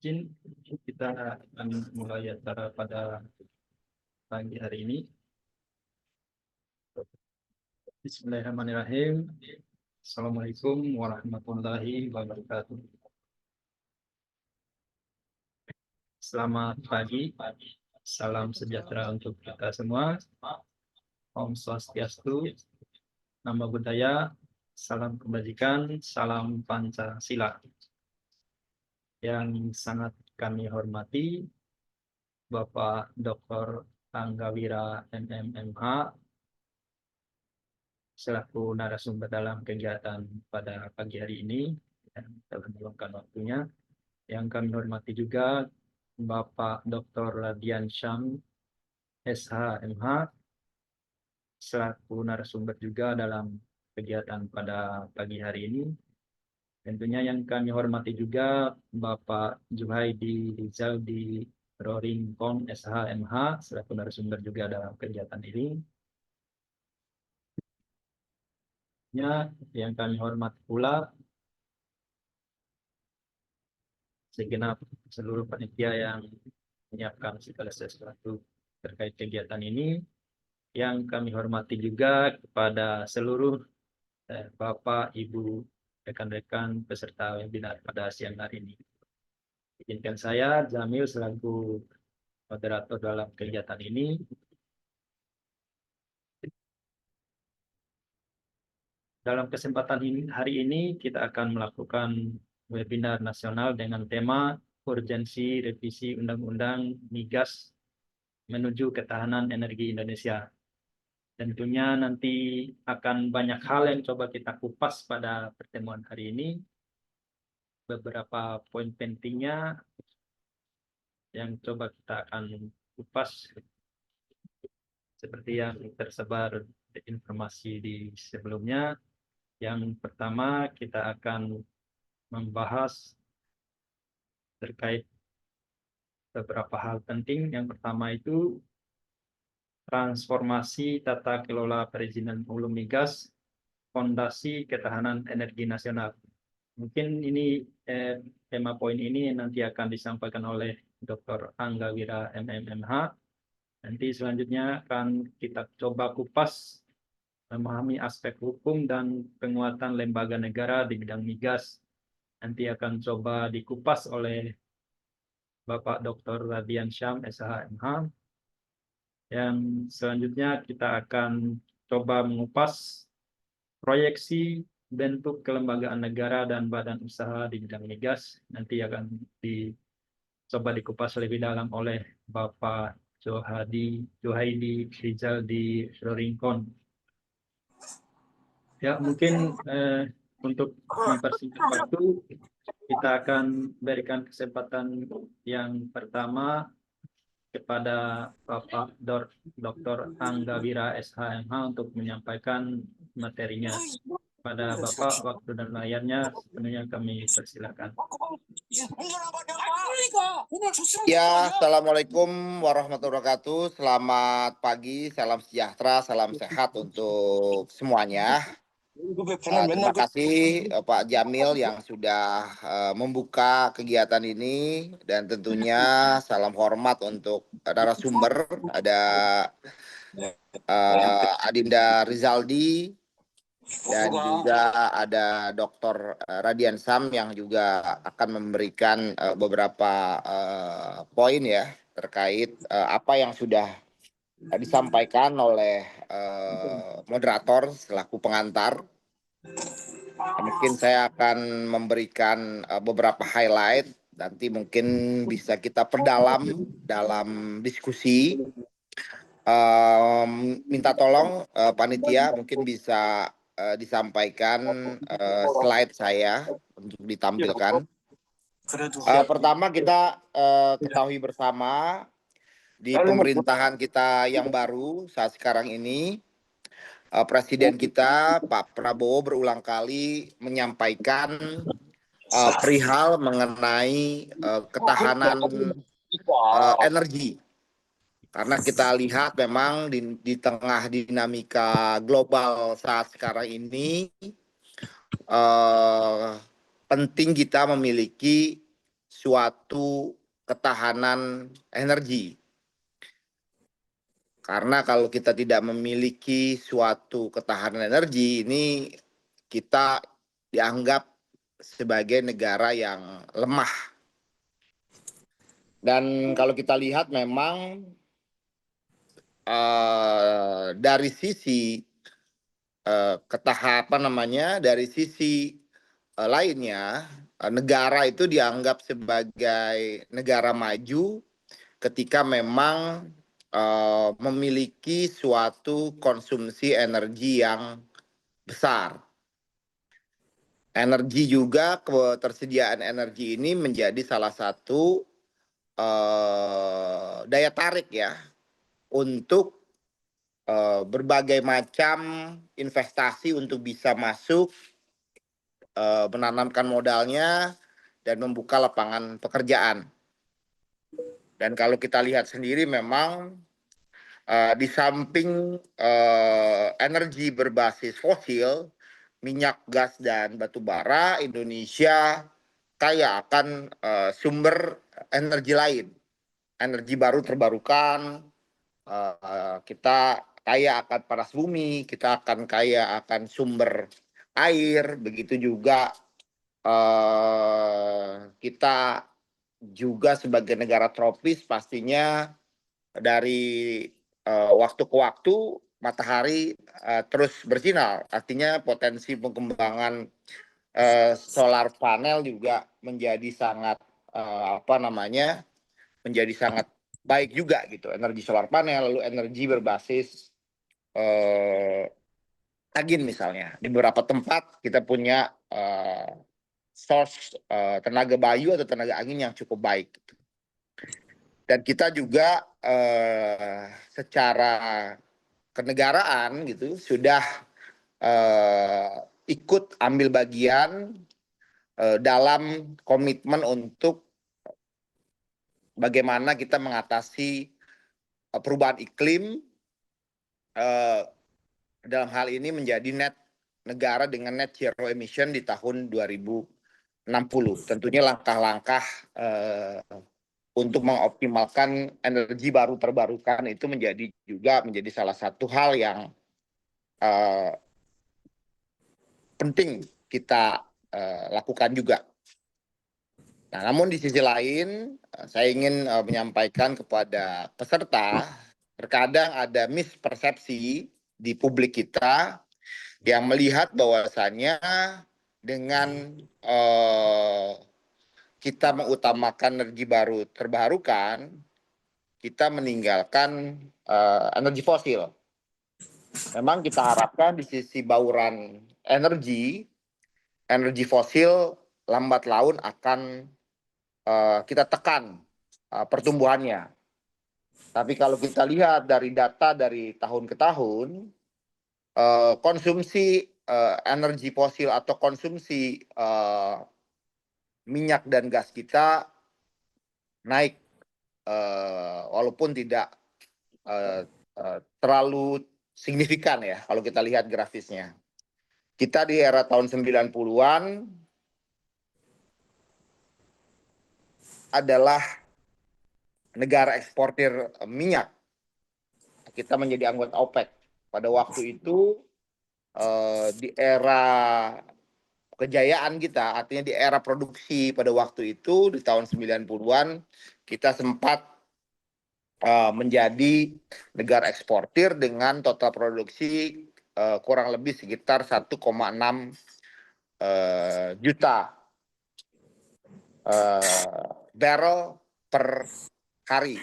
Mungkin kita akan mulai acara pada pagi hari ini. Bismillahirrahmanirrahim. Assalamualaikum warahmatullahi wabarakatuh. Selamat pagi. Salam sejahtera untuk kita semua. Om Swastiastu, Namo Buddhaya, salam kebajikan, salam Pancasila. Yang sangat kami hormati Bapak Dr. Anggawira MMMH selaku narasumber dalam kegiatan pada pagi hari ini dan telah meluangkan waktunya. Yang kami hormati juga Bapak Dr. Radian Syam SH.MH selaku narasumber juga dalam kegiatan pada pagi hari ini. Tentunya yang kami hormati juga Bapak Juhaidi Rizaldi Roringkon SH.MH selaku narasumber juga dalam kegiatan ini. Yang kami hormati pula segenap seluruh panitia yang menyiapkan segala sesuatu terkait kegiatan ini. Yang kami hormati juga kepada seluruh Bapak, Ibu, rekan-rekan peserta webinar pada siang hari ini. Izinkan saya, Jamil, selaku moderator dalam kegiatan ini. Dalam kesempatan hari ini kita akan melakukan webinar nasional dengan tema urgensi revisi Undang-Undang Migas menuju ketahanan energi Indonesia. Tentunya nanti akan banyak hal yang coba kita kupas pada pertemuan hari ini. Beberapa poin pentingnya yang coba kita akan kupas seperti yang tersebar informasi di sebelumnya. Yang pertama kita akan membahas terkait beberapa hal penting. Yang pertama itu transformasi tata kelola perizinan hulu migas, fondasi ketahanan energi nasional. Mungkin ini tema poin ini nanti akan disampaikan oleh Dr. Anggawira MMMH. Nanti selanjutnya akan kita coba kupas memahami aspek hukum dan penguatan lembaga negara di bidang migas. Nanti akan coba dikupas oleh Bapak Dr. Radian Syam SH.MH. Yang selanjutnya kita akan coba mengupas proyeksi bentuk kelembagaan negara dan badan usaha di bidang migas. Nanti akan dicoba dikupas lebih dalam oleh Bapak Juhaidi Rizaldi Roringkon. Ya, mungkin untuk mempersingkat waktu, kita akan berikan kesempatan yang pertama kepada Bapak Dr. Anggawira SH.MH untuk menyampaikan materinya. Pada Bapak, waktu dan layarnya sepenuhnya kami persilakan. Ya, Assalamualaikum warahmatullahi wabarakatuh. Selamat pagi, salam sejahtera, salam sehat untuk semuanya. Terima kasih Pak Jamil yang sudah membuka kegiatan ini, dan tentunya salam hormat untuk narasumber. Ada Adinda Rizaldi dan juga ada Dr. Radian Sam yang juga akan memberikan beberapa poin ya terkait apa yang sudah disampaikan oleh moderator selaku pengantar. Mungkin saya akan memberikan beberapa highlight, nanti mungkin bisa kita perdalam dalam diskusi. Minta tolong panitia mungkin bisa disampaikan slide saya untuk ditampilkan. Pertama kita ketahui bersama di pemerintahan kita yang baru saat sekarang ini, Presiden kita Pak Prabowo berulang kali menyampaikan perihal mengenai ketahanan energi. Karena kita lihat memang di tengah dinamika global saat sekarang ini, penting kita memiliki suatu ketahanan energi. Karena kalau kita tidak memiliki suatu ketahanan energi, ini kita dianggap sebagai negara yang lemah. Dan kalau kita lihat memang dari sisi dari sisi lainnya, negara itu dianggap sebagai negara maju ketika memang memiliki suatu konsumsi energi yang besar. Energi juga, ketersediaan energi ini menjadi salah satu daya tarik ya untuk berbagai macam investasi untuk bisa masuk, menanamkan modalnya, dan membuka lapangan pekerjaan. Dan kalau kita lihat sendiri memang di samping energi berbasis fosil, minyak, gas, dan batu bara, Indonesia kaya akan sumber energi lain, energi baru terbarukan. Kita kaya akan panas bumi, kita akan kaya akan sumber air, begitu juga kita juga sebagai negara tropis pastinya dari waktu ke waktu matahari terus bersinar, artinya potensi pengembangan solar panel juga menjadi sangat menjadi sangat baik juga gitu, energi solar panel, lalu energi berbasis angin misalnya. Di beberapa tempat kita punya source tenaga bayu atau tenaga angin yang cukup baik. Dan kita juga secara kenegaraan gitu sudah ikut ambil bagian dalam komitmen untuk bagaimana kita mengatasi perubahan iklim, dalam hal ini menjadi negara dengan net zero emission di tahun 2060. Tentunya langkah-langkah untuk mengoptimalkan energi baru terbarukan itu menjadi salah satu hal yang penting kita lakukan juga. Nah, namun di sisi lain, saya ingin menyampaikan kepada peserta, terkadang ada mispersepsi di publik kita yang melihat bahwasannya dengan kita mengutamakan energi baru terbarukan, kita meninggalkan energi fosil. Memang kita harapkan di sisi bauran energi fosil lambat laun akan kita tekan pertumbuhannya. Tapi kalau kita lihat dari data dari tahun ke tahun, konsumsi energi fosil atau konsumsi minyak dan gas kita naik, walaupun tidak terlalu signifikan ya kalau kita lihat grafisnya. Kita di era tahun 90-an adalah negara eksportir minyak. Kita menjadi anggota OPEC. Pada waktu itu di era kejayaan kita, artinya di era produksi pada waktu itu di tahun 90-an kita sempat menjadi negara eksportir dengan total produksi kurang lebih sekitar 1,6 juta barrel per hari.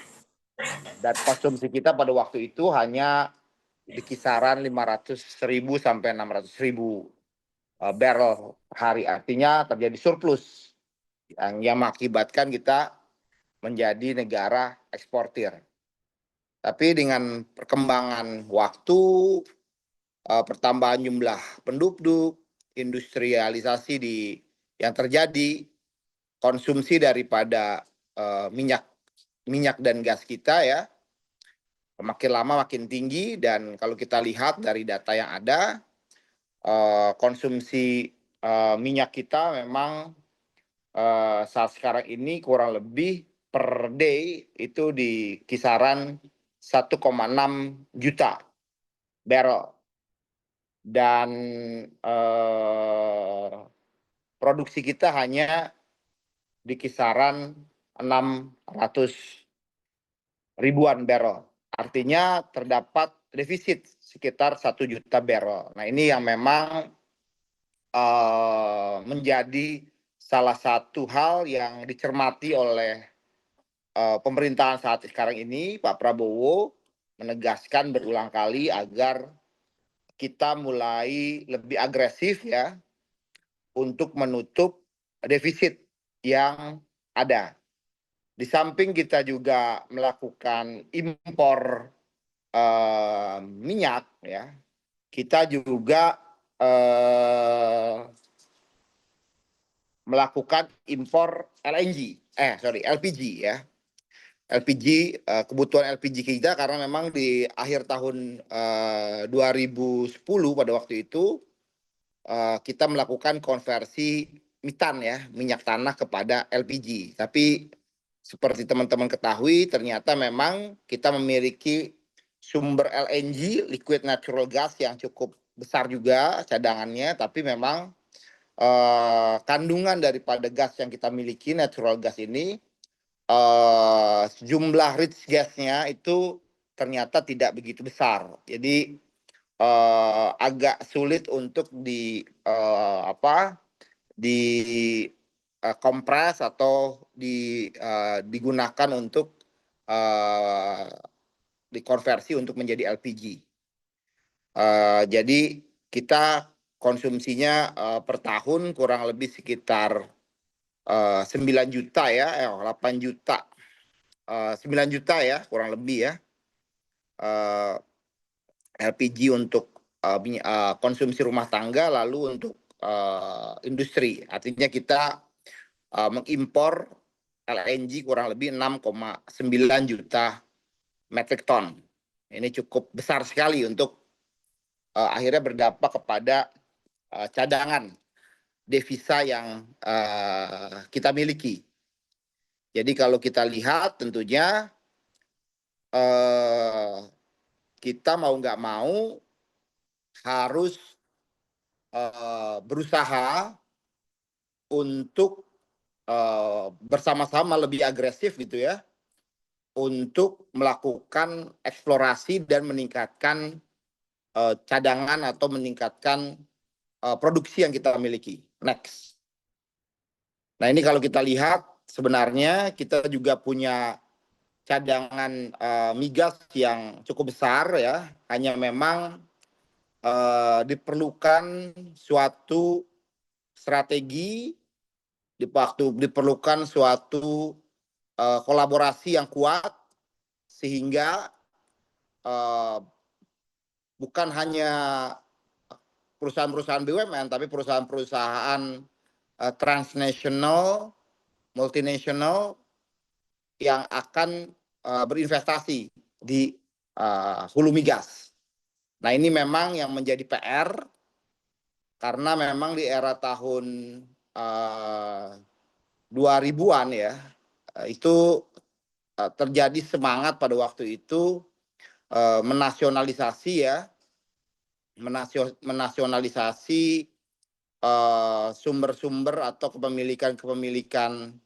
Dan konsumsi kita pada waktu itu hanya di kisaran 500.000 sampai 600.000 barrel per hari. Artinya terjadi surplus yang mengakibatkan kita menjadi negara eksportir. Tapi dengan perkembangan waktu, pertambahan jumlah penduduk, industrialisasi yang terjadi, konsumsi daripada minyak dan gas kita ya makin lama makin tinggi. Dan kalau kita lihat dari data yang ada, konsumsi minyak kita memang saat sekarang ini kurang lebih per day itu di kisaran 1,6 juta barrel. Dan produksi kita hanya di kisaran 600 ribuan barrel. Artinya terdapat defisit sekitar 1 juta barrel. Nah, ini yang memang menjadi salah satu hal yang dicermati oleh pemerintahan saat sekarang ini. Pak Prabowo menegaskan berulang kali agar kita mulai lebih agresif ya untuk menutup defisit yang ada. Di samping kita juga melakukan impor minyak ya, kita juga melakukan impor LPG ya. LPG, kebutuhan LPG kita karena memang di akhir tahun 2010 pada waktu itu kita melakukan konversi mitan ya, minyak tanah kepada LPG. Tapi seperti teman-teman ketahui, ternyata memang kita memiliki sumber LNG, liquid natural gas yang cukup besar juga cadangannya, tapi memang kandungan daripada gas yang kita miliki, natural gas ini, jumlah rich gasnya itu ternyata tidak begitu besar. Jadi agak sulit untuk kompres atau digunakan untuk dikonversi untuk menjadi LPG. Jadi kita konsumsinya per tahun kurang lebih sekitar 9 juta ya, 8 juta, 9 juta ya kurang lebih ya LPG untuk konsumsi rumah tangga, lalu untuk industri. Artinya kita mengimpor LNG kurang lebih 6,9 juta metric ton. Ini cukup besar sekali untuk akhirnya berdampak kepada cadangan devisa yang kita miliki. Jadi kalau kita lihat tentunya kita mau nggak mau harus berusaha untuk bersama-sama lebih agresif gitu ya, untuk melakukan eksplorasi dan meningkatkan cadangan atau meningkatkan produksi yang kita miliki. Next. Nah, ini kalau kita lihat sebenarnya kita juga punya cadangan migas yang cukup besar ya, hanya memang diperlukan suatu strategi, diperlukan suatu kolaborasi yang kuat sehingga bukan hanya perusahaan-perusahaan BUMN tapi perusahaan-perusahaan transnasional, multinasional yang akan berinvestasi di hulu migas. Nah, ini memang yang menjadi PR karena memang di era tahun 2000-an ya, itu terjadi semangat pada waktu itu menasionalisasi ya, menasionalisasi sumber-sumber atau kepemilikan kepemilikan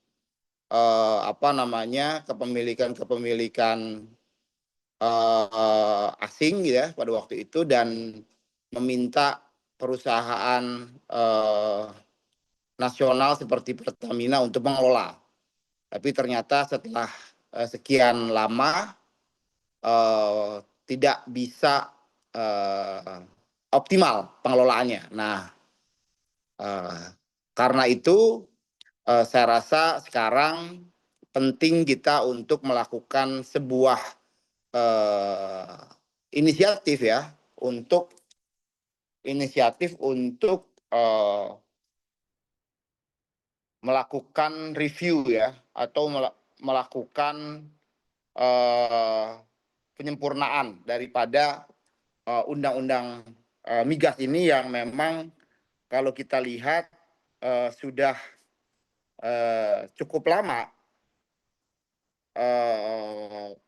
asing ya pada waktu itu, dan meminta perusahaan nasional seperti Pertamina untuk mengelola. Tapi ternyata setelah sekian lama tidak bisa optimal pengelolaannya. Nah, karena itu saya rasa sekarang penting kita untuk melakukan sebuah inisiatif ya, untuk melakukan review ya, atau melakukan penyempurnaan daripada undang-undang migas ini yang memang kalau kita lihat sudah cukup lama,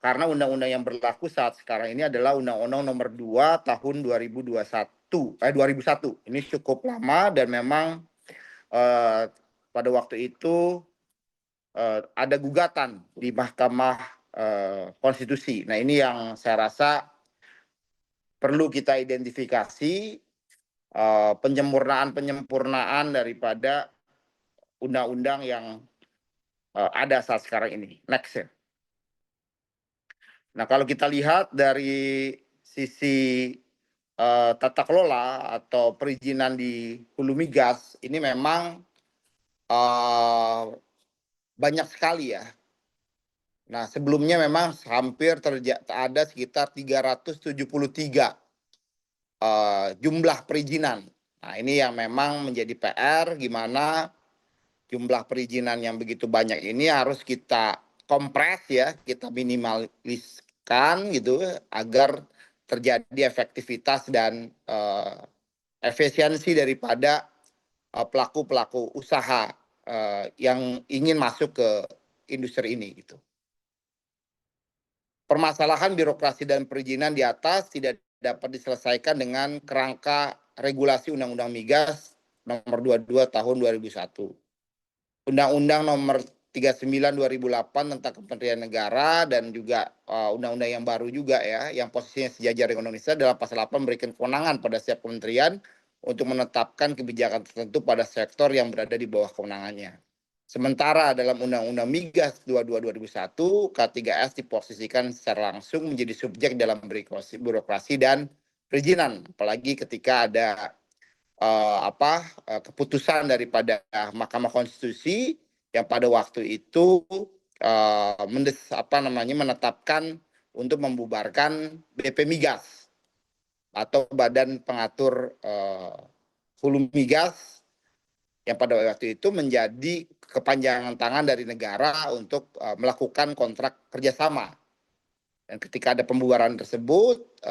karena undang-undang yang berlaku saat sekarang ini adalah Undang-Undang Nomor 2 Tahun 2001. Ini cukup lama dan memang pada waktu itu ada gugatan di Mahkamah Konstitusi. Nah, ini yang saya rasa perlu kita identifikasi penyempurnaan daripada undang-undang yang ada saat sekarang ini. Next ya. Nah, kalau kita lihat dari sisi tata kelola atau perizinan di hulu migas, ini memang banyak sekali ya. Nah, sebelumnya memang hampir ada sekitar 373 jumlah perizinan. Nah, ini yang memang menjadi PR, gimana jumlah perizinan yang begitu banyak ini harus kita kompres ya, kita minimaliskan gitu agar terjadi efektivitas dan efisiensi daripada pelaku-pelaku usaha yang ingin masuk ke industri ini gitu. Permasalahan birokrasi dan perizinan di atas tidak dapat diselesaikan dengan kerangka regulasi Undang-Undang Migas Nomor 22 Tahun 2001. Undang-Undang Nomor 39 2008 tentang Kementerian Negara dan juga undang-undang yang baru juga ya, yang posisinya sejajar dengan Indonesia dalam pasal 8 memberikan kewenangan pada setiap kementerian untuk menetapkan kebijakan tertentu pada sektor yang berada di bawah kewenangannya. Sementara dalam Undang-Undang Migas 22 2001, K3S diposisikan secara langsung menjadi subjek dalam birokrasi dan perizinan, apalagi ketika ada keputusan daripada Mahkamah Konstitusi yang pada waktu itu menetapkan untuk membubarkan BP Migas atau Badan Pengatur Hulu Migas yang pada waktu itu menjadi kepanjangan tangan dari negara untuk melakukan kontrak kerjasama. Dan ketika ada pembubaran tersebut,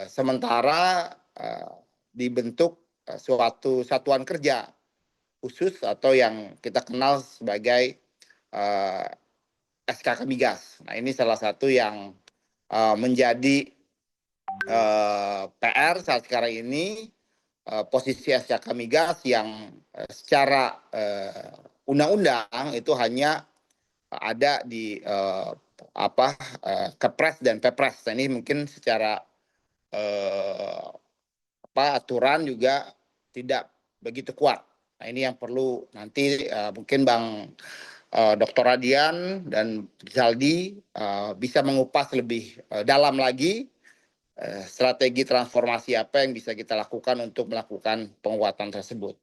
sementara dibentuk suatu satuan kerja khusus atau yang kita kenal sebagai SKK Migas. Nah, ini salah satu yang menjadi PR saat sekarang ini, posisi SKK Migas yang secara undang-undang itu hanya ada di Kepres dan Pepres. Nah, ini mungkin secara aturan juga tidak begitu kuat. Nah, ini yang perlu nanti mungkin Bang Dr. Radian dan Zaldi bisa mengupas lebih dalam lagi strategi transformasi apa yang bisa kita lakukan untuk melakukan penguatan tersebut.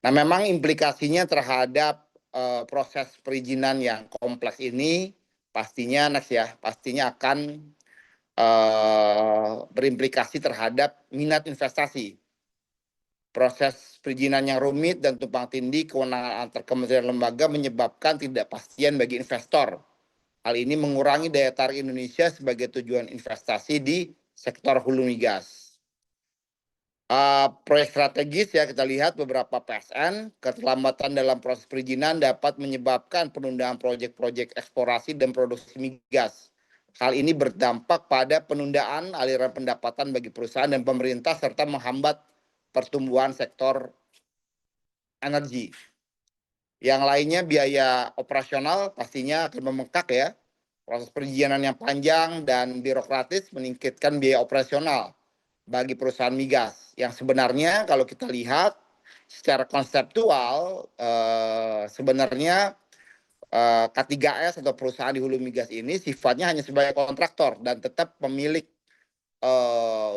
Nah, memang implikasinya terhadap proses perizinan yang kompleks ini pastinya akan berimplikasi terhadap minat investasi. Proses perizinan yang rumit dan tumpang tindih kewenangan antar kementerian lembaga menyebabkan ketidakpastian bagi investor. Hal ini mengurangi daya tarik Indonesia sebagai tujuan investasi di sektor hulu migas. Proyek strategis ya, kita lihat beberapa PSN, keterlambatan dalam proses perizinan dapat menyebabkan penundaan proyek-proyek eksplorasi dan produksi migas. Hal ini berdampak pada penundaan aliran pendapatan bagi perusahaan dan pemerintah serta menghambat pertumbuhan sektor energi. Yang lainnya biaya operasional pastinya akan membengkak ya. Proses perizinan yang panjang dan birokratis meningkatkan biaya operasional bagi perusahaan migas. Yang sebenarnya kalau kita lihat secara konseptual sebenarnya K3S atau perusahaan di hulu migas ini sifatnya hanya sebagai kontraktor dan tetap pemilik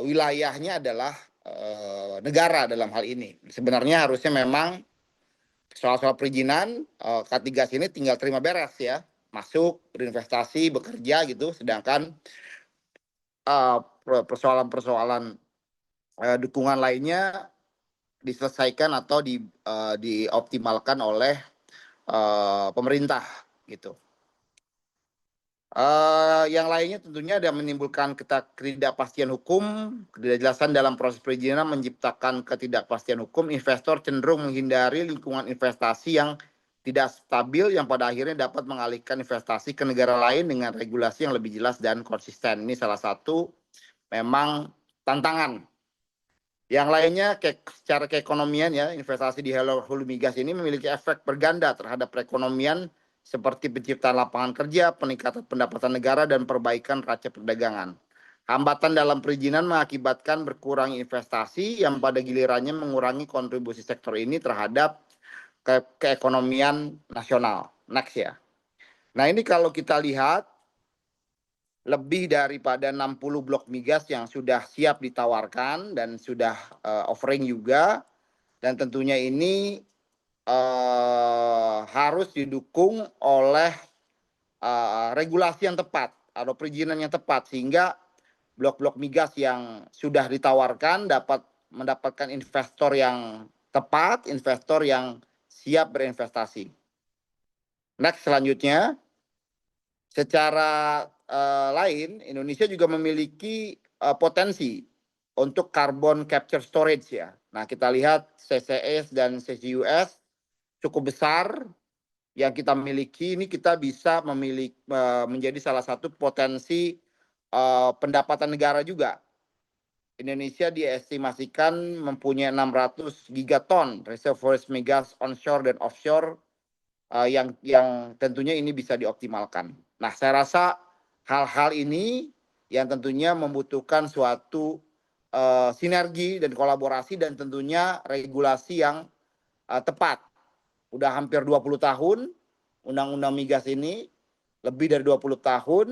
wilayahnya adalah negara dalam hal ini. Sebenarnya harusnya memang soal-soal perizinan K3S ini tinggal terima beres ya, masuk berinvestasi bekerja gitu, sedangkan persoalan-persoalan dukungan lainnya diselesaikan atau dioptimalkan oleh pemerintah gitu. Yang lainnya tentunya ada menimbulkan ketidakpastian hukum, ketidakjelasan dalam proses perizinan menciptakan ketidakpastian hukum. Investor cenderung menghindari lingkungan investasi yang tidak stabil yang pada akhirnya dapat mengalihkan investasi ke negara lain dengan regulasi yang lebih jelas dan konsisten. Ini salah satu memang tantangan. Yang lainnya secara keekonomian ya, investasi di hulu migas ini memiliki efek berganda terhadap perekonomian seperti penciptaan lapangan kerja, peningkatan pendapatan negara, dan perbaikan neraca perdagangan. Hambatan dalam perizinan mengakibatkan berkurang investasi yang pada gilirannya mengurangi kontribusi sektor ini terhadap keekonomian nasional. Next ya. Nah ini kalau kita lihat lebih daripada 60 blok migas yang sudah siap ditawarkan dan sudah offering juga, dan tentunya ini harus didukung oleh regulasi yang tepat atau perizinan yang tepat sehingga blok-blok migas yang sudah ditawarkan dapat mendapatkan investor yang tepat, investor yang siap berinvestasi. Next selanjutnya, secara lain Indonesia juga memiliki potensi untuk carbon capture storage ya. Nah kita lihat CCS dan CCUS cukup besar yang kita miliki, ini kita bisa menjadi salah satu potensi pendapatan negara juga. Indonesia diestimasikan mempunyai 600 gigaton reservoir migas onshore dan offshore yang tentunya ini bisa dioptimalkan. Nah, saya rasa hal-hal ini yang tentunya membutuhkan suatu sinergi dan kolaborasi dan tentunya regulasi yang tepat. Udah hampir 20 tahun undang-undang migas ini, lebih dari 20 tahun,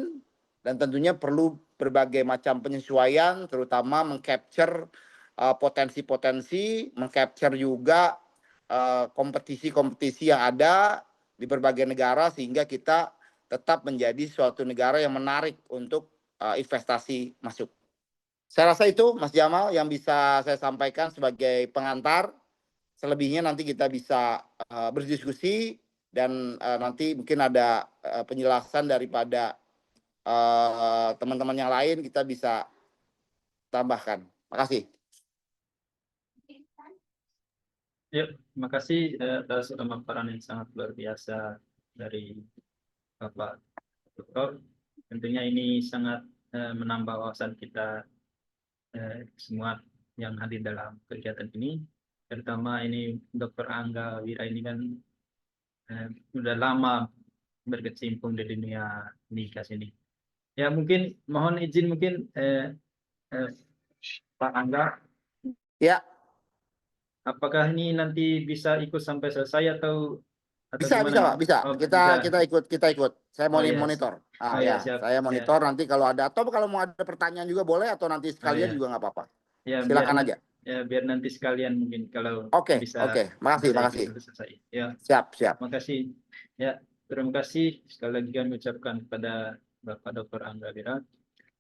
dan tentunya perlu berbagai macam penyesuaian, terutama mengcapture potensi-potensi, mengcapture juga kompetisi-kompetisi yang ada di berbagai negara sehingga kita tetap menjadi suatu negara yang menarik untuk investasi masuk. Saya rasa itu Mas Jamal yang bisa saya sampaikan sebagai pengantar. Selebihnya nanti kita bisa berdiskusi dan nanti mungkin ada penjelasan daripada teman-teman yang lain kita bisa tambahkan. Makasih. Ya, terima kasih atas pemaparan yang sangat luar biasa dari Bapak Dr. Tentunya ini sangat menambah wawasan kita semua yang hadir dalam kegiatan ini. Terutama ini Dr. Angga Wira ini kan sudah lama berkecimpung di dunia migas ini. Ya mungkin mohon izin mungkin Pak Angga. Ya. Apakah ini nanti bisa ikut sampai selesai atau Bisa, gimana? Pak, bisa. Oh, Kita ikut. Saya mau monitor. ya, Ya, siap. saya monitor nanti kalau ada atau kalau mau ada pertanyaan juga boleh atau nanti sekalian juga nggak apa-apa. Ya, silakan aja. Ya, biar nanti sekalian mungkin kalau bisa. Oke. Makasih. Selesai. Ya. Siap. Makasih. Ya, terima kasih sekali lagi kami ucapkan kepada Bapak Dr. Angga Wira.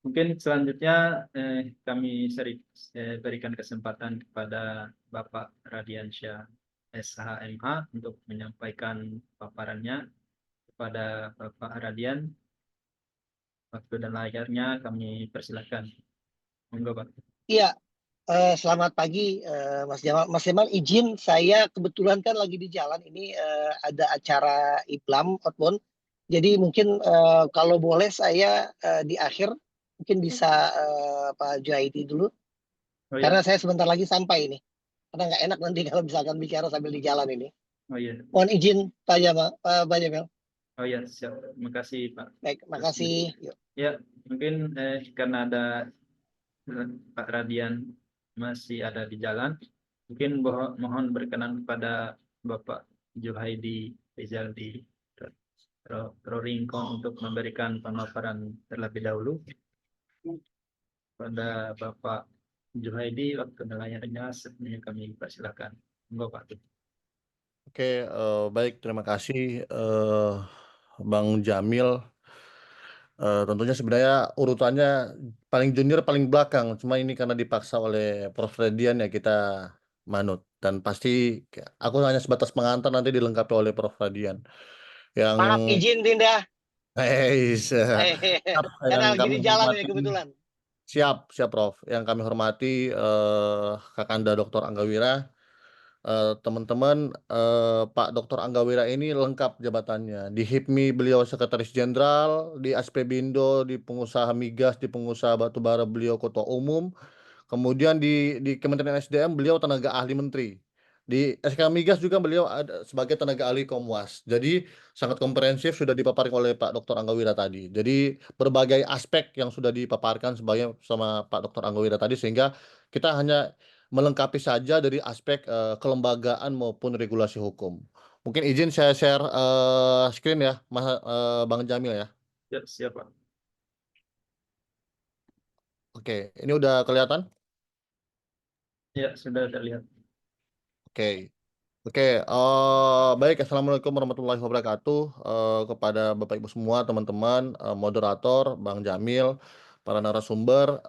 Mungkin selanjutnya kami berikan kesempatan kepada Bapak Radiansyah SHMH untuk menyampaikan paparannya. Kepada Bapak Radian, waktu dan layarnya kami persilakan. Monggo, Pak. Iya, selamat pagi Mas Jamal. Mas Jamal izin saya kebetulan kan lagi di jalan ini ada acara IPLAM outbound. Jadi mungkin kalau boleh saya di akhir mungkin bisa Pak Juhaidi dulu. Oh, Karena iya. saya sebentar lagi sampai ini. Karena nggak enak nanti kalau misalkan bicara sambil di jalan ini. Oh iya. Mohon izin Pak Jamal. Pak Jamal. Oh iya, siap. Terima kasih, Pak. Baik, makasih. Ya, mungkin karena ada Pak Radian masih ada di jalan, mungkin mohon berkenan kepada Bapak Juhaidi Rizaldi Roringkong untuk memberikan pemaparan terlebih dahulu. Pada Bapak Juhaidi, waktu layarnya sebenarnya kami persilakan. Monggo, Pak. Oke, baik, terima kasih Bang Jamil. Tentunya sebenarnya urutannya paling junior paling belakang, cuma ini karena dipaksa oleh Prof. Radian ya kita manut, dan pasti aku hanya sebatas pengantar, nanti dilengkapi oleh Prof. Radian yang Maaf, izin Dinda. Karena yang lagi kami di jalan ini hormati, kebetulan. siap Prof. Yang kami hormati Kakanda Dr. Angga Wira, teman-teman, Pak Dr. Anggawira ini lengkap jabatannya. Di HIPMI beliau Sekretaris Jenderal, di Aspemindo, di pengusaha migas, di pengusaha batubara beliau Ketua Umum. Kemudian di Kementerian SDM beliau tenaga ahli menteri. Di SK Migas juga beliau ada sebagai tenaga ahli Komwas. Jadi sangat komprehensif sudah dipaparkan oleh Pak Dr. Anggawira tadi. Jadi berbagai aspek yang sudah dipaparkan sebagai sama Pak Dr. Anggawira tadi, sehingga kita hanya melengkapi saja dari aspek kelembagaan maupun regulasi hukum. Mungkin izin saya share screen ya, Bang Jamil ya. Ya, siap, Pak. Oke, ini udah kelihatan? Ya, sudah terlihat. Oke. Oke, baik. Assalamualaikum warahmatullahi wabarakatuh kepada Bapak Ibu semua, teman-teman, moderator, Bang Jamil, para narasumber.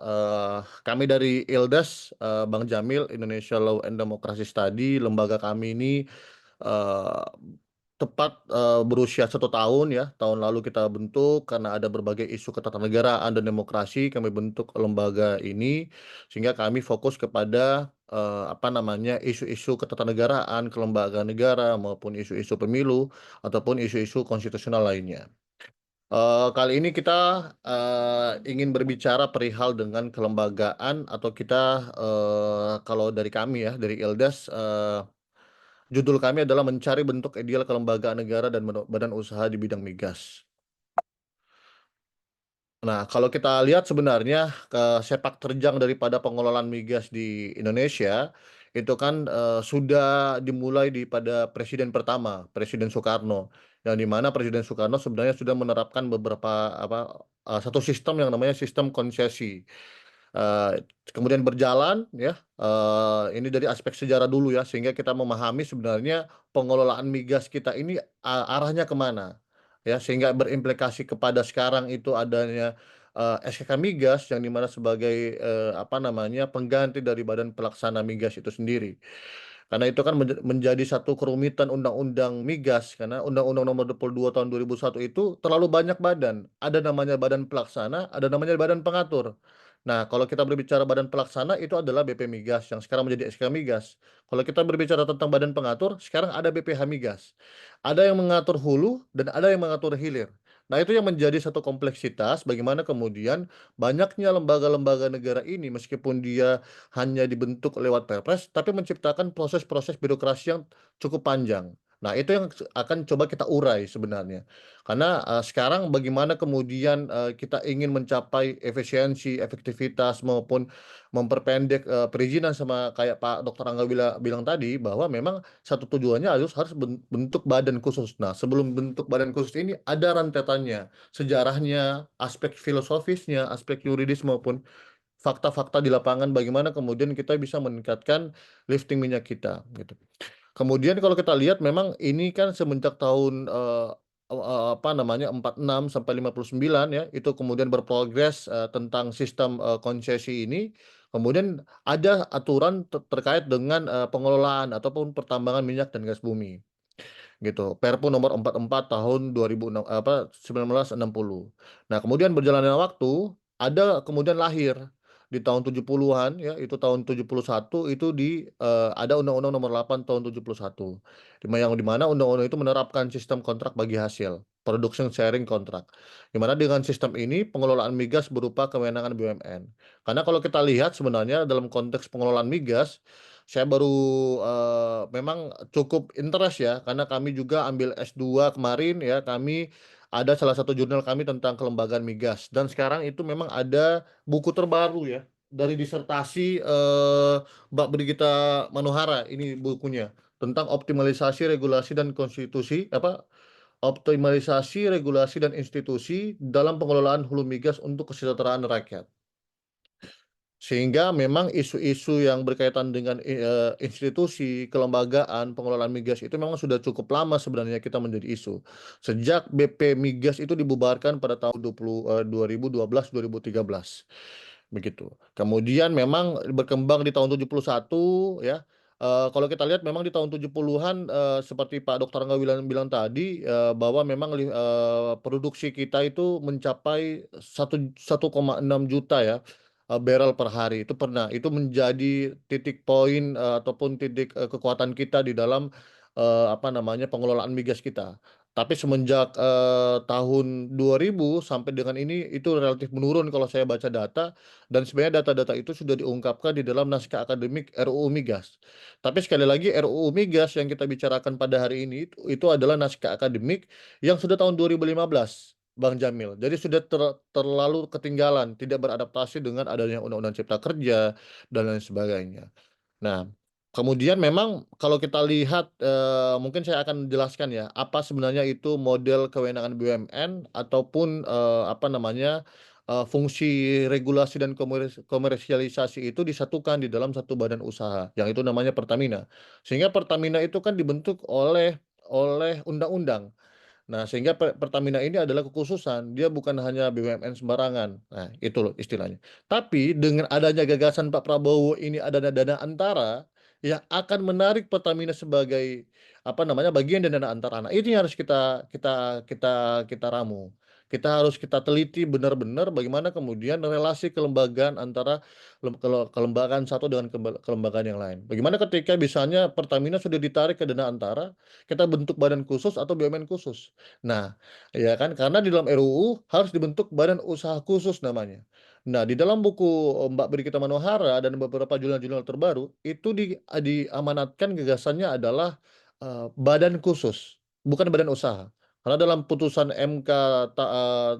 Kami dari ILDES, Bang Jamil, Indonesia Law and Democracy Study, lembaga kami ini eh, tepat berusia 1 tahun ya. Tahun lalu kita bentuk karena ada berbagai isu ketatanegaraan dan demokrasi. Kami bentuk lembaga ini sehingga kami fokus kepada isu-isu ketatanegaraan, kelembagaan negara maupun isu-isu pemilu ataupun isu-isu konstitusional lainnya. Kali ini kita ingin berbicara perihal dengan kelembagaan atau kita kalau dari kami ya dari ILDES, judul kami adalah mencari bentuk ideal kelembagaan negara dan badan usaha di bidang migas. Nah, kalau kita lihat sebenarnya sepak terjang daripada pengelolaan migas di Indonesia itu kan sudah dimulai pada Presiden pertama, Presiden Soekarno, yang dimana Presiden Soekarno sebenarnya sudah menerapkan beberapa satu sistem yang namanya sistem konsesi. Kemudian berjalan ya, ini dari aspek sejarah dulu ya, sehingga kita memahami sebenarnya pengelolaan migas kita ini arahnya kemana ya, sehingga berimplikasi kepada sekarang itu adanya SKK Migas yang dimana sebagai pengganti dari Badan Pelaksana Migas itu sendiri. Karena itu kan menjadi satu kerumitan undang-undang migas, karena Undang-Undang Nomor 22 Tahun 2001 itu terlalu banyak badan. Ada namanya badan pelaksana, ada namanya badan pengatur. Nah, kalau kita berbicara badan pelaksana itu adalah BP Migas yang sekarang menjadi SK Migas. Kalau kita berbicara tentang badan pengatur, sekarang ada BPH Migas. Ada yang mengatur hulu dan ada yang mengatur hilir. Nah, itu yang menjadi satu kompleksitas bagaimana kemudian banyaknya lembaga-lembaga negara ini meskipun dia hanya dibentuk lewat Perpres, tapi menciptakan proses-proses birokrasi yang cukup panjang. Nah, itu yang akan coba kita urai sebenarnya. Karena sekarang bagaimana kemudian kita ingin mencapai efisiensi, efektivitas maupun memperpendek perizinan sama kayak Pak Dr. Angga bilang tadi bahwa memang satu tujuannya harus bentuk badan khusus. Nah, sebelum bentuk badan khusus ini ada rentetannya, sejarahnya, aspek filosofisnya, aspek yuridis maupun fakta-fakta di lapangan bagaimana kemudian kita bisa meningkatkan lifting minyak kita gitu. Kemudian kalau kita lihat memang ini kan semenjak tahun 46 sampai 59 ya, itu kemudian berprogres tentang sistem konsesi ini. Kemudian ada aturan terkait dengan pengelolaan ataupun pertambangan minyak dan gas bumi gitu. Perpu nomor 44 tahun 1960. Nah, kemudian berjalannya waktu ada kemudian lahir di tahun 70-an ya, itu tahun 71 itu ada Undang-Undang Nomor 8 tahun 71. Yang dimana undang-undang itu menerapkan sistem kontrak bagi hasil, production sharing kontrak. Dimana dengan sistem ini pengelolaan migas berupa kewenangan BUMN. Karena kalau kita lihat sebenarnya dalam konteks pengelolaan migas, saya baru memang cukup interest ya, karena kami juga ambil S2 kemarin ya, kami ada salah satu jurnal kami tentang kelembagaan migas, dan sekarang itu memang ada buku terbaru ya, dari disertasi Mbak Brigita Manuhara, ini bukunya, tentang optimalisasi regulasi dan konstitusi, optimalisasi regulasi dan institusi dalam pengelolaan hulu migas untuk kesejahteraan rakyat. Sehingga memang isu-isu yang berkaitan dengan institusi, kelembagaan, pengelolaan migas itu memang sudah cukup lama sebenarnya kita menjadi isu. Sejak BP Migas itu dibubarkan pada tahun 2012-2013. Begitu. Kemudian memang berkembang di tahun 71 ya. Kalau kita lihat memang di tahun 70-an seperti Pak Dr. Angga bilang tadi bahwa memang produksi kita itu mencapai 1,6 juta ya. barrel per hari. Itu pernah. Itu menjadi titik poin ataupun titik kekuatan kita di dalam apa namanya pengelolaan migas kita. Tapi semenjak tahun 2000 sampai dengan ini itu relatif menurun kalau saya baca data, dan sebenarnya data-data itu sudah diungkapkan di dalam naskah akademik RUU Migas. Tapi sekali lagi RUU Migas yang kita bicarakan pada hari ini itu adalah naskah akademik yang sudah tahun 2015, Bang Jamil. Jadi sudah terlalu ketinggalan, tidak beradaptasi dengan adanya Undang-Undang Cipta Kerja dan lain sebagainya. Nah, kemudian memang kalau kita lihat, mungkin saya akan jelaskan ya, apa sebenarnya itu model kewenangan BUMN ataupun apa namanya fungsi regulasi dan komersialisasi itu disatukan di dalam satu badan usaha, yang itu namanya Pertamina. Sehingga Pertamina itu kan dibentuk oleh undang-undang. Nah, sehingga Pertamina ini adalah kekhususan, dia bukan hanya BUMN sembarangan. Nah, itu loh istilahnya. Tapi dengan adanya gagasan Pak Prabowo ini ada dana antara yang akan menarik Pertamina sebagai apa namanya bagian dari dana antara. Nah, ini harus kita ramu. Kita harus kita teliti benar-benar bagaimana kemudian relasi kelembagaan antara kelembagaan satu dengan kelembagaan yang lain. Bagaimana ketika misalnya Pertamina sudah ditarik ke dana antara, kita bentuk badan khusus atau BUMN khusus. Nah, ya kan karena di dalam RUU harus dibentuk badan usaha khusus namanya. Nah, di dalam buku Mbak Brigita Manohara dan beberapa jurnal-jurnal terbaru itu diamanatkan gagasannya adalah badan khusus, bukan badan usaha. Karena dalam putusan MK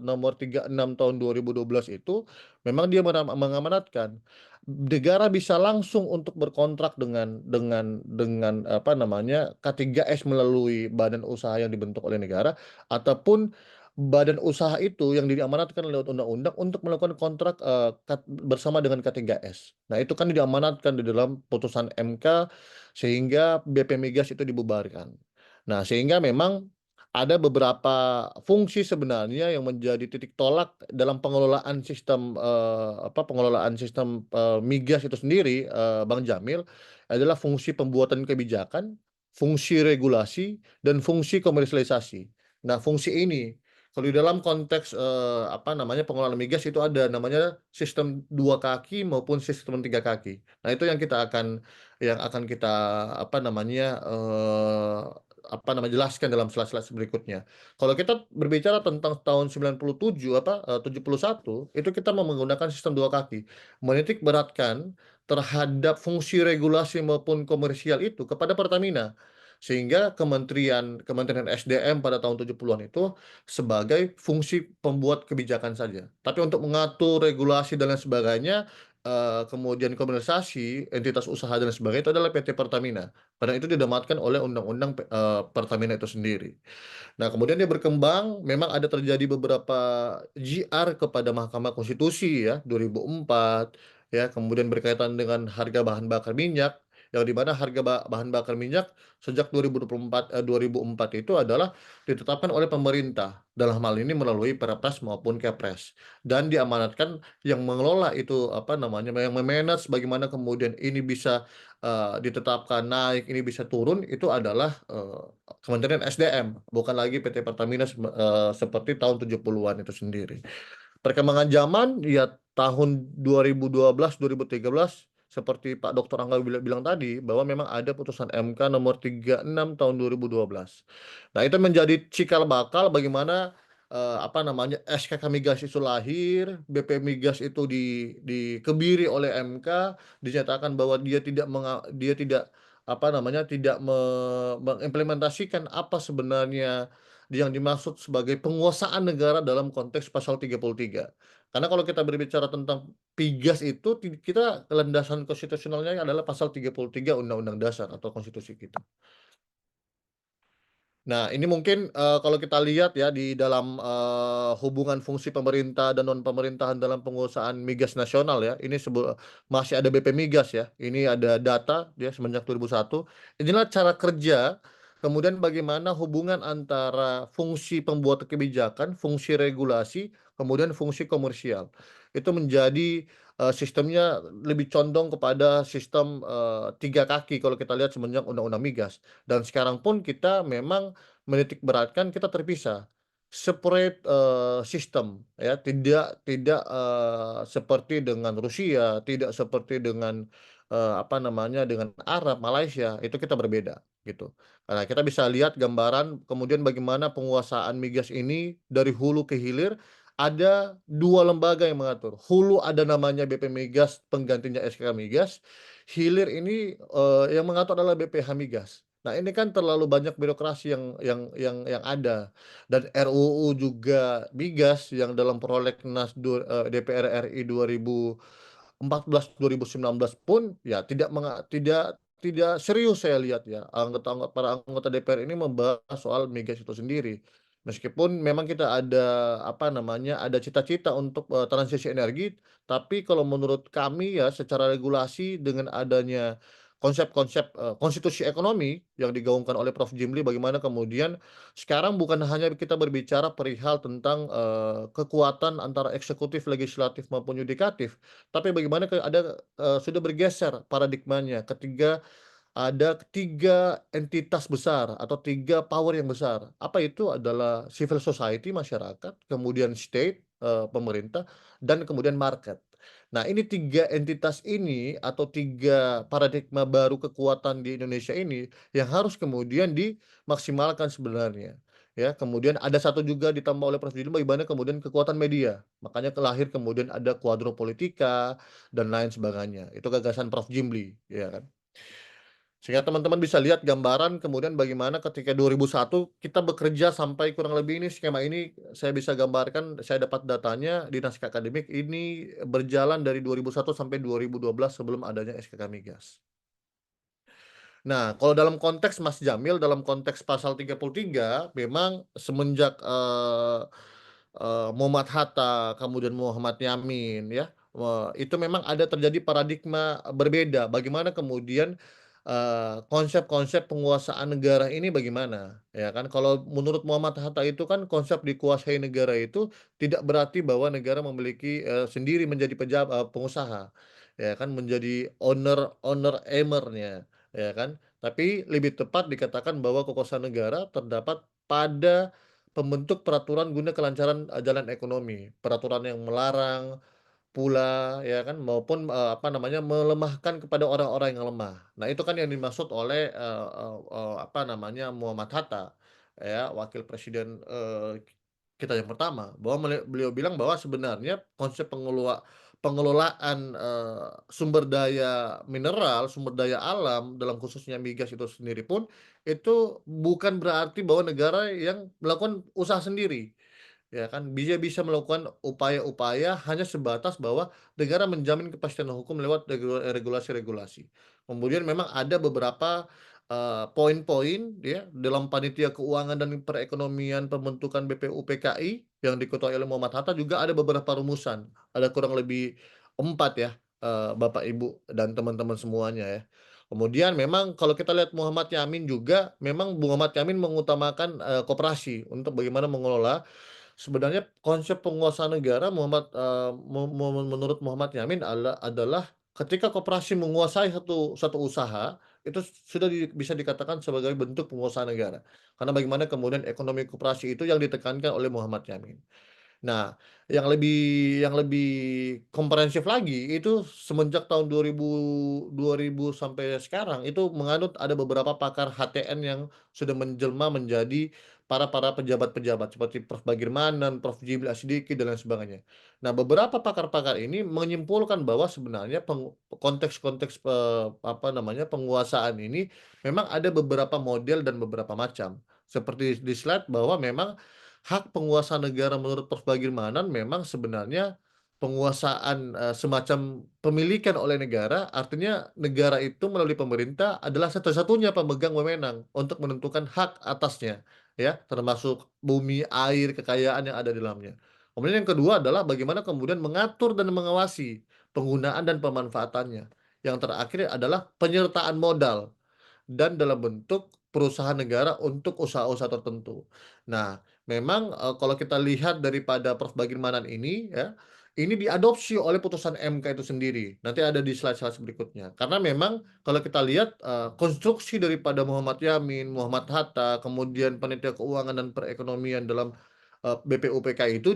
nomor 36 tahun 2012 itu memang dia mengamanatkan negara bisa langsung untuk berkontrak dengan apa namanya K3S melalui badan usaha yang dibentuk oleh negara, ataupun badan usaha itu yang diamanatkan lewat undang-undang untuk melakukan kontrak bersama dengan K3S. Nah, itu kan diamanatkan di dalam putusan MK sehingga BP Migas itu dibubarkan. Nah, sehingga memang ada beberapa fungsi sebenarnya yang menjadi titik tolak dalam pengelolaan sistem migas itu sendiri, Bang Jamil, adalah fungsi pembuatan kebijakan, fungsi regulasi, dan fungsi komersialisasi. Nah, fungsi ini kalau di dalam konteks apa namanya pengelolaan migas itu ada namanya sistem 2 kaki maupun sistem 3 kaki. Nah, itu yang akan kita jelaskan dalam slide-slide berikutnya. Kalau kita berbicara tentang tahun 71, itu kita menggunakan sistem 2 kaki, menitik beratkan terhadap fungsi regulasi maupun komersial itu kepada Pertamina. Sehingga Kementerian SDM pada tahun 70-an itu sebagai fungsi pembuat kebijakan saja. Tapi untuk mengatur regulasi dan lain sebagainya, kemudian komersialisasi, entitas usaha dan sebagainya itu adalah PT Pertamina. Karena itu didamatkan oleh undang-undang Pertamina itu sendiri. Nah, kemudian dia berkembang, memang ada terjadi beberapa JR kepada Mahkamah Konstitusi ya, 2004, ya, kemudian berkaitan dengan harga bahan bakar minyak, yang di mana harga bahan bakar minyak sejak 2004 itu adalah ditetapkan oleh pemerintah, dalam hal ini melalui Perpres maupun Kepres, dan diamanatkan yang mengelola itu yang memanage bagaimana kemudian ini bisa ditetapkan naik, ini bisa turun, itu adalah Kementerian SDM, bukan lagi PT Pertamina seperti tahun 70-an itu sendiri. Perkembangan zaman ya tahun 2012, 2013 seperti Pak Dr. Angga bilang tadi bahwa memang ada putusan MK nomor 36 tahun 2012. Nah, itu menjadi cikal bakal bagaimana SKK Migas itu lahir, BP Migas itu dikebiri oleh MK, dinyatakan bahwa dia tidak mengimplementasikan apa sebenarnya yang dimaksud sebagai penguasaan negara dalam konteks pasal 33. Karena kalau kita berbicara tentang Pigas itu kita landasan konstitusionalnya adalah pasal 33 Undang-Undang Dasar atau konstitusi kita. Nah, ini mungkin kalau kita lihat ya di dalam hubungan fungsi pemerintah dan non pemerintahan dalam penguasaan migas nasional ya. Ini masih ada BP Migas ya. Ini ada data dia semenjak 2001. Inilah cara kerja, kemudian bagaimana hubungan antara fungsi pembuat kebijakan, fungsi regulasi, kemudian fungsi komersial. Itu menjadi sistemnya lebih condong kepada sistem 3 kaki kalau kita lihat semenjak Undang-Undang Migas. Dan sekarang pun kita memang menitik beratkan kita terpisah. separate system, ya, tidak seperti dengan Rusia, tidak seperti dengan apa namanya, dengan Arab, Malaysia, itu kita berbeda gitu. Nah, kita bisa lihat gambaran kemudian bagaimana penguasaan migas ini dari hulu ke hilir, ada 2 lembaga yang mengatur. Hulu ada namanya BP Migas, penggantinya SK Migas. Hilir ini yang mengatur adalah BPH Migas. Nah, ini kan terlalu banyak birokrasi yang ada. Dan RUU juga migas yang dalam prolegnas DPR RI 2014-2019 pun ya tidak serius saya lihat ya, para anggota DPR ini membahas soal migas itu sendiri. Meskipun memang kita ada, apa namanya, ada cita-cita untuk transisi energi, tapi kalau menurut kami ya secara regulasi dengan adanya konsep-konsep konstitusi ekonomi yang digaungkan oleh Prof. Jimli, bagaimana kemudian sekarang bukan hanya kita berbicara perihal tentang kekuatan antara eksekutif, legislatif maupun yudikatif, tapi bagaimana sudah bergeser paradigmanya ketika ada 3 entitas besar atau 3 power yang besar. Apa itu? Adalah civil society, masyarakat, kemudian state, pemerintah, dan kemudian market. Nah, ini 3 entitas ini atau 3 paradigma baru kekuatan di Indonesia ini yang harus kemudian dimaksimalkan sebenarnya, ya. Kemudian ada satu juga ditambah oleh Prof. Jimli, bagaimana kemudian kekuatan media. Makanya lahir kemudian ada Quadropolitika dan lain sebagainya. Itu gagasan Prof. Jimli, ya kan. Sehingga teman-teman bisa lihat gambaran kemudian bagaimana ketika 2001 kita bekerja sampai kurang lebih ini skema ini saya bisa gambarkan, saya dapat datanya di naskah akademik ini berjalan dari 2001 sampai 2012 sebelum adanya SKK Migas. Nah, kalau dalam konteks Mas Jamil, dalam konteks pasal 33 memang semenjak Muhammad Hatta, kemudian Muhammad Yamin ya, itu memang ada terjadi paradigma berbeda. Bagaimana kemudian konsep-konsep penguasaan negara ini bagaimana, ya kan. Kalau menurut Muhammad Hatta itu kan konsep dikuasai negara itu tidak berarti bahwa negara memiliki sendiri menjadi pengusaha, ya kan, menjadi owner-nya, ya kan. Tapi lebih tepat dikatakan bahwa kekuasaan negara terdapat pada pembentuk peraturan guna kelancaran jalan ekonomi, peraturan yang melarang pula ya kan maupun apa namanya, melemahkan kepada orang-orang yang lemah. Nah, itu kan yang dimaksud oleh apa namanya, Muhammad Hatta ya, wakil presiden kita yang pertama, bahwa beliau bilang bahwa sebenarnya konsep pengelolaan sumber daya mineral, sumber daya alam dalam khususnya migas itu sendiri pun itu bukan berarti bahwa negara yang melakukan usaha sendiri. Ya kan, dia bisa melakukan upaya-upaya hanya sebatas bahwa negara menjamin kepastian hukum lewat regulasi-regulasi. Kemudian memang ada beberapa poin-poin ya dalam panitia keuangan dan perekonomian pembentukan BPUPKI yang diketuai oleh Muhammad Hatta juga ada beberapa rumusan. Ada kurang lebih 4 ya, Bapak, Ibu, dan teman-teman semuanya ya. Kemudian memang kalau kita lihat Muhammad Yamin juga, memang Muhammad Yamin mengutamakan koperasi untuk bagaimana mengelola. Sebenarnya konsep penguasaan negara menurut Muhammad Yamin adalah ketika koperasi menguasai satu usaha, itu sudah bisa dikatakan sebagai bentuk penguasaan negara. Karena bagaimana kemudian ekonomi koperasi itu yang ditekankan oleh Muhammad Yamin. Nah, yang lebih komprehensif lagi itu semenjak tahun 2000 sampai sekarang itu menganut ada beberapa pakar HTN yang sudah menjelma menjadi para pejabat-pejabat seperti Prof. Bagirmanan, Prof. Jimli Asidiki, dan lain sebagainya. Nah, beberapa pakar-pakar ini menyimpulkan bahwa sebenarnya konteks-konteks apa namanya, penguasaan ini memang ada beberapa model dan beberapa macam. Seperti di slide bahwa memang hak penguasaan negara menurut Prof. Bagirmanan memang sebenarnya penguasaan semacam pemilikan oleh negara, artinya negara itu melalui pemerintah adalah satu-satunya pemegang wewenang untuk menentukan hak atasnya, ya, termasuk bumi, air, kekayaan yang ada di dalamnya. Kemudian yang kedua adalah bagaimana kemudian mengatur dan mengawasi penggunaan dan pemanfaatannya. Yang terakhir adalah penyertaan modal dan dalam bentuk perusahaan negara untuk usaha-usaha tertentu. Nah, memang kalau kita lihat daripada Prof. Bagirmanan ini ya, ini diadopsi oleh putusan MK itu sendiri. Nanti ada di slide-slide berikutnya. Karena memang kalau kita lihat konstruksi daripada Muhammad Yamin, Muhammad Hatta, kemudian panitia keuangan dan perekonomian dalam BPUPK itu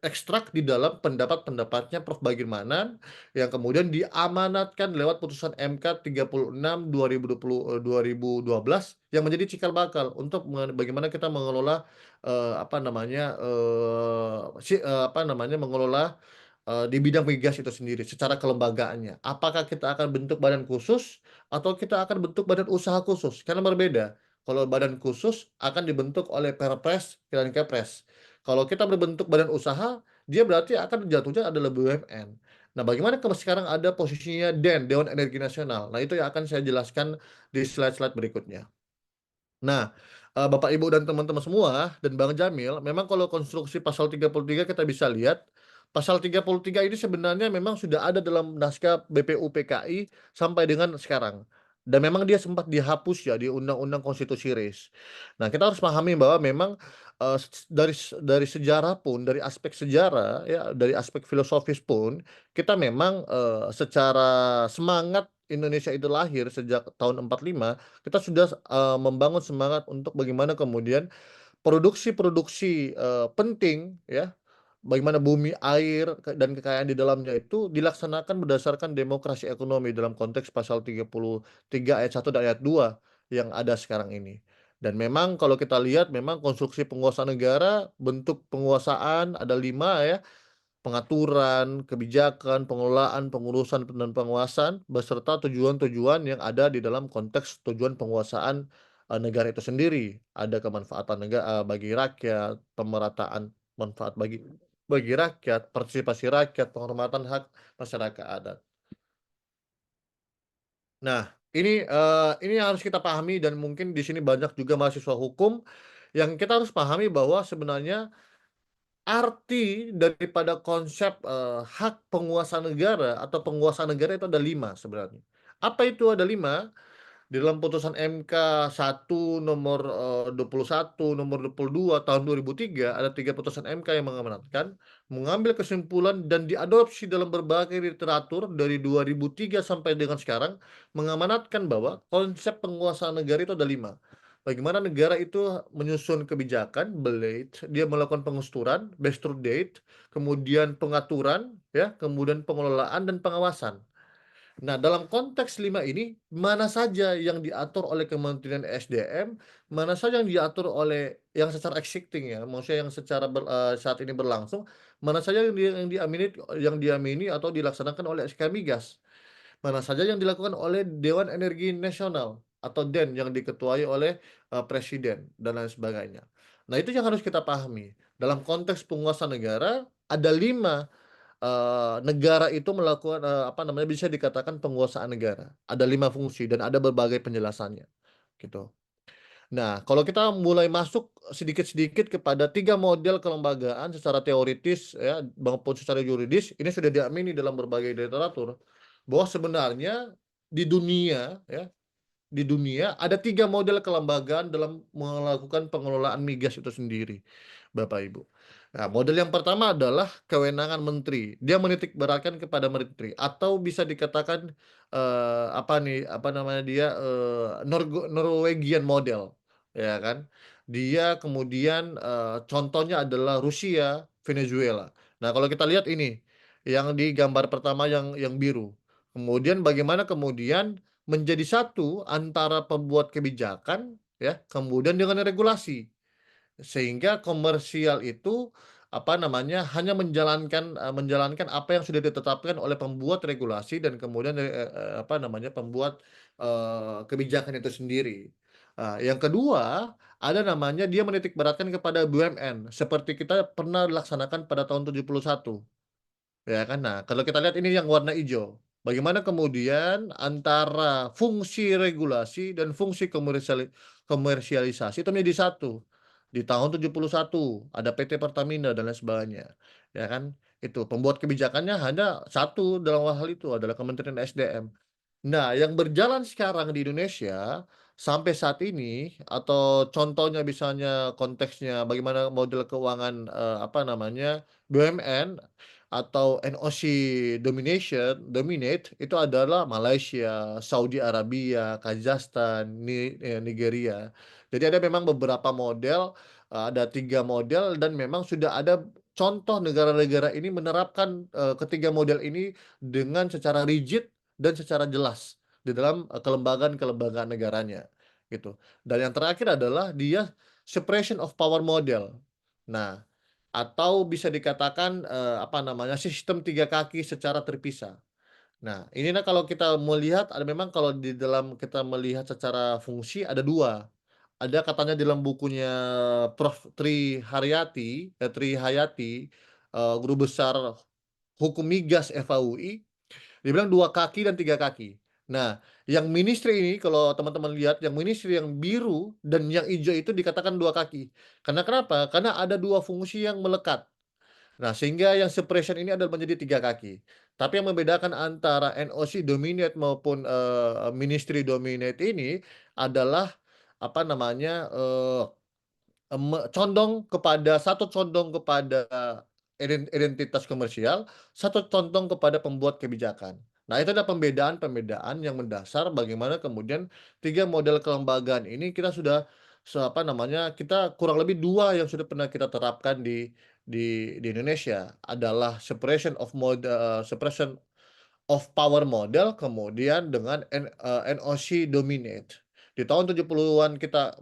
ekstrak di dalam pendapat-pendapatnya Prof. Bagirmanan yang kemudian diamanatkan lewat putusan MK 36 2012 yang menjadi cikal bakal untuk bagaimana kita mengelola mengelola di bidang migas itu sendiri secara kelembagaannya. Apakah kita akan bentuk badan khusus atau kita akan bentuk badan usaha khusus? Karena berbeda. Kalau badan khusus akan dibentuk oleh Perpres dan Kepres. Kalau kita berbentuk badan usaha, dia berarti akan jatuhnya adalah BUMN. Nah, bagaimana kalau sekarang ada posisinya Dewan Energi Nasional? Nah, itu yang akan saya jelaskan di slide-slide berikutnya. Nah, Bapak, Ibu, dan teman-teman semua, dan Bang Jamil, memang kalau konstruksi pasal 33 kita bisa lihat, pasal 33 ini sebenarnya memang sudah ada dalam naskah BPUPKI sampai dengan sekarang. Dan memang dia sempat dihapus ya di Undang-Undang Konstitusi RIS. Nah, kita harus pahami bahwa memang dari sejarah pun, dari aspek sejarah ya, dari aspek filosofis pun, kita memang secara semangat Indonesia itu lahir sejak tahun 45, kita sudah membangun semangat untuk bagaimana kemudian produksi-produksi penting ya, bagaimana bumi, air, dan kekayaan di dalamnya itu dilaksanakan berdasarkan demokrasi ekonomi dalam konteks pasal 33 ayat 1 dan ayat 2 yang ada sekarang ini. Dan memang kalau kita lihat memang konstruksi penguasaan negara, bentuk penguasaan ada 5 ya, pengaturan, kebijakan, pengelolaan, pengurusan, dan penguasaan beserta tujuan-tujuan yang ada di dalam konteks tujuan penguasaan negara itu sendiri. Ada kemanfaatan bagi rakyat, pemerataan manfaat bagi rakyat, partisipasi rakyat, penghormatan hak masyarakat adat. Nah, ini yang harus kita pahami dan mungkin di sini banyak juga mahasiswa hukum yang kita harus pahami bahwa sebenarnya arti daripada konsep hak penguasa negara atau penguasa negara itu ada 5 sebenarnya. Apa itu ada 5? Di dalam putusan MK 1 nomor 21, nomor 22 tahun 2003 ada 3 putusan MK yang mengamanatkan, mengambil kesimpulan dan diadopsi dalam berbagai literatur dari 2003 sampai dengan sekarang, mengamanatkan bahwa konsep penguasaan negara itu ada 5. Bagaimana negara itu menyusun kebijakan, dia melakukan pengusturan, based through date, kemudian pengaturan, ya, kemudian pengelolaan dan pengawasan. Nah, dalam konteks 5 ini, mana saja yang diatur oleh Kementerian SDM, mana saja yang diatur oleh yang secara existing ya, maksudnya yang secara saat ini berlangsung, mana saja yang diamini atau dilaksanakan oleh SK Migas, mana saja yang dilakukan oleh Dewan Energi Nasional atau DEN yang diketuai oleh Presiden dan lain sebagainya. Nah, itu yang harus kita pahami. Dalam konteks penguasa negara, ada 5 negara itu melakukan bisa dikatakan penguasaan negara. Ada 5 fungsi dan ada berbagai penjelasannya, gitu. Nah, kalau kita mulai masuk sedikit-sedikit kepada 3 model kelembagaan secara teoritis ya maupun secara yuridis, ini sudah diamini dalam berbagai literatur bahwa sebenarnya di dunia ya, di dunia ada 3 model kelembagaan dalam melakukan pengelolaan migas itu sendiri, Bapak Ibu. Nah, model yang pertama adalah kewenangan menteri. Dia menitik beratkan kepada menteri atau bisa dikatakan Norwegian model, ya kan. Dia kemudian contohnya adalah Rusia, Venezuela. Nah, kalau kita lihat ini yang di gambar pertama yang biru. Kemudian bagaimana kemudian menjadi satu antara pembuat kebijakan ya, kemudian dengan regulasi. Sehingga komersial itu hanya menjalankan apa yang sudah ditetapkan oleh pembuat regulasi dan kemudian pembuat kebijakan itu sendiri. Yang kedua, ada namanya dia menitik beratkan kepada BUMN seperti kita pernah laksanakan pada tahun 71. Ya kan. Nah, kalau kita lihat ini yang warna hijau. Bagaimana kemudian antara fungsi regulasi dan fungsi komersialisasi itu menjadi satu. Di tahun 71 ada PT Pertamina dan lain sebagainya. Ya kan? Itu pembuat kebijakannya hanya satu dalam hal itu adalah Kementerian SDM. Nah, yang berjalan sekarang di Indonesia sampai saat ini atau contohnya misalnya konteksnya bagaimana model keuangan BUMN atau NOC dominate itu adalah Malaysia, Saudi Arabia, Kazakhstan, Nigeria. Jadi ada memang beberapa model ada 3 model dan memang sudah ada contoh negara-negara ini menerapkan ketiga model ini dengan secara rigid dan secara jelas di dalam kelembagaan-kelembagaan negaranya gitu. Dan yang terakhir adalah dia separation of power model. Nah, atau bisa dikatakan apa namanya, sistem 3 kaki secara terpisah. Nah, ini nah kalau kita melihat ada memang kalau di dalam kita melihat secara fungsi ada 2. Ada katanya dalam bukunya Prof. Tri Hayati, Guru Besar Hukum Migas FAUI, dia bilang 2 kaki dan 3 kaki. Nah, yang ministry ini kalau teman-teman lihat yang ministry yang biru dan yang hijau itu dikatakan 2 kaki. Karena kenapa? Karena ada 2 fungsi yang melekat. Nah, sehingga yang separation ini adalah menjadi 3 kaki. Tapi yang membedakan antara NOC dominate maupun, ministry dominate ini adalah, apa namanya, satu condong kepada identitas komersial, satu condong kepada pembuat kebijakan. Nah, itu ada pembedaan-pembedaan yang mendasar bagaimana kemudian 3 model kelembagaan ini kita sudah apa namanya, kita kurang lebih 2 yang sudah pernah kita terapkan di Indonesia adalah separation of power model, kemudian dengan NOC dominate. Di tahun 70-an kita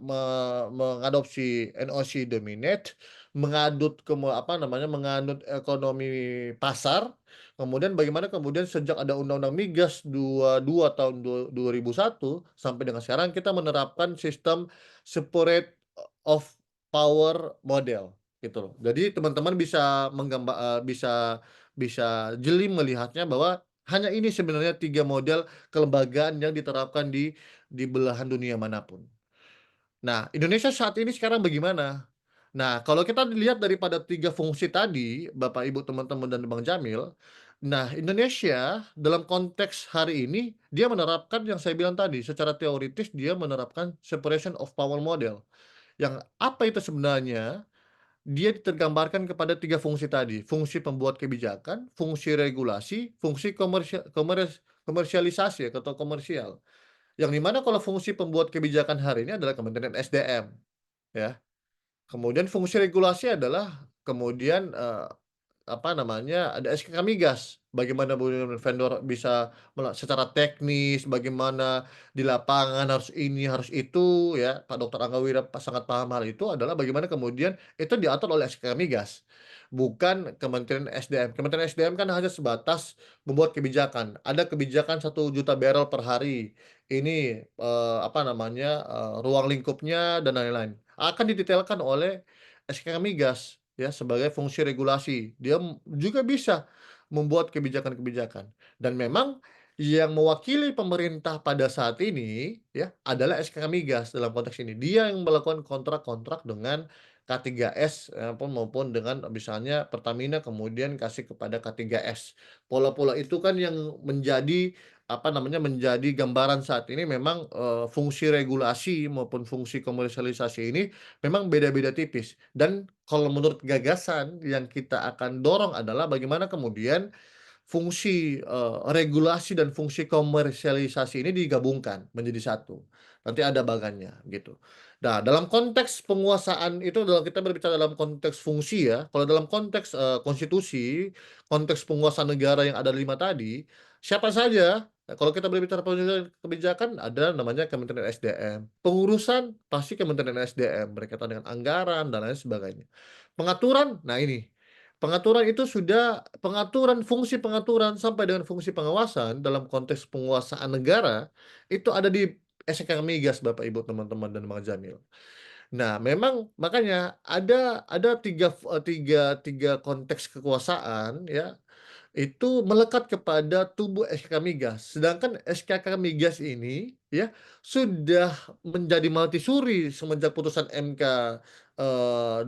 mengadopsi NOC dominate, menganut ekonomi pasar, kemudian bagaimana kemudian sejak ada Undang-Undang Migas 22 tahun 2001 sampai dengan sekarang kita menerapkan sistem separate of power model, gitu loh. Jadi teman-teman bisa jeli melihatnya bahwa hanya ini sebenarnya 3 model kelembagaan yang diterapkan di belahan dunia manapun. Nah, Indonesia saat ini sekarang bagaimana? Nah, kalau kita dilihat daripada 3 fungsi tadi, Bapak, Ibu, teman-teman, dan Bang Jamil, nah Indonesia dalam konteks hari ini, dia menerapkan yang saya bilang tadi, secara teoritis dia menerapkan separation of power model. Yang apa itu sebenarnya? Dia tergambarkan kepada 3 fungsi tadi, fungsi pembuat kebijakan, fungsi regulasi, fungsi komersialisasi atau komersial. Yang di mana kalau fungsi pembuat kebijakan hari ini adalah Kementerian SDM, ya. Kemudian fungsi regulasi adalah kemudian, apa namanya, ada SKK Migas, bagaimana vendor bisa secara teknis, bagaimana di lapangan harus ini, harus itu, ya. Pak Dr. Angga Wira sangat paham hal itu adalah bagaimana kemudian itu diatur oleh SKK Migas, bukan Kementerian SDM. Kementerian SDM kan hanya sebatas membuat kebijakan, ada kebijakan 1 juta barrel per hari, ini, apa namanya, ruang lingkupnya dan lain-lain. Akan didetailkan oleh SKK Migas. Ya, sebagai fungsi regulasi. Dia juga bisa membuat kebijakan-kebijakan. Dan memang yang mewakili pemerintah pada saat ini ya adalah SKK Migas dalam konteks ini. Dia yang melakukan kontrak-kontrak dengan K3S maupun dengan misalnya Pertamina kemudian kasih kepada K3S. Pola-pola itu kan yang menjadi apa namanya menjadi gambaran saat ini memang fungsi regulasi maupun fungsi komersialisasi ini memang beda-beda tipis. Dan kalau menurut gagasan yang kita akan dorong adalah bagaimana kemudian fungsi, regulasi dan fungsi komersialisasi ini digabungkan menjadi satu. Nanti ada bagannya gitu. Nah, dalam konteks penguasaan itu kita berbicara dalam konteks fungsi ya. Kalau dalam konteks, konstitusi, konteks penguasaan negara yang ada 5 tadi, siapa saja kalau kita berbicara pengambilan kebijakan ada namanya Kementerian SDM. Pengurusan pasti Kementerian SDM berkaitan dengan anggaran dan lain sebagainya. Pengaturan, nah ini pengaturan itu sudah fungsi pengaturan sampai dengan fungsi pengawasan dalam konteks penguasaan negara itu ada di SK Migas Bapak Ibu teman-teman dan Bang Jamil. Nah, memang makanya ada tiga konteks kekuasaan ya itu melekat kepada tubuh SKK Migas. Sedangkan SKK Migas ini ya sudah menjadi multisuri semenjak putusan MK 2012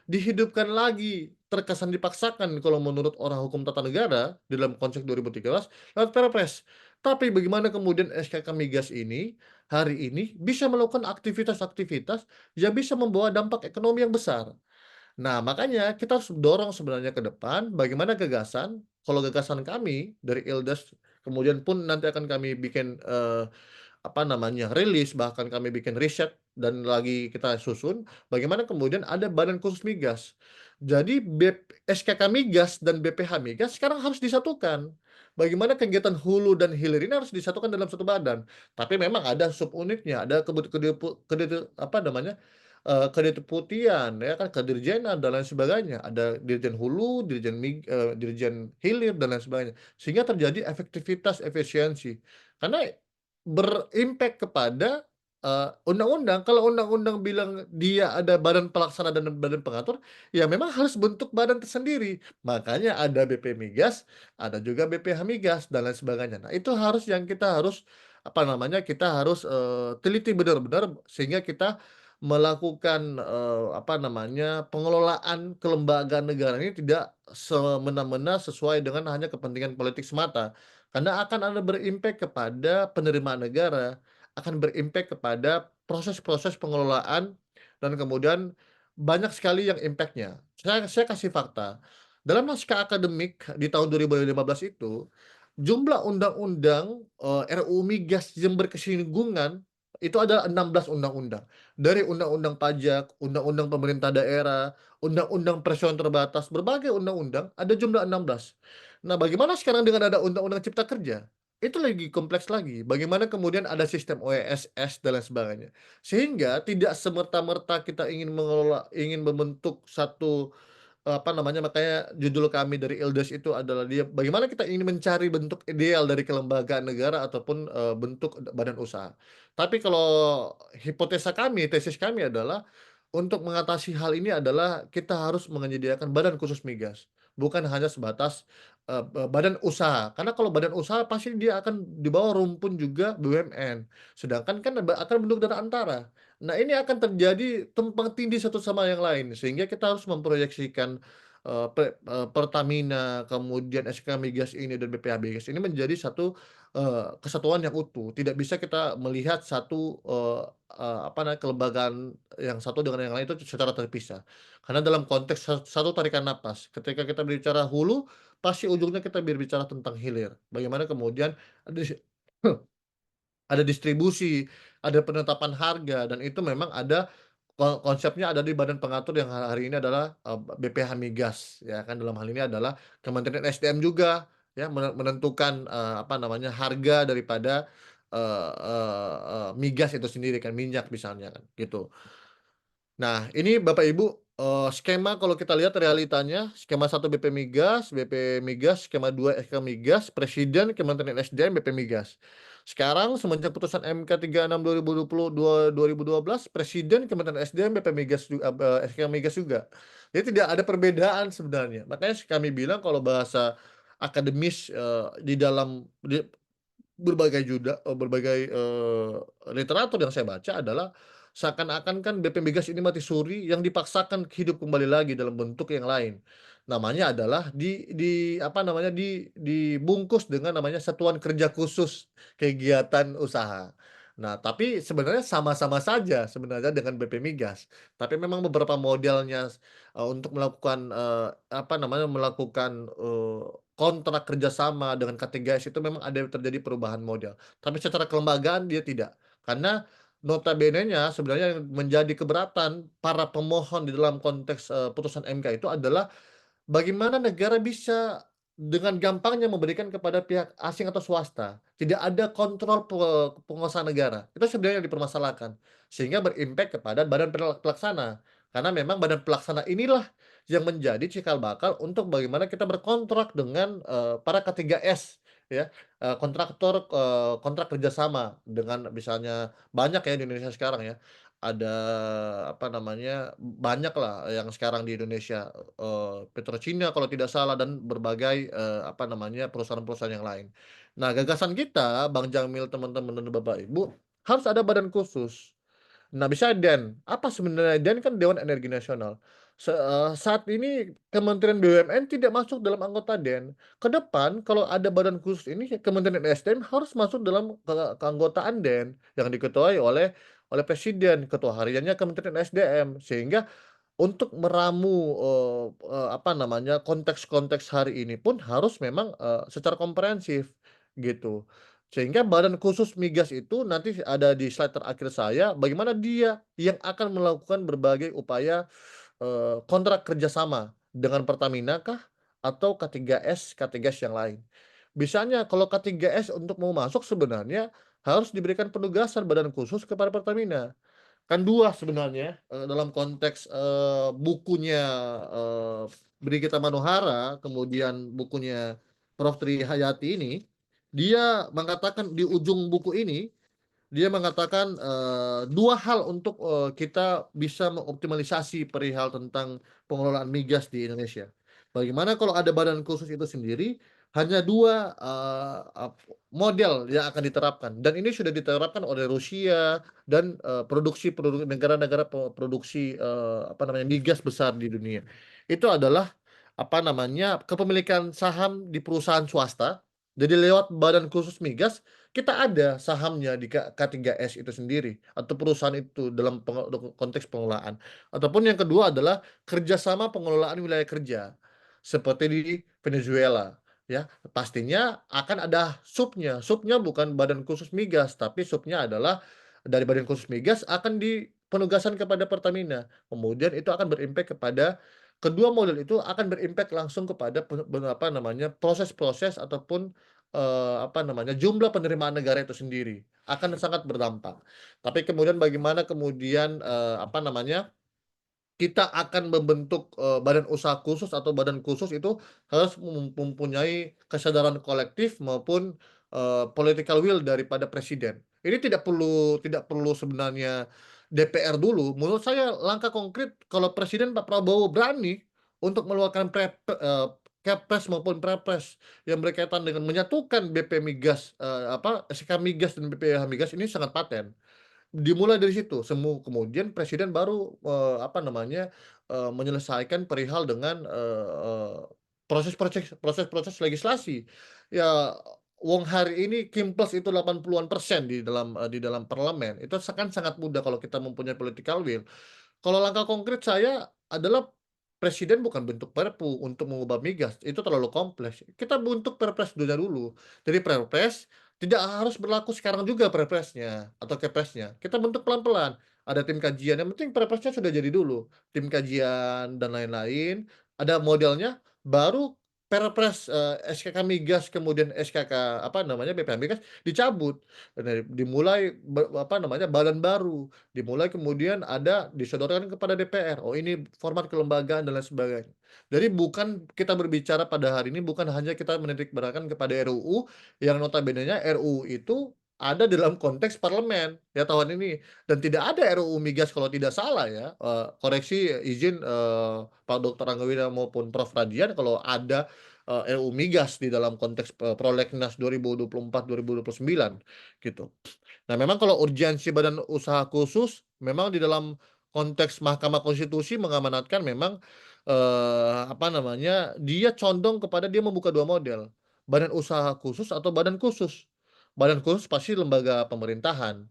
dihidupkan lagi, terkesan dipaksakan kalau menurut orang hukum tata negara di dalam konsep 2013 lewat Perpres. Tapi bagaimana kemudian SKK Migas ini hari ini bisa melakukan aktivitas-aktivitas yang bisa membawa dampak ekonomi yang besar. Nah, makanya kita harus dorong sebenarnya ke depan bagaimana kalau gagasan kami dari Ildes kemudian pun nanti akan kami bikin, apa namanya, rilis, bahkan kami bikin riset dan lagi kita susun, bagaimana kemudian ada badan khusus migas. Jadi SKK Migas dan BPH Migas sekarang harus disatukan. Bagaimana kegiatan hulu dan hilir ini harus disatukan dalam satu badan. Tapi memang ada subunitnya, ada kedeputian ya kan, kedirjenan dan lain sebagainya. Ada dirjen hulu, dirjen hilir dan lain sebagainya. Sehingga terjadi efektivitas efisiensi. Karena berimpact kepada undang-undang. Kalau undang-undang bilang dia ada badan pelaksana dan badan pengatur, ya memang harus bentuk badan tersendiri. Makanya ada BP Migas, ada juga BPH Migas dan lain sebagainya. Nah, itu kita harus teliti benar-benar sehingga kita melakukan pengelolaan kelembagaan negara ini tidak semena-mena sesuai dengan hanya kepentingan politik semata. Karena akan ada berimpact kepada penerimaan negara, akan berimpact kepada proses-proses pengelolaan, dan kemudian banyak sekali yang impact-nya. Saya kasih fakta. Dalam naskah akademik di tahun 2015 itu, jumlah undang-undang RUU Migas yang berkesinambungan itu ada 16 undang-undang. Dari undang-undang pajak, undang-undang pemerintah daerah, undang-undang perseroan terbatas, berbagai undang-undang, ada jumlah 16. Nah, bagaimana sekarang dengan ada undang-undang cipta kerja? Itu lagi kompleks lagi. Bagaimana kemudian ada sistem OESS dan lain sebagainya. Sehingga tidak semerta-merta kita ingin membentuk satu makanya judul kami dari ILDES itu adalah bagaimana kita ingin mencari bentuk ideal dari kelembagaan negara ataupun bentuk badan usaha. Tapi kalau hipotesa kami, tesis kami adalah untuk mengatasi hal ini adalah kita harus menyediakan badan khusus migas, bukan hanya sebatas badan usaha. Karena kalau badan usaha pasti dia akan di bawah rumpun juga BUMN. Sedangkan kan akan bentuk dana antara. Nah, ini akan terjadi tumpang tindih satu sama yang lain, sehingga kita harus memproyeksikan Pertamina, kemudian SK Migas ini dan BPH Migas ini menjadi satu kesatuan yang utuh. Tidak bisa kita melihat satu kelembagaan yang satu dengan yang lain itu secara terpisah. Karena dalam konteks satu tarikan napas, ketika kita berbicara hulu, pasti ujungnya kita berbicara tentang hilir. Bagaimana kemudian ada ada distribusi, ada penetapan harga, dan itu memang ada konsepnya ada di badan pengatur yang hari ini adalah BPH Migas, ya kan. Dalam hal ini adalah Kementerian SDM juga ya menentukan harga daripada migas itu sendiri kan, minyak misalnya kan, gitu. Nah, ini Bapak Ibu, skema kalau kita lihat realitanya, skema 1 BP Migas, skema 2 SK Migas, Presiden, Kementerian SDM, BP Migas. Sekarang semenjak putusan MK 36 2012, Presiden, Kementerian SDM, BP Migas SK Migas juga. Jadi tidak ada perbedaan sebenarnya. Makanya kami bilang kalau bahasa akademis di berbagai literatur yang saya baca adalah seakan-akan kan BP Migas ini mati suri yang dipaksakan hidup kembali lagi dalam bentuk yang lain. Namanya adalah dibungkus dengan namanya Satuan Kerja Khusus Kegiatan Usaha. Nah, tapi sebenarnya sama-sama saja sebenarnya dengan BP Migas. Tapi memang beberapa modelnya untuk melakukan kontrak kerjasama dengan K3S itu memang ada terjadi perubahan model. Tapi secara kelembagaan dia tidak. Karena notabene-nya sebenarnya yang menjadi keberatan para pemohon di dalam konteks putusan MK itu adalah bagaimana negara bisa dengan gampangnya memberikan kepada pihak asing atau swasta. Tidak ada kontrol penguasaan negara. Itu sebenarnya yang dipermasalahkan. Sehingga berimpact kepada badan pelaksana. Karena memang badan pelaksana inilah yang menjadi cikal bakal untuk bagaimana kita berkontrak dengan para K3S ya, kontrak kerjasama dengan misalnya banyak ya di Indonesia sekarang ya. Ada banyak lah yang sekarang di Indonesia, PetroChina kalau tidak salah dan berbagai perusahaan-perusahaan yang lain. Nah, gagasan kita Bang Jamil, teman-teman dan Bapak Ibu, harus ada badan khusus. Nah, bisa DEN. Apa sebenarnya DEN? Kan Dewan Energi Nasional. Saat ini Kementerian BUMN tidak masuk dalam anggota DEN. Ke depan kalau ada badan khusus ini, Kementerian SDM harus masuk dalam keanggotaan DEN yang diketuai oleh Presiden, ketua hariannya Kementerian SDM, sehingga untuk meramu konteks-konteks hari ini pun harus memang secara komprehensif gitu. Sehingga badan khusus migas itu nanti ada di slide terakhir saya, bagaimana dia yang akan melakukan berbagai upaya kontrak kerjasama dengan Pertamina kah atau K3S yang lain. Misalnya kalau K3S untuk mau masuk sebenarnya harus diberikan penugasan badan khusus kepada Pertamina. Kan dua sebenarnya dalam konteks bukunya Brigita Manohara, kemudian bukunya Prof. Tri Hayati ini, dia mengatakan di ujung buku ini, dia mengatakan dua hal untuk kita bisa mengoptimalisasi perihal tentang pengelolaan migas di Indonesia. Bagaimana kalau ada badan khusus itu sendiri, hanya dua model yang akan diterapkan. Dan ini sudah diterapkan oleh Rusia dan negara-negara produksi migas besar di dunia. Itu adalah kepemilikan saham di perusahaan swasta. Jadi lewat badan khusus migas kita ada sahamnya di K3S itu sendiri atau perusahaan itu dalam konteks pengelolaan. Ataupun yang kedua adalah kerjasama pengelolaan wilayah kerja seperti di Venezuela. Ya, pastinya akan ada subnya. Subnya bukan badan khusus migas, tapi subnya adalah dari badan khusus migas akan dipenugasan kepada Pertamina. Kemudian itu akan berimpact kepada kedua model itu akan berimpact langsung kepada proses-proses ataupun jumlah penerimaan negara itu sendiri akan sangat berdampak. Tapi kemudian bagaimana kemudian kita akan membentuk badan usaha khusus atau badan khusus itu harus mempunyai kesadaran kolektif maupun political will daripada presiden. Ini tidak perlu sebenarnya DPR dulu. Menurut saya langkah konkret kalau Presiden Pak Prabowo berani untuk mengeluarkan Kepres maupun Perpres yang berkaitan dengan menyatukan BP Migas, SK Migas dan BPH Migas ini sangat paten. Dimulai dari situ, kemudian presiden baru menyelesaikan perihal dengan proses legislasi. Ya, wong hari ini Kimples itu 80% di dalam parlemen. Itu kan sangat mudah kalau kita mempunyai political will. Kalau langkah konkret saya adalah presiden bukan bentuk Perpu untuk mengubah migas, itu terlalu kompleks. Kita bentuk Perpres dulu. Jadi Perpres tidak harus berlaku sekarang juga Perpresnya atau Kepresnya. Kita bentuk pelan-pelan. Ada tim kajian, yang penting Perpresnya sudah jadi dulu. Tim kajian dan lain-lain, ada modelnya, baru Perpres SKK Migas kemudian SKK BPH Migas dicabut. Dimulai badan baru, dimulai kemudian disodorkan kepada DPR. Oh, ini format kelembagaan dan lain sebagainya. Jadi bukan kita berbicara pada hari ini bukan hanya kita menitik beratkan kepada RUU yang notabene-nya RUU itu ada dalam konteks parlemen ya tahun ini dan tidak ada RUU migas kalau tidak salah ya. Koreksi izin Pak Dr. Angga Wira maupun Prof. Radian kalau ada RUU migas di dalam konteks Prolegnas 2024-2029 gitu. Nah, memang kalau urgensi badan usaha khusus memang di dalam konteks Mahkamah Konstitusi mengamanatkan memang dia condong kepada dia membuka dua model, badan usaha khusus atau badan khusus. Badan khusus pasti lembaga pemerintahan,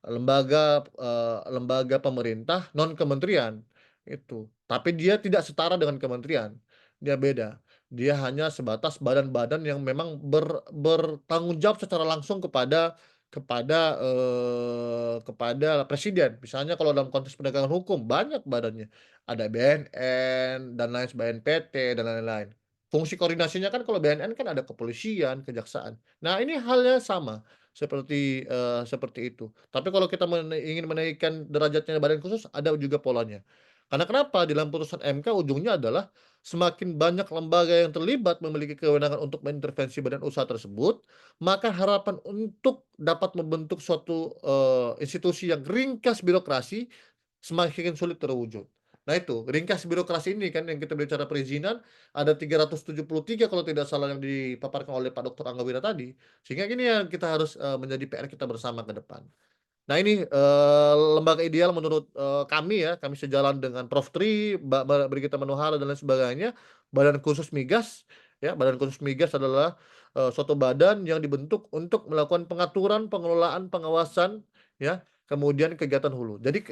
lembaga pemerintah non kementerian itu. Tapi dia tidak setara dengan kementerian. Dia beda. Dia hanya sebatas badan-badan yang memang bertanggung jawab secara langsung kepada presiden. Misalnya kalau dalam konteks penegakan hukum banyak badannya. Ada BNN dan lain BNPT dan lain-lain. Fungsi koordinasinya kan kalau BNN kan ada kepolisian, kejaksaan. Nah, ini halnya sama seperti itu. Tapi kalau kita ingin menaikkan derajatnya badan khusus ada juga polanya. Karena kenapa? Di dalam putusan MK ujungnya adalah semakin banyak lembaga yang terlibat memiliki kewenangan untuk mengintervensi badan usaha tersebut, maka harapan untuk dapat membentuk suatu institusi yang ringkas birokrasi semakin sulit terwujud. Nah itu, ringkas birokrasi ini kan yang kita bicara perizinan, ada 373 kalau tidak salah yang dipaparkan oleh Pak Dr. Angga Wira tadi. Sehingga ini yang kita harus menjadi PR kita bersama ke depan. Nah ini lembaga ideal menurut kami ya, kami sejalan dengan Prof. Tri, Brigita Manohara dan lain sebagainya. Badan khusus migas, ya badan khusus migas adalah suatu badan yang dibentuk untuk melakukan pengaturan, pengelolaan, pengawasan, ya kemudian kegiatan hulu. Jadi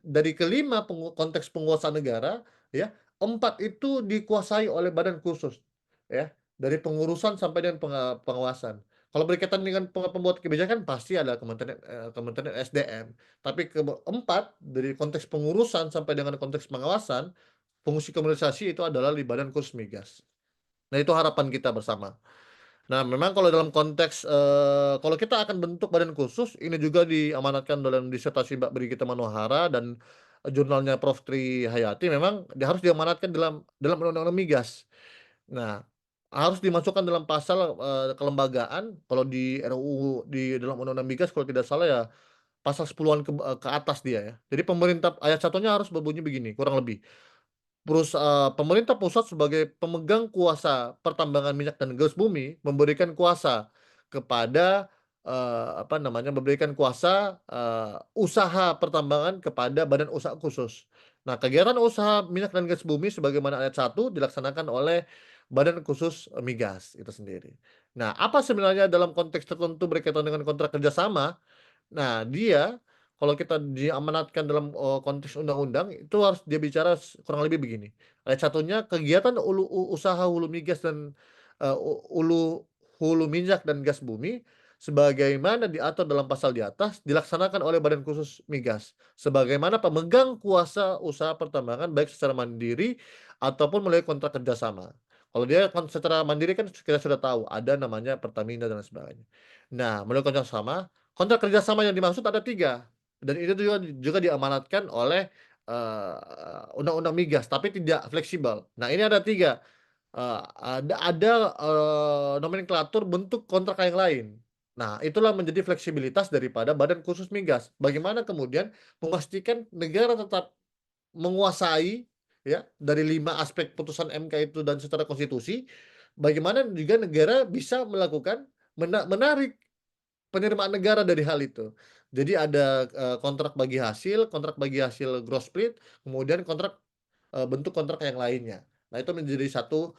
dari kelima konteks penguasaan negara, ya 4 itu dikuasai oleh badan khusus, ya dari pengurusan sampai dengan pengawasan. Kalau berkaitan dengan pembuat kebijakan pasti ada Kementerian SDM. Tapi keempat dari konteks pengurusan sampai dengan konteks pengawasan, fungsi komunikasi itu adalah di Badan Khusus Migas. Nah, itu harapan kita bersama. Nah, memang kalau dalam konteks kalau kita akan bentuk badan khusus, ini juga diamanatkan dalam disertasi Mbak Brigita Manohara dan jurnalnya Prof. Tri Hayati, memang harus diamanatkan dalam Undang-Undang Migas. Nah, harus dimasukkan dalam pasal kelembagaan. Kalau di RUU di dalam Undang-Undang Migas kalau tidak salah ya pasal 10-an ke atas dia ya. Jadi pemerintah ayat satunya harus berbunyi begini, kurang lebih. Pemerintah pusat sebagai pemegang kuasa pertambangan minyak dan gas bumi memberikan kuasa kepada usaha pertambangan kepada badan usaha khusus. Nah, kegiatan usaha minyak dan gas bumi sebagaimana ayat 1 dilaksanakan oleh Badan Khusus Migas itu sendiri. Nah, apa sebenarnya dalam konteks tertentu berkaitan dengan kontrak kerjasama? Nah, dia kalau kita diamanatkan dalam konteks undang-undang itu harus dia bicara kurang lebih begini. Ayat satunya kegiatan usaha hulu migas dan hulu minyak dan gas bumi sebagaimana diatur dalam pasal di atas dilaksanakan oleh Badan Khusus Migas sebagaimana pemegang kuasa usaha pertambangan baik secara mandiri ataupun melalui kontrak kerjasama. Kalau dia secara mandiri kan kita sudah tahu ada namanya Pertamina dan lain sebagainya. Nah, melalui kontrak kontrak kerjasama yang dimaksud ada 3 dan itu juga diamanatkan oleh Undang-Undang Migas tapi tidak fleksibel. Nah, ini ada 3 nomenklatur bentuk kontrak yang lain. Nah, itulah menjadi fleksibilitas daripada Badan Khusus Migas. Bagaimana kemudian memastikan negara tetap menguasai ya dari 5 aspek putusan MK itu dan secara konstitusi, bagaimana juga negara bisa melakukan menarik penerimaan negara dari hal itu. Jadi ada kontrak bagi hasil gross split, kemudian bentuk kontrak yang lainnya. Nah, itu menjadi satu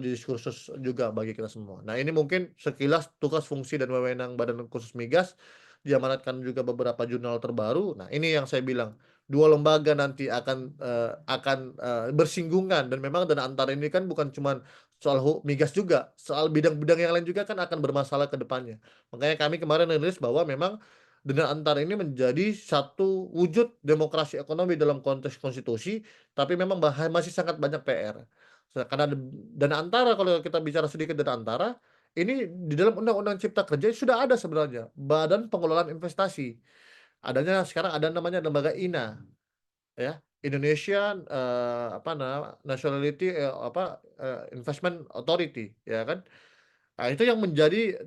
diskursus juga bagi kita semua. Nah, ini mungkin sekilas tugas, fungsi, dan wewenang Badan Khusus Migas, diamanatkan juga beberapa jurnal terbaru. Nah, ini yang saya bilang, 2 lembaga nanti akan bersinggungan dan memang dan antara ini kan bukan cuma soal migas juga, soal bidang-bidang yang lain juga kan akan bermasalah ke depannya. Makanya kami kemarin menulis bahwa memang dan antara ini menjadi satu wujud demokrasi ekonomi dalam konteks konstitusi, tapi memang masih sangat banyak PR. Karena dana antara, kalau kita bicara sedikit dana antara, ini di dalam Undang-Undang Cipta Kerja sudah ada sebenarnya, Badan Pengelolaan Investasi. Sekarang ada namanya lembaga INA, ya, Indonesian Nationality Investment Authority, ya kan? Nah, itu yang menjadi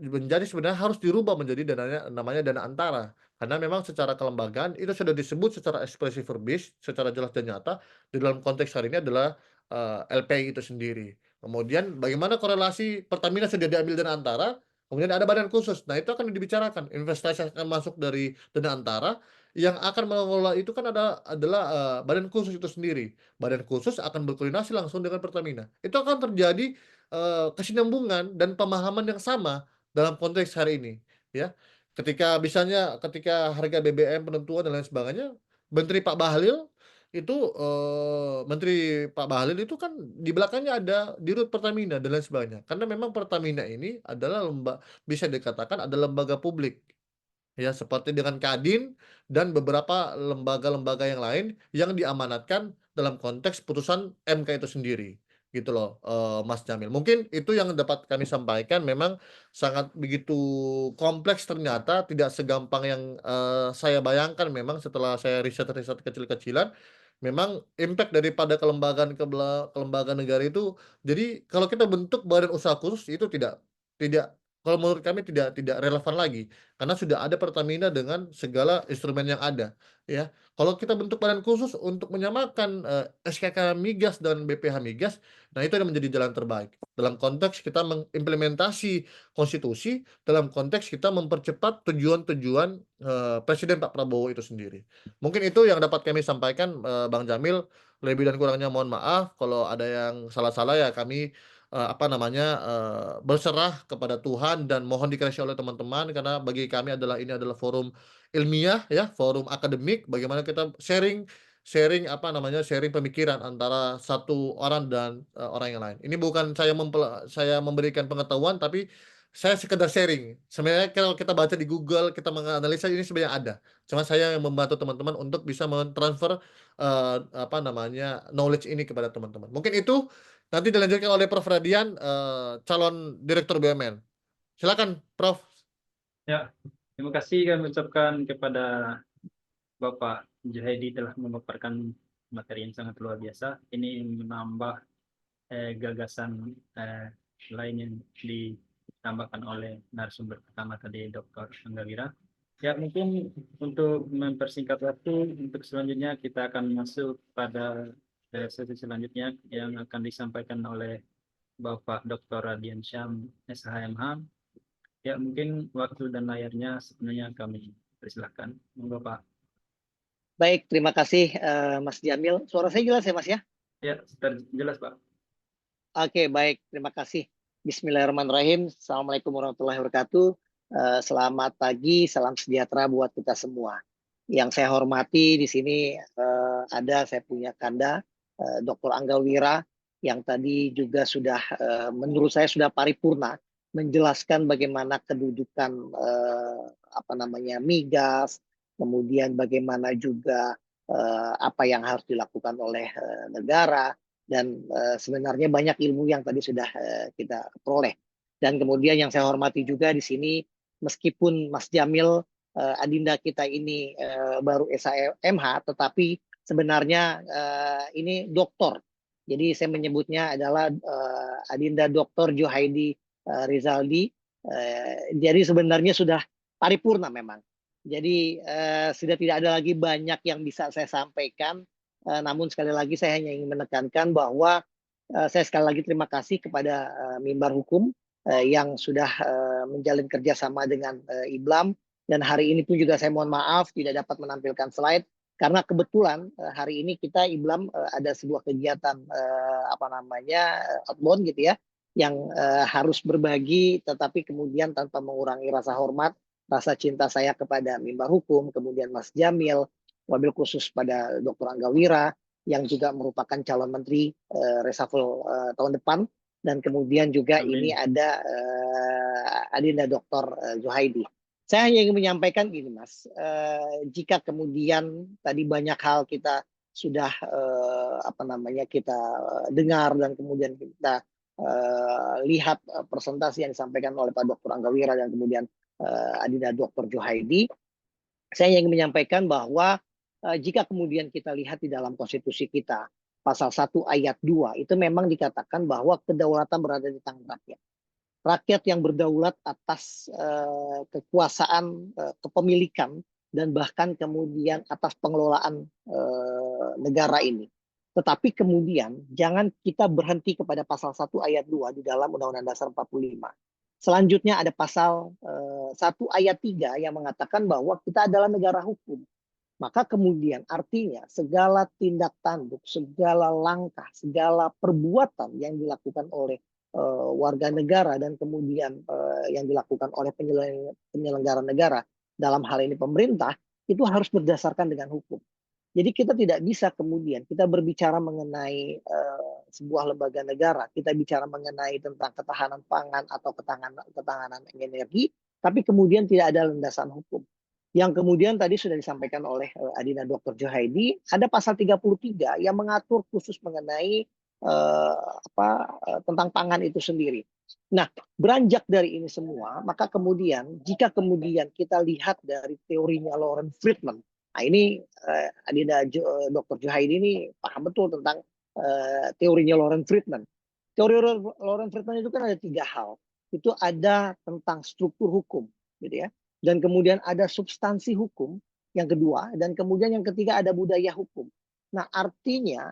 sebenarnya harus dirubah menjadi namanya dana antara. Karena memang secara kelembagaan itu sudah disebut secara ekspresi verbis, secara jelas dan nyata di dalam konteks hari ini adalah LPI itu sendiri. Kemudian bagaimana korelasi Pertamina sudah diambil dana antara, kemudian ada badan khusus. Nah, itu akan dibicarakan. Investasi akan masuk dari dana antara, yang akan mengelola itu kan adalah badan khusus itu sendiri. Badan khusus akan berkoordinasi langsung dengan Pertamina. Itu akan terjadi kesinambungan dan pemahaman yang sama dalam konteks hari ini, ya. Ketika harga BBM penentuan dan lain sebagainya, Menteri Pak Bahlil itu kan di belakangnya ada Dirut Pertamina dan lain sebagainya. Karena memang Pertamina ini adalah bisa dikatakan adalah lembaga publik. Ya, seperti dengan Kadin dan beberapa lembaga-lembaga yang lain yang diamanatkan dalam konteks putusan MK itu sendiri, gitu loh, Mas Jamil. Mungkin itu yang dapat kami sampaikan, memang sangat begitu kompleks ternyata, tidak segampang yang saya bayangkan. Memang setelah saya riset-riset kecil-kecilan, memang impact daripada kelembagaan negara itu, jadi kalau kita bentuk badan usaha khusus itu tidak kalau menurut kami tidak relevan lagi. Karena sudah ada Pertamina dengan segala instrumen yang ada, ya. Kalau kita bentuk badan khusus untuk menyamakan SKK Migas dan BPH Migas, nah itu yang menjadi jalan terbaik. Dalam konteks kita mengimplementasi konstitusi, dalam konteks kita mempercepat tujuan-tujuan Presiden Pak Prabowo itu sendiri. Mungkin itu yang dapat kami sampaikan, Bang Jamil. Lebih dan kurangnya mohon maaf. Kalau ada yang salah-salah ya kami berserah kepada Tuhan dan mohon dikoreksi oleh teman-teman, karena bagi kami ini adalah forum ilmiah, ya, forum akademik, bagaimana kita sharing sharing apa namanya, sharing pemikiran antara satu orang dan, orang yang lain. Ini bukan saya memberikan pengetahuan, tapi saya sekedar sharing. Sebenarnya kalau kita baca di Google, kita menganalisa ini sebenarnya ada. Cuma saya yang membantu teman-teman untuk bisa mentransfer, apa namanya, knowledge ini kepada teman-teman. Mungkin itu nanti dilanjutkan oleh Prof. Radian, calon Direktur BUMN. Silakan Prof. Ya, terima kasih kami ucapkan kepada Bapak Juhaidi telah memaparkan materi yang sangat luar biasa. Ini menambah gagasan lain yang ditambahkan oleh narasumber pertama tadi, Dr. Anggawira. Ya, mungkin untuk mempersingkat waktu, untuk selanjutnya kita akan masuk pada sesi selanjutnya yang akan disampaikan oleh Bapak Dr. Radian Syam, SHMH. Ya, mungkin waktu dan layarnya sebenarnya kami persilahkan. Monggo, Pak. Baik, terima kasih Mas Jamil. Suara saya jelas ya Mas ya? Ya, jelas, Pak. Oke, baik. Terima kasih. Bismillahirrahmanirrahim. Assalamualaikum warahmatullahi wabarakatuh. Selamat pagi, salam sejahtera buat kita semua. Yang saya hormati di sini ada saya punya Kanda, Dr. Anggawira, yang tadi juga sudah menurut saya sudah paripurna menjelaskan bagaimana kedudukan apa namanya migas, kemudian bagaimana juga apa yang harus dilakukan oleh negara, dan sebenarnya banyak ilmu yang tadi sudah kita peroleh. Dan kemudian yang saya hormati juga di sini, meskipun Mas Jamil adinda kita ini baru SHMH, tetapi sebenarnya ini doktor. Jadi saya menyebutnya adalah adinda Dr. Juhaidi Rizaldi. Jadi sebenarnya sudah paripurna memang. Jadi sudah tidak ada lagi banyak yang bisa saya sampaikan. Namun sekali lagi saya hanya ingin menekankan bahwa saya sekali lagi terima kasih kepada Mimbar Hukum yang sudah menjalin kerjasama dengan IBLAM, dan hari ini pun juga saya mohon maaf tidak dapat menampilkan slide karena kebetulan hari ini kita IBLAM ada sebuah kegiatan apa namanya outbound gitu ya, yang harus berbagi tetapi kemudian tanpa mengurangi rasa hormat, rasa cinta saya kepada Mimbar Hukum, kemudian Mas Jamil, wabil khusus pada Dr. Anggawira yang juga merupakan calon menteri reshuffle tahun depan, dan kemudian juga Amin. ini ada adinda Dr. Juhaidi. Saya hanya ingin menyampaikan gini Mas, jika kemudian tadi banyak hal kita sudah apa namanya kita dengar dan kemudian kita lihat presentasi yang disampaikan oleh Pak Dr. Anggawira dan kemudian adinda Dr. Juhaidi, saya ingin menyampaikan bahwa jika kemudian kita lihat di dalam konstitusi kita, pasal 1 ayat 2, itu memang dikatakan bahwa kedaulatan berada di tangan rakyat. Rakyat yang berdaulat atas kekuasaan, kepemilikan, dan bahkan kemudian atas pengelolaan negara ini. Tetapi kemudian jangan kita berhenti kepada pasal 1 ayat 2 di dalam Undang-Undang Dasar 45. Selanjutnya ada pasal 1 ayat 3 yang mengatakan bahwa kita adalah negara hukum. Maka kemudian artinya segala tindak tanduk, segala langkah, segala perbuatan yang dilakukan oleh warga negara dan kemudian yang dilakukan oleh penyelenggara negara, dalam hal ini pemerintah, itu harus berdasarkan dengan hukum. Jadi kita tidak bisa kemudian kita berbicara mengenai sebuah lembaga negara, kita bicara mengenai tentang ketahanan pangan atau ketahanan energi, tapi kemudian tidak ada landasan hukum. Yang kemudian tadi sudah disampaikan oleh adinda Dr. Juhaidi, ada pasal 33 yang mengatur khusus mengenai tentang pangan itu sendiri. Nah, beranjak dari ini semua, maka kemudian jika kemudian kita lihat dari teorinya Lawrence Friedman, nah ini adinda Dr. Juhaidi ini paham betul tentang teorinya Lawrence Friedman. Teori Lawrence Friedman itu kan ada 3 hal. Itu ada tentang struktur hukum, gitu ya. Dan kemudian ada substansi hukum yang kedua, dan kemudian yang ketiga ada budaya hukum. Nah, artinya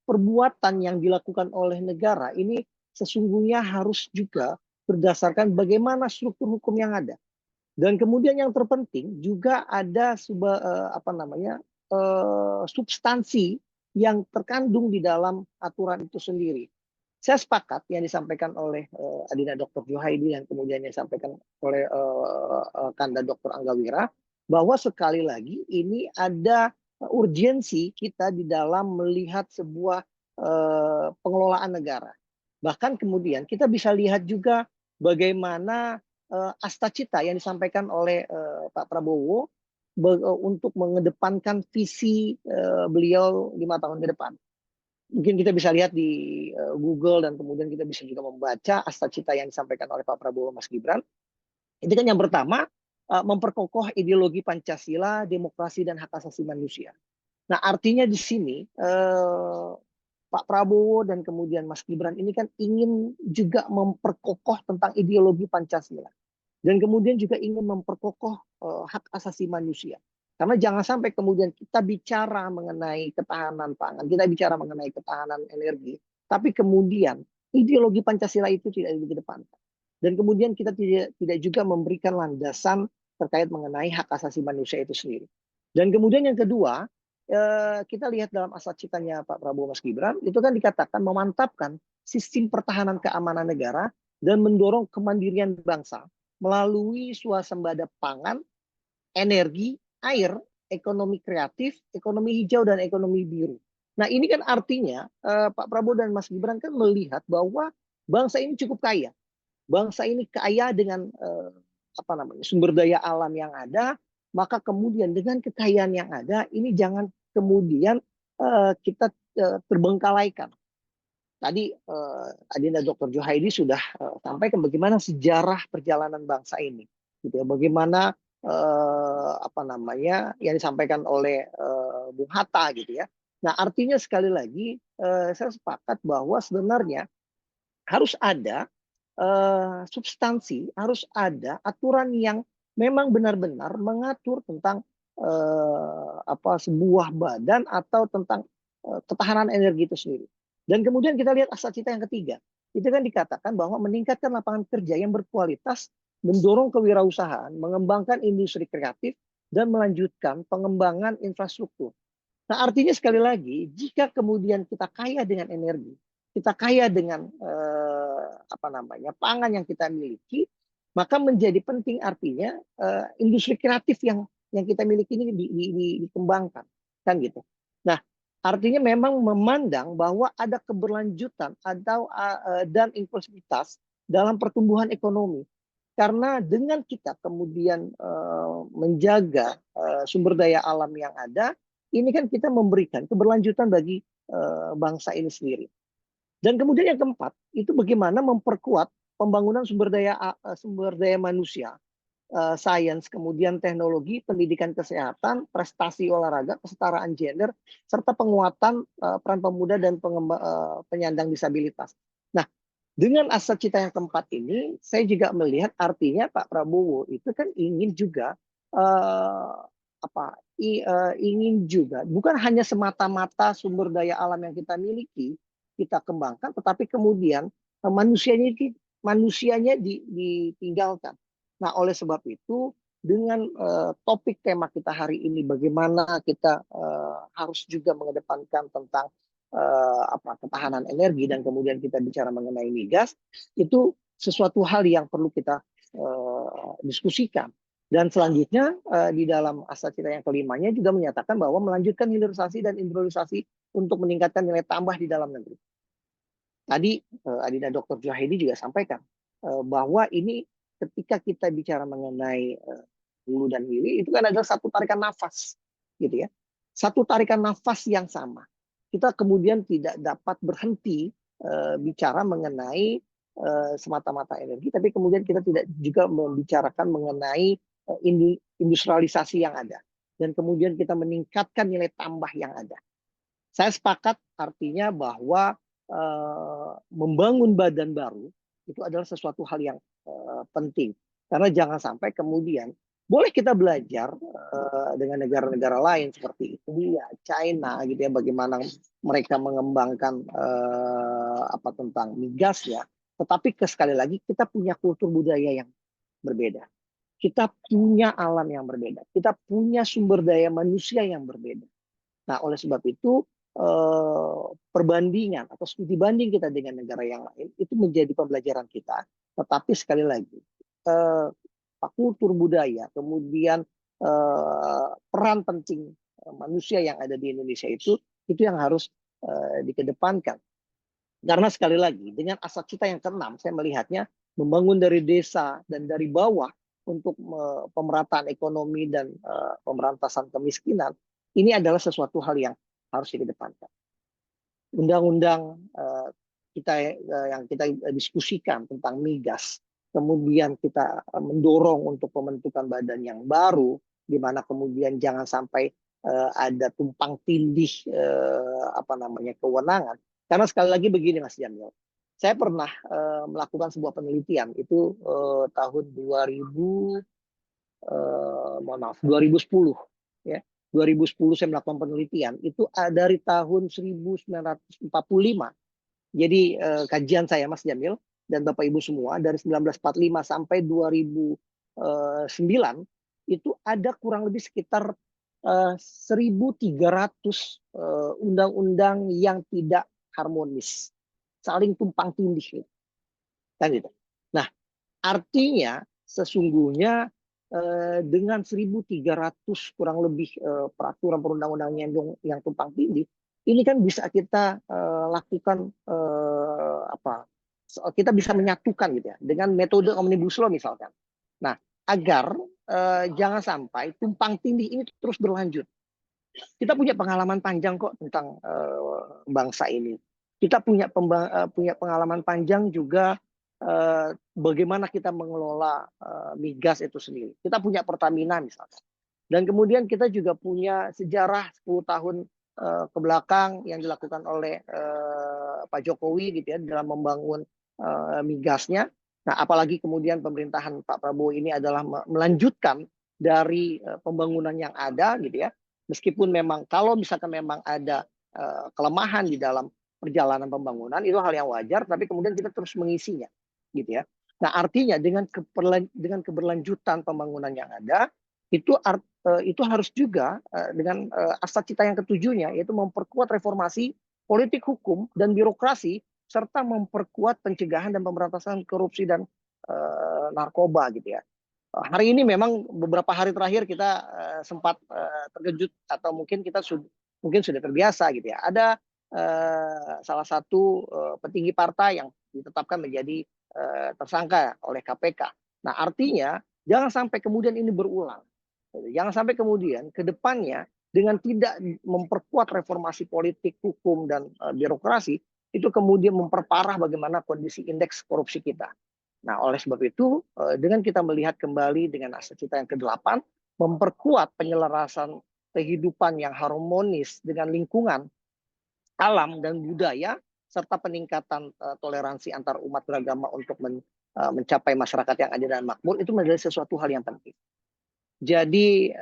perbuatan yang dilakukan oleh negara ini sesungguhnya harus juga berdasarkan bagaimana struktur hukum yang ada. Dan kemudian yang terpenting juga ada substansi yang terkandung di dalam aturan itu sendiri. Saya sepakat yang disampaikan oleh adinda Dr. Juhaidi dan kemudian yang disampaikan oleh Kanda Dr. Anggawira, bahwa sekali lagi ini ada urgensi kita di dalam melihat sebuah pengelolaan negara. Bahkan kemudian kita bisa lihat juga bagaimana asta-cita yang disampaikan oleh Pak Prabowo untuk mengedepankan visi beliau 5 tahun ke depan. Mungkin kita bisa lihat di Google dan kemudian kita bisa juga membaca asta-cita yang disampaikan oleh Pak Prabowo, Mas Gibran. Itu kan yang pertama, memperkokoh ideologi Pancasila, demokrasi dan hak asasi manusia. Nah, artinya di sini Pak Prabowo dan kemudian Mas Gibran ini kan ingin juga memperkokoh tentang ideologi Pancasila dan kemudian juga ingin memperkokoh hak asasi manusia. Karena jangan sampai kemudian kita bicara mengenai ketahanan pangan, kita bicara mengenai ketahanan energi, tapi kemudian ideologi Pancasila itu tidak dikedepankan. Dan kemudian kita tidak juga memberikan landasan terkait mengenai hak asasi manusia itu sendiri. Dan kemudian yang kedua, kita lihat dalam asta-citanya Pak Prabowo Mas Gibran, itu kan dikatakan memantapkan sistem pertahanan keamanan negara dan mendorong kemandirian bangsa melalui swasembada pangan, energi, air, ekonomi kreatif, ekonomi hijau, dan ekonomi biru. Nah, ini kan artinya Pak Prabowo dan Mas Gibran kan melihat bahwa bangsa ini cukup kaya. Bangsa ini kaya dengan sumber daya alam yang ada, maka kemudian dengan kekayaan yang ada, ini jangan kemudian kita terbengkalaikan. Tadi Adinda Dr. Juhaidi sudah sampaikan bagaimana sejarah perjalanan bangsa ini, gitu ya. Bagaimana yang disampaikan oleh Bung Hatta, gitu ya. Nah, artinya sekali lagi saya sepakat bahwa sebenarnya harus ada substansi, harus ada aturan yang memang benar-benar mengatur tentang sebuah badan atau tentang ketahanan energi itu sendiri. Dan kemudian kita lihat asta-cita yang ketiga. Itu kan dikatakan bahwa meningkatkan lapangan kerja yang berkualitas, mendorong kewirausahaan, mengembangkan industri kreatif, dan melanjutkan pengembangan infrastruktur. Nah, artinya sekali lagi, jika kemudian kita kaya dengan energi, kita kaya dengan pangan yang kita miliki, maka menjadi penting artinya industri kreatif yang kita miliki ini dikembangkan, kan gitu. Nah, artinya memang memandang bahwa ada keberlanjutan atau dan inklusivitas dalam pertumbuhan ekonomi. Karena dengan kita kemudian menjaga sumber daya alam yang ada, ini kan kita memberikan keberlanjutan bagi bangsa ini sendiri. Dan kemudian yang keempat, itu bagaimana memperkuat pembangunan sumber daya manusia, sains, kemudian teknologi, pendidikan kesehatan, prestasi olahraga, kesetaraan gender, serta penguatan peran pemuda dan penyandang disabilitas. Nah, dengan asta-cita yang keempat ini, saya juga melihat artinya Pak Prabowo itu kan ingin juga ingin juga bukan hanya semata-mata sumber daya alam yang kita miliki kita kembangkan, tetapi kemudian manusianya ditinggalkan. Nah, oleh sebab itu dengan topik tema kita hari ini, bagaimana kita harus juga mengedepankan tentang ketahanan energi dan kemudian kita bicara mengenai migas, itu sesuatu hal yang perlu kita diskusikan. Dan selanjutnya di dalam asta-cita yang kelimanya juga menyatakan bahwa melanjutkan hilirisasi dan industrialisasi untuk meningkatkan nilai tambah di dalam negeri. Tadi Adinda Dr. Juhaidi juga sampaikan bahwa ini ketika kita bicara mengenai hulu dan hilir, itu kan adalah satu tarikan nafas, gitu ya. Satu tarikan nafas yang sama. Kita kemudian tidak dapat berhenti bicara mengenai semata-mata energi, tapi kemudian kita tidak juga membicarakan mengenai industrialisasi yang ada. Dan kemudian kita meningkatkan nilai tambah yang ada. Saya sepakat artinya bahwa membangun badan baru itu adalah sesuatu hal yang penting. Karena jangan sampai kemudian boleh kita belajar dengan negara-negara lain seperti India, China, gitu ya, bagaimana mereka mengembangkan tentang migas ya. Tetapi sekali lagi kita punya kultur budaya yang berbeda. Kita punya alam yang berbeda. Kita punya sumber daya manusia yang berbeda. Nah, oleh sebab itu perbandingan atau studi banding kita dengan negara yang lain itu menjadi pembelajaran kita. Tetapi sekali lagi kultur budaya, kemudian peran penting manusia yang ada di Indonesia itu yang harus dikedepankan. Karena sekali lagi dengan asas cita yang keenam, saya melihatnya membangun dari desa dan dari bawah untuk pemerataan ekonomi dan pemberantasan kemiskinan, ini adalah sesuatu hal yang harus dikedepankan. Undang-undang yang kita diskusikan tentang migas, kemudian kita mendorong untuk pembentukan badan yang baru, di mana kemudian jangan sampai ada tumpang tindih kewenangan. Karena sekali lagi begini Mas Jamil, saya pernah melakukan sebuah penelitian itu tahun 2010 ya. 2010 saya melakukan penelitian itu dari tahun 1945. Jadi kajian saya Mas Jamil dan Bapak Ibu semua dari 1945 sampai 2009 itu ada kurang lebih sekitar 1.300 undang-undang yang tidak harmonis, saling tumpang tindih, kan gitu. Nah, artinya sesungguhnya dengan 1.300 kurang lebih peraturan perundang-undangan yang tumpang tindih, ini kan bisa kita lakukan kita bisa menyatukan gitu ya dengan metode omnibus law misalkan. Nah, agar jangan sampai tumpang tindih ini terus berlanjut. Kita punya pengalaman panjang kok tentang bangsa ini. Kita punya pengalaman panjang juga bagaimana kita mengelola migas itu sendiri. Kita punya Pertamina misalnya. Dan kemudian kita juga punya sejarah 10 tahun ke belakang yang dilakukan oleh Pak Jokowi gitu ya dalam membangun migasnya. Nah, apalagi kemudian pemerintahan Pak Prabowo ini adalah melanjutkan dari pembangunan yang ada gitu ya. Meskipun memang kalau misalkan memang ada kelemahan di dalam perjalanan pembangunan itu hal yang wajar, tapi kemudian kita terus mengisinya, gitu ya. Nah artinya dengan keberlanjutan pembangunan yang ada itu harus juga dengan asas cita yang ketujuhnya yaitu memperkuat reformasi politik hukum dan birokrasi serta memperkuat pencegahan dan pemberantasan korupsi dan narkoba gitu ya. Hari ini memang beberapa hari terakhir kita sempat terkejut atau mungkin kita sudah terbiasa gitu ya. Ada salah satu petinggi partai yang ditetapkan menjadi tersangka oleh KPK. Nah, artinya jangan sampai kemudian ini berulang. Jangan sampai kemudian ke depannya dengan tidak memperkuat reformasi politik, hukum dan birokrasi itu kemudian memperparah bagaimana kondisi indeks korupsi kita. Nah, oleh sebab itu, dengan kita melihat kembali dengan asas cita yang ke-8, memperkuat penyelarasan kehidupan yang harmonis dengan lingkungan, alam, dan budaya, serta peningkatan toleransi antar umat beragama untuk mencapai masyarakat yang adil dan makmur, itu menjadi sesuatu hal yang penting. Jadi,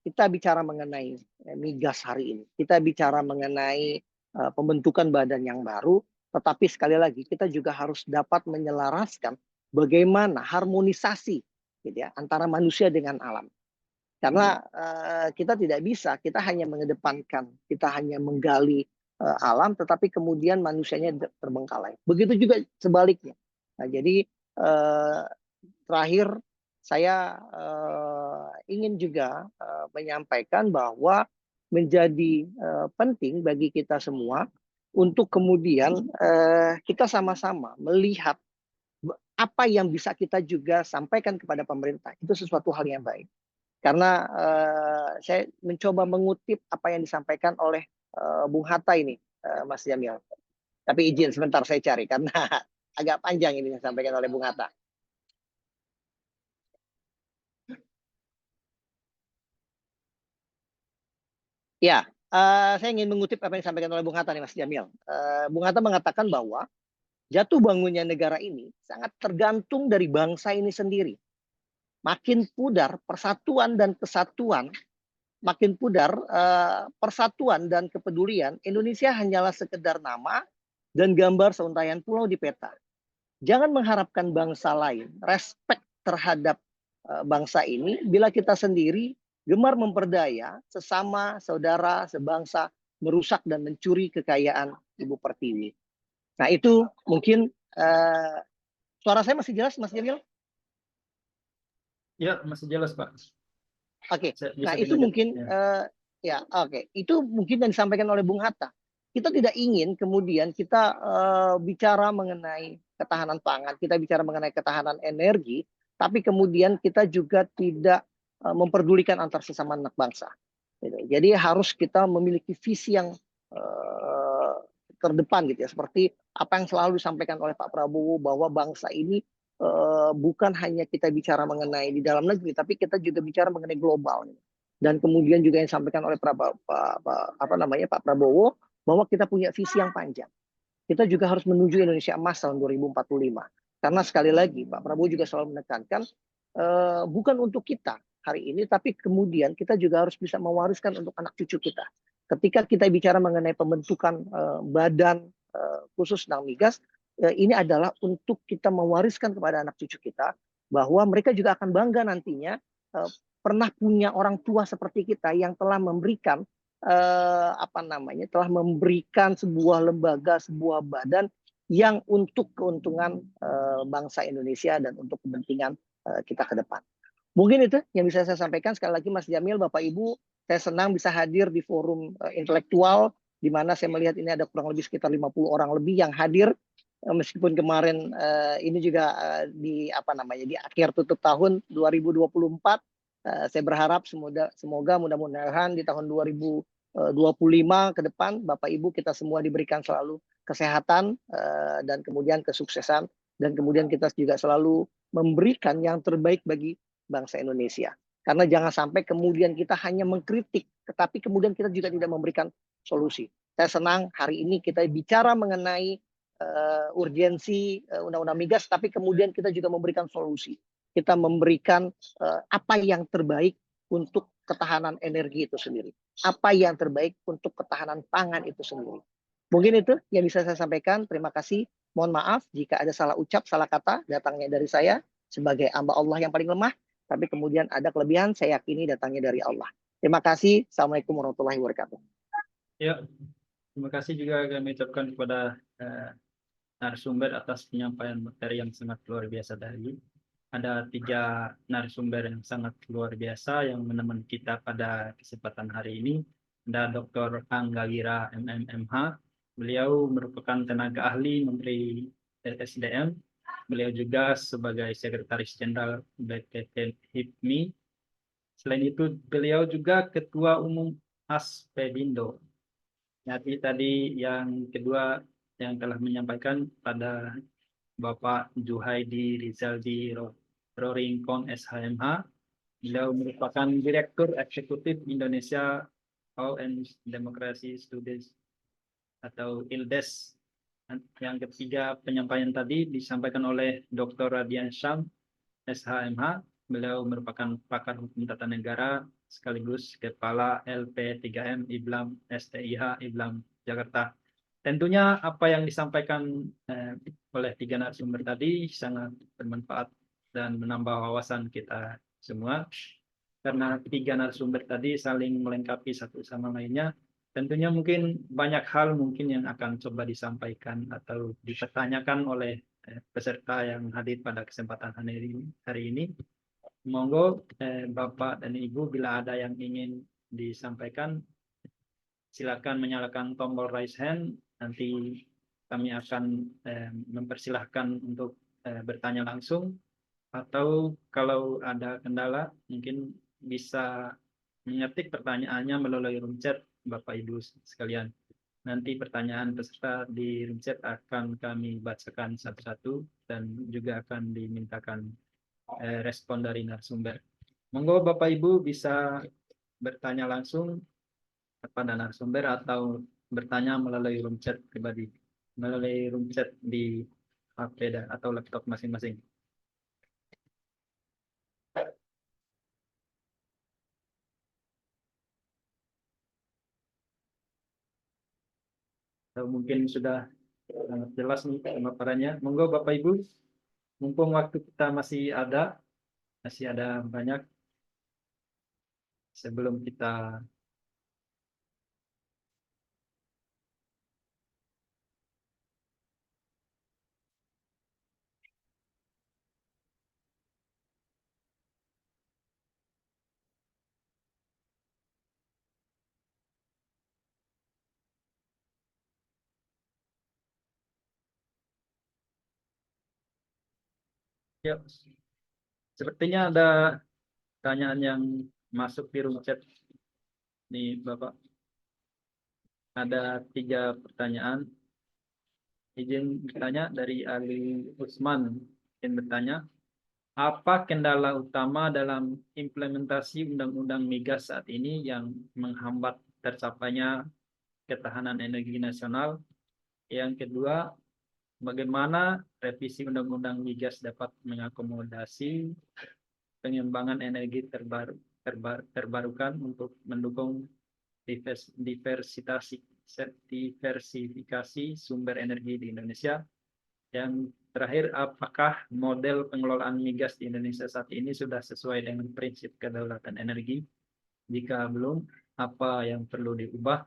kita bicara mengenai migas hari ini, kita bicara mengenai pembentukan badan yang baru, tetapi sekali lagi kita juga harus dapat menyelaraskan bagaimana harmonisasi gitu ya, antara manusia dengan alam. Karena kita tidak bisa, kita hanya mengedepankan, kita hanya menggali alam, tetapi kemudian manusianya terbengkalai. Begitu juga sebaliknya. Nah, jadi terakhir saya ingin juga menyampaikan bahwa menjadi penting bagi kita semua untuk kemudian kita sama-sama melihat apa yang bisa kita juga sampaikan kepada pemerintah. Itu sesuatu hal yang baik. Karena saya mencoba mengutip apa yang disampaikan oleh Bung Hatta ini, Mas Jamil. Tapi izin sebentar saya cari karena agak panjang ini yang disampaikan oleh Bung Hatta. Ya, saya ingin mengutip apa yang disampaikan oleh Bung Hatta nih Mas Jamil. Bung Hatta mengatakan bahwa jatuh bangunnya negara ini sangat tergantung dari bangsa ini sendiri. Makin pudar persatuan dan kesatuan, makin pudar persatuan dan kepedulian, Indonesia hanyalah sekedar nama dan gambar seuntaian pulau di peta. Jangan mengharapkan bangsa lain respect terhadap bangsa ini bila kita sendiri gemar memperdaya sesama saudara sebangsa merusak dan mencuri kekayaan Ibu Pertiwi. Nah itu mungkin suara saya masih jelas Mas Jamil? Ya, masih jelas Pak. Oke. Bisa Nah, itu dilanjut. mungkin Ya. ya, oke. Itu mungkin yang disampaikan oleh Bung Hatta. Kita tidak ingin kemudian kita bicara mengenai ketahanan pangan, kita bicara mengenai ketahanan energi, tapi kemudian kita juga tidak memperdulikan antar sesama anak bangsa. Gitu. Jadi harus kita memiliki visi yang eh, terdepan gitu ya, seperti apa yang selalu disampaikan oleh Pak Prabowo bahwa bangsa ini bukan hanya kita bicara mengenai di dalam negeri, tapi kita juga bicara mengenai global. Dan kemudian juga yang disampaikan oleh Pak Prabowo bahwa kita punya visi yang panjang. Kita juga harus menuju Indonesia Emas tahun 2045. Karena sekali lagi Pak Prabowo juga selalu menekankan bukan untuk kita hari ini, tapi kemudian kita juga harus bisa mewariskan untuk anak cucu kita. Ketika kita bicara mengenai pembentukan badan khusus tentang migas, ini adalah untuk kita mewariskan kepada anak cucu kita bahwa mereka juga akan bangga nantinya pernah punya orang tua seperti kita yang telah memberikan telah memberikan sebuah lembaga, sebuah badan yang untuk keuntungan bangsa Indonesia dan untuk kepentingan kita ke depan. Mungkin itu yang bisa saya sampaikan. Sekali lagi Mas Jamil, Bapak Ibu, saya senang bisa hadir di forum intelektual di mana saya melihat ini ada kurang lebih sekitar 50 orang lebih yang hadir. Meskipun kemarin ini juga di akhir tutup tahun 2024, saya berharap semoga mudah-mudahan di tahun 2025 ke depan Bapak Ibu kita semua diberikan selalu kesehatan dan kemudian kesuksesan, dan kemudian kita juga selalu memberikan yang terbaik bagi bangsa Indonesia. Karena jangan sampai kemudian kita hanya mengkritik, tetapi kemudian kita juga tidak memberikan solusi. Saya senang hari ini kita bicara mengenai urgensi undang-undang migas, tapi kemudian kita juga memberikan solusi. Kita memberikan apa yang terbaik untuk ketahanan energi itu sendiri. Apa yang terbaik untuk ketahanan pangan itu sendiri. Mungkin itu yang bisa saya sampaikan. Terima kasih. Mohon maaf jika ada salah ucap, salah kata datangnya dari saya sebagai hamba Allah yang paling lemah. Tapi kemudian ada kelebihan, saya yakini datangnya dari Allah. Terima kasih. Assalamualaikum warahmatullahi wabarakatuh. Ya, terima kasih juga kami ucapkan kepada narasumber atas penyampaian materi yang sangat luar biasa tadi. Ada 3 narasumber yang sangat luar biasa yang menemani kita pada kesempatan hari ini. Ada Dr. Angga Wira MMMH. Beliau merupakan tenaga ahli Menteri SDM. Beliau juga sebagai Sekretaris Jenderal BPT HIPMI. Selain itu, beliau juga Ketua Umum Aspedindo. Jadi tadi yang kedua yang telah menyampaikan pada Bapak Juhaidi Rizaldi Rorinkon SHMH. Beliau merupakan Direktur Eksekutif Indonesia Law and Democracy Studies atau ILDES. Yang ketiga penyampaian tadi disampaikan oleh Dr. Radian Syam SHMH. Beliau merupakan pakar hukum tata negara sekaligus Kepala LP3M IBLAM STIH IBLAM Jakarta. Tentunya apa yang disampaikan oleh 3 narasumber tadi sangat bermanfaat dan menambah wawasan kita semua. Karena 3 narasumber tadi saling melengkapi satu sama lainnya. Tentunya mungkin banyak hal mungkin yang akan coba disampaikan atau dipertanyakan oleh peserta yang hadir pada kesempatan hari ini. Monggo Bapak dan Ibu bila ada yang ingin disampaikan, silakan menyalakan tombol raise hand. Nanti kami akan mempersilahkan untuk bertanya langsung. Atau kalau ada kendala, mungkin bisa mengetik pertanyaannya melalui room chat Bapak Ibu sekalian. Nanti pertanyaan peserta di room chat akan kami bacakan satu-satu dan juga akan dimintakan respon dari narasumber. Monggo Bapak Ibu bisa bertanya langsung kepada narasumber atau bertanya melalui room chat pribadi, melalui room chat di HP atau laptop masing-masing. Atau mungkin sudah sangat jelas nih pemaparannya. Monggo Bapak Ibu, mumpung waktu kita masih ada banyak sebelum kita Ya, sepertinya ada pertanyaan yang masuk di room chat nih Bapak. Ada 3 pertanyaan. Izin bertanya dari Ali Usman. Izin bertanya, apa kendala utama dalam implementasi Undang-Undang Migas saat ini yang menghambat tercapainya ketahanan energi nasional? Yang kedua, bagaimana revisi Undang-Undang Migas dapat mengakomodasi pengembangan energi terbarukan untuk mendukung diversifikasi sumber energi di Indonesia. Yang terakhir, apakah model pengelolaan migas di Indonesia saat ini sudah sesuai dengan prinsip kedaulatan energi? Jika belum, apa yang perlu diubah?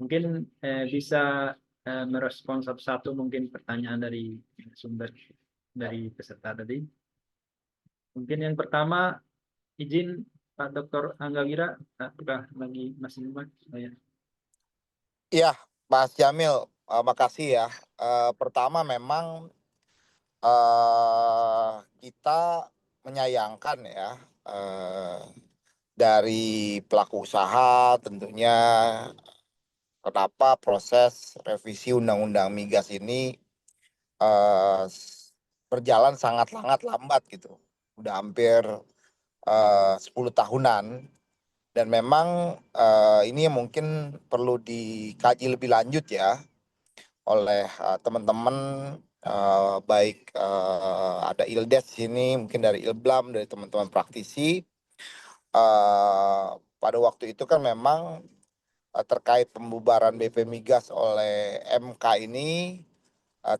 Mungkin bisa merespons satu-satu mungkin pertanyaan dari sumber dari peserta tadi. Mungkin yang pertama, izin Pak Dr. Angga Wira, apakah lagi masih muat? Oh, ya. Iya, Mas Jamil, makasih ya. Pertama memang kita menyayangkan ya, dari pelaku usaha tentunya kenapa proses revisi Undang-Undang Migas ini eh, berjalan sangat-sangat lambat gitu. Udah hampir 10 tahunan. Dan memang ini mungkin perlu dikaji lebih lanjut ya oleh teman-teman, baik ada ILDES sini, mungkin dari ILBLAM, dari teman-teman praktisi. Pada waktu itu kan memang terkait pembubaran BP Migas oleh MK ini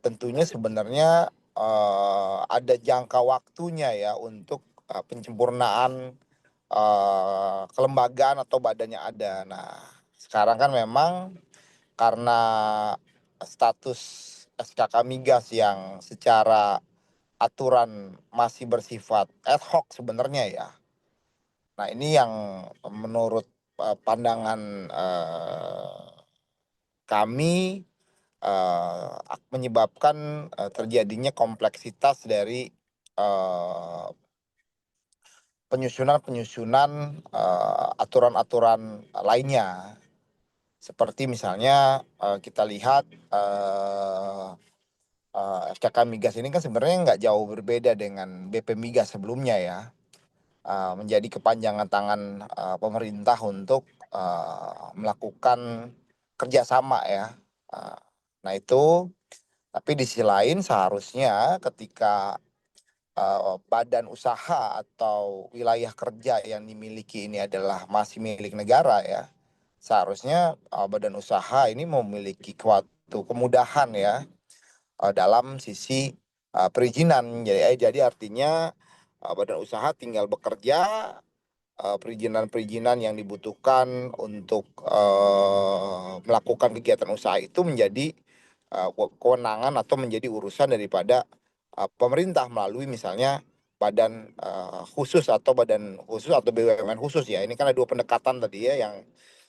tentunya sebenarnya ada jangka waktunya ya untuk penyempurnaan kelembagaan atau badannya ada. Nah, sekarang kan memang karena status SKK Migas yang secara aturan masih bersifat ad hoc sebenarnya ya. Nah, ini yang menurut pandangan kami menyebabkan terjadinya kompleksitas dari penyusunan aturan-aturan lainnya. Seperti misalnya kita lihat SKK Migas ini kan sebenarnya nggak jauh berbeda dengan BP Migas sebelumnya ya. Menjadi kepanjangan tangan pemerintah untuk melakukan kerjasama ya. Nah itu, tapi di sisi lain seharusnya ketika badan usaha atau wilayah kerja yang dimiliki ini adalah masih milik negara ya, seharusnya badan usaha ini memiliki suatu kemudahan ya dalam sisi perizinan. Jadi artinya badan usaha tinggal bekerja, perizinan-perizinan yang dibutuhkan untuk melakukan kegiatan usaha itu menjadi kewenangan atau menjadi urusan daripada pemerintah melalui misalnya badan khusus atau BUMN khusus ya. Ini kan ada 2 pendekatan tadi ya yang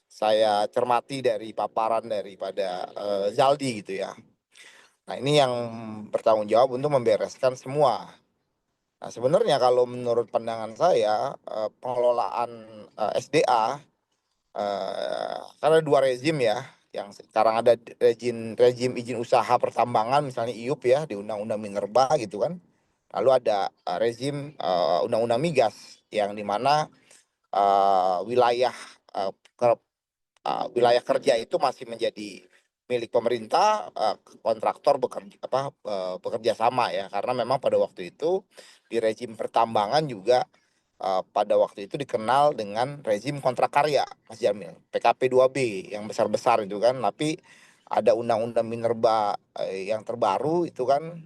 saya cermati dari paparan daripada Zaldi gitu ya. Nah, ini yang bertanggung jawab untuk membereskan semua. Nah, sebenarnya kalau menurut pandangan saya pengelolaan SDA kan ada 2 rezim ya. Yang sekarang ada rezim izin usaha pertambangan misalnya IUP ya di Undang-Undang Minerba gitu kan. Lalu ada rezim Undang-Undang Migas yang dimana wilayah wilayah kerja itu masih menjadi milik pemerintah, kontraktor bekerja sama ya, karena memang pada waktu itu di rezim pertambangan juga pada waktu itu dikenal dengan rezim kontrak karya, Mas Jamil, PKP 2B yang besar-besar itu kan. Tapi ada Undang-Undang Minerba yang terbaru itu kan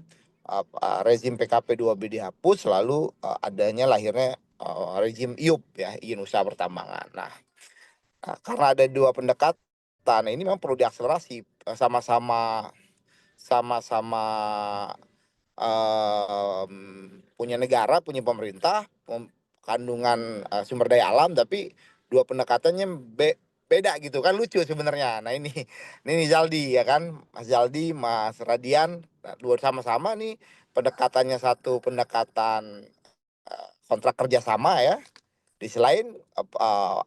rezim PKP 2B dihapus, lalu adanya lahirnya rezim IUP ya, izin usaha pertambangan. Nah, karena ada 2 pendekatan, ini memang perlu diakselerasi sama-sama punya negara, punya pemerintah, kandungan sumber daya alam, tapi 2 pendekatannya beda gitu kan, lucu sebenarnya. Nah ini Zaldi ya kan, Mas Zaldi, Mas Radian, 2 sama-sama nih pendekatannya satu pendekatan kontrak kerjasama ya. Di sisi lain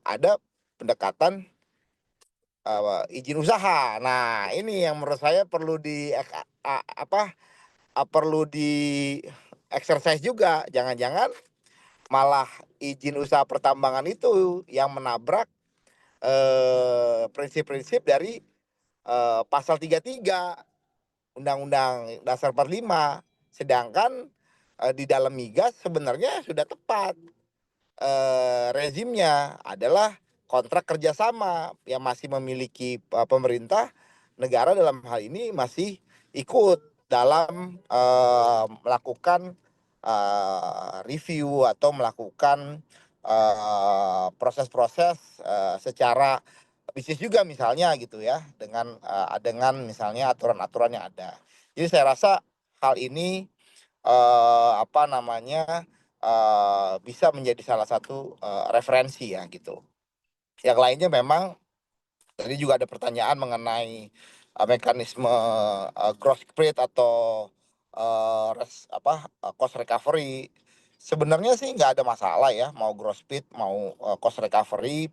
ada pendekatan izin usaha. Nah, ini yang menurut saya perlu perlu di exercise juga. Jangan-jangan malah izin usaha pertambangan itu yang menabrak prinsip-prinsip dari pasal 33 Undang-Undang Dasar 45. Sedangkan di dalam migas sebenarnya sudah tepat rezimnya adalah kontrak kerjasama yang masih memiliki pemerintah negara dalam hal ini masih ikut dalam melakukan review atau melakukan proses-proses secara bisnis juga misalnya gitu ya dengan misalnya aturan-aturan yang ada. Jadi saya rasa hal ini bisa menjadi salah satu referensi ya gitu. Yang lainnya memang tadi juga ada pertanyaan mengenai mekanisme gross spread atau cost recovery. Sebenarnya sih nggak ada masalah ya mau gross spread mau cost recovery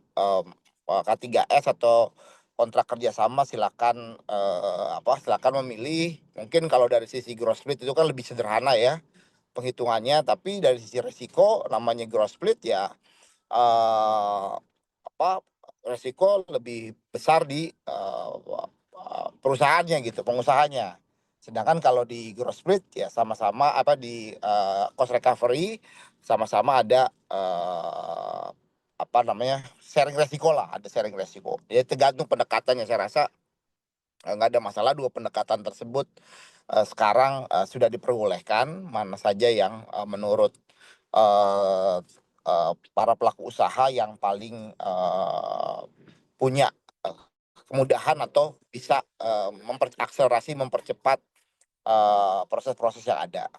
K3S atau kontrak kerjasama silakan silakan memilih. Mungkin kalau dari sisi gross spread itu kan lebih sederhana ya penghitungannya, tapi dari sisi resiko namanya gross split ya resiko lebih besar di perusahaannya gitu, pengusahanya. Sedangkan kalau di gross split ya sama-sama di cost recovery sama-sama ada sharing resiko lah, ada sharing resiko. Ya tergantung pendekatannya, saya rasa nggak ada masalah dua pendekatan tersebut sekarang sudah diperbolehkan, mana saja yang menurut para pelaku usaha yang paling punya kemudahan atau bisa mempercepat proses-proses yang ada.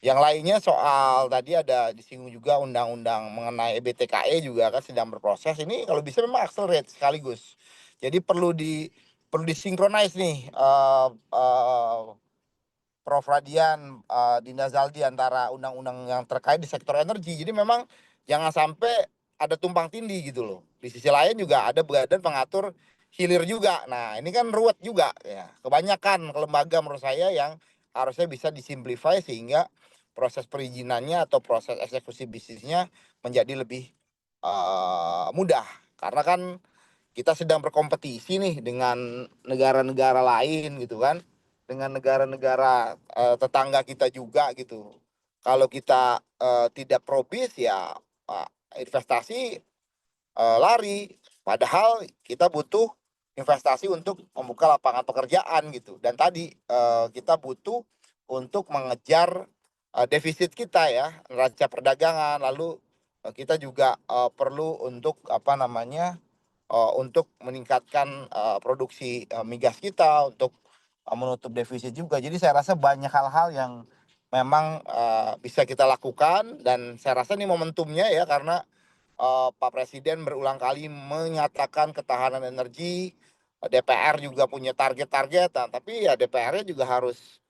Yang lainnya soal tadi ada disinggung juga undang-undang mengenai EBTKE juga kan sedang berproses. Ini kalau bisa memang accelerate sekaligus. Jadi perlu disinkronize nih Prof. Radian, Dinda Zaldi antara undang-undang yang terkait di sektor energi. Jadi memang jangan sampai ada tumpang tindih gitu loh. Di sisi lain juga ada badan pengatur hilir juga. Nah ini kan ruwet juga ya. Kebanyakan lembaga menurut saya yang harusnya bisa disimplify sehingga proses perizinannya atau proses eksekusi bisnisnya menjadi lebih mudah. Karena kan kita sedang berkompetisi nih dengan negara-negara lain gitu kan, dengan negara-negara tetangga kita juga gitu. Kalau kita tidak probis ya investasi lari, padahal kita butuh investasi untuk membuka lapangan pekerjaan gitu. Dan tadi kita butuh untuk mengejar defisit kita ya, neraca perdagangan. Lalu kita juga perlu untuk untuk meningkatkan produksi migas kita untuk menutup defisit juga. Jadi saya rasa banyak hal-hal yang memang bisa kita lakukan dan saya rasa ini momentumnya ya karena Pak Presiden berulang kali menyatakan ketahanan energi, DPR juga punya target-target, tapi ya DPR-nya juga harus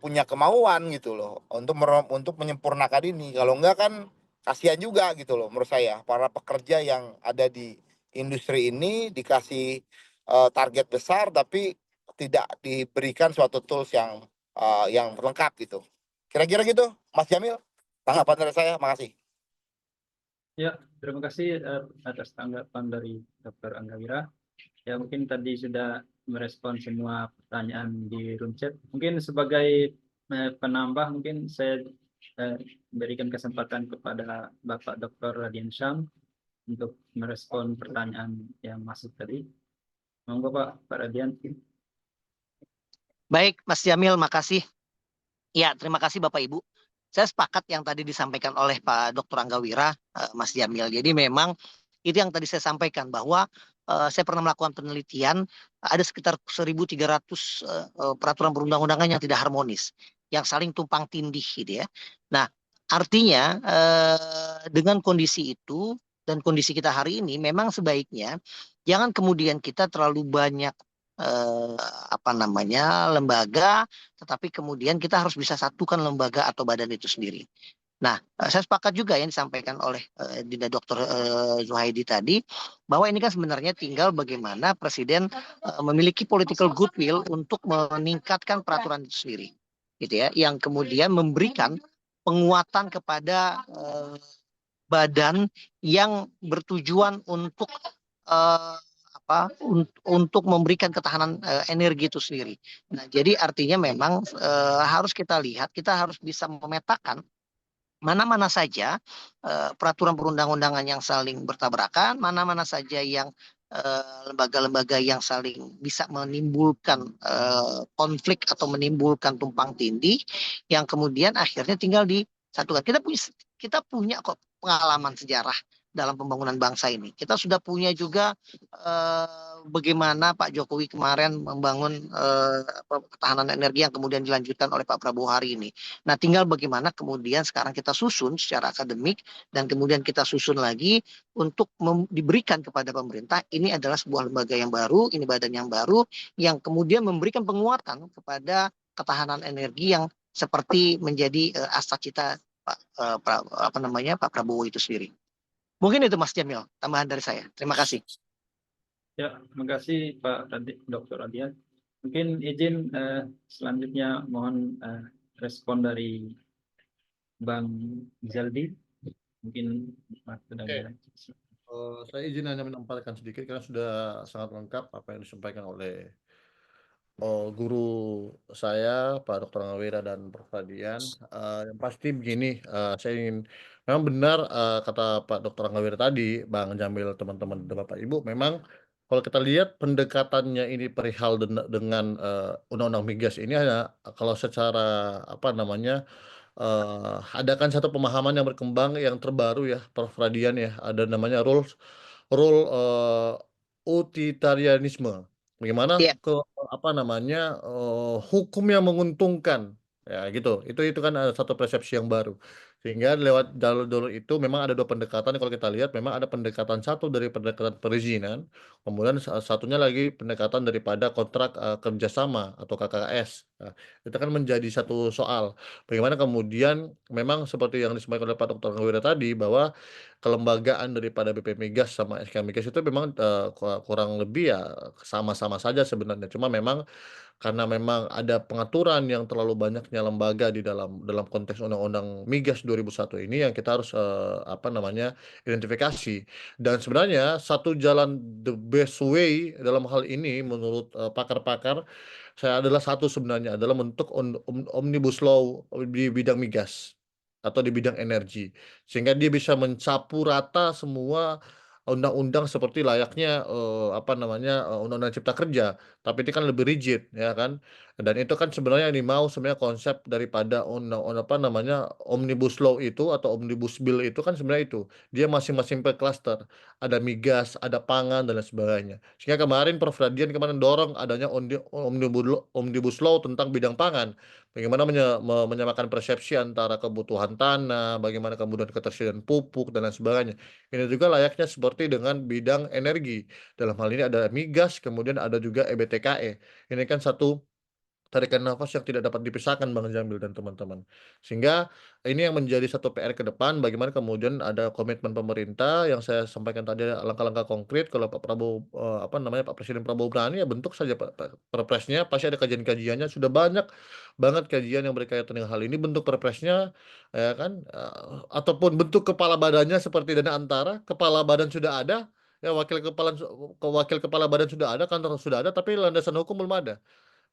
punya kemauan gitu loh untuk menyempurnakan ini. Kalau enggak kan kasihan juga gitu loh menurut saya para pekerja yang ada di industri ini dikasih target besar tapi tidak diberikan suatu tools yang lengkap gitu. Kira-kira gitu, Mas Jamil. Tanggapan dari saya, makasih. Ya, terima kasih atas tanggapan dari Dr. Anggawira. Ya, mungkin tadi sudah merespon semua pertanyaan di room chat. Mungkin sebagai penambah, mungkin saya berikan kesempatan kepada Bapak Dr. Radian Syam untuk merespon pertanyaan yang masuk tadi. Monggo Pak Radian. Baik, Mas Jamil, makasih. Ya, terima kasih Bapak Ibu. Saya sepakat yang tadi disampaikan oleh Pak Dr. Anggawira, Mas Jamil. Jadi memang itu yang tadi saya sampaikan bahwa saya pernah melakukan penelitian ada sekitar 1.300 peraturan perundang-undangan yang tidak harmonis, yang saling tumpang tindih gitu ya. Nah, artinya dengan kondisi itu dan kondisi kita hari ini memang sebaiknya jangan kemudian kita terlalu banyak eh, lembaga, tetapi kemudian kita harus bisa satukan lembaga atau badan itu sendiri. Nah, saya sepakat juga yang disampaikan oleh Dinda Dr. Zuhaidi tadi, bahwa ini kan sebenarnya tinggal bagaimana Presiden memiliki political goodwill untuk meningkatkan peraturan itu sendiri, gitu ya, yang kemudian memberikan penguatan kepada badan yang bertujuan untuk eh, untuk memberikan ketahanan energi itu sendiri. Nah, jadi artinya memang harus kita lihat, kita harus bisa memetakan mana-mana saja peraturan perundang-undangan yang saling bertabrakan, mana-mana saja yang lembaga-lembaga yang saling bisa menimbulkan konflik atau menimbulkan tumpang tindih, yang kemudian akhirnya tinggal disatukan. Kita punya kok pengalaman sejarah dalam pembangunan bangsa ini. Kita sudah punya juga bagaimana Pak Jokowi kemarin membangun ketahanan energi yang kemudian dilanjutkan oleh Pak Prabowo hari ini. Nah, tinggal bagaimana kemudian sekarang kita susun secara akademik dan kemudian kita susun lagi untuk diberikan kepada pemerintah. Ini adalah sebuah lembaga yang baru, ini badan yang baru yang kemudian memberikan penguatan kepada ketahanan energi yang seperti menjadi asa cita Pak Prabowo itu sendiri. Mungkin itu Mas Jamil, tambahan dari saya. Terima kasih. Ya, terima kasih Pak Dr. Adian. Mungkin izin selanjutnya mohon respon dari Bang Zaldi. Mungkin Mas sedang Saya izin hanya menambahkan sedikit karena sudah sangat lengkap apa yang disampaikan oleh guru saya, Pak Dr. Ngawira dan Prof. Adian. Yang pasti begini, saya ingin memang benar kata Pak Dr. Ngawira tadi, Bang Jamil, teman-teman dan Bapak Ibu, memang kalau kita lihat pendekatannya ini perihal dengan Undang-Undang Migas ini hanya kalau secara apa namanya ada kan satu pemahaman yang berkembang yang terbaru ya, Prof. Radian ya, ada namanya rule utilitarianisme. Bagaimana Iya. apa namanya hukum yang menguntungkan ya gitu. Itu kan satu persepsi yang baru. Sehingga lewat jalur-jalur itu memang ada dua pendekatan. Kalau kita lihat memang ada pendekatan satu dari pendekatan perizinan, kemudian satunya lagi pendekatan daripada kontrak kerjasama atau KKS. Nah, itu kan menjadi satu soal. Bagaimana kemudian memang seperti yang disampaikan oleh Pak Dr. Ngawira tadi bahwa kelembagaan daripada BP Migas sama SK Migas itu memang kurang lebih ya sama-sama saja sebenarnya. Cuma memang karena memang ada pengaturan yang terlalu banyaknya lembaga di dalam konteks Undang-Undang Migas 2001 ini yang kita harus apa namanya identifikasi. Dan sebenarnya satu jalan the best way dalam hal ini menurut pakar-pakar saya adalah satu sebenarnya adalah bentuk omnibus law di bidang migas atau di bidang energi sehingga dia bisa mencapu rata semua undang-undang seperti layaknya apa namanya undang-undang cipta kerja, tapi itu kan lebih rigid ya kan. Dan itu kan sebenarnya yang dimau sebenarnya konsep daripada apa namanya omnibus law itu atau omnibus bill itu kan sebenarnya itu dia masing-masing per cluster, ada migas, ada pangan dan lain sebagainya. Sehingga kemarin Prof. Radian kemarin dorong adanya omnibus law tentang bidang pangan. Bagaimana menyamakan persepsi antara kebutuhan tanah, bagaimana kemudian ketersediaan pupuk dan lain sebagainya. Ini juga layaknya seperti dengan bidang energi. Dalam hal ini ada migas, kemudian ada juga EBTKE. Ini kan satu tarikan nafas yang tidak dapat dipisahkan Bang Jamil dan teman-teman. Sehingga ini yang menjadi satu PR ke depan bagaimana kemudian ada komitmen pemerintah yang saya sampaikan tadi langkah-langkah konkret kalau Pak Prabowo apa namanya Pak Presiden Prabowo berani ya bentuk saja perpresnya pasti ada kajian-kajiannya sudah banyak banget kajian yang berkaitan dengan hal ini bentuk perpresnya ya kan ataupun bentuk kepala badannya seperti dana antara kepala badan sudah ada ya wakil kepala badan sudah ada kantor sudah ada tapi landasan hukum belum ada.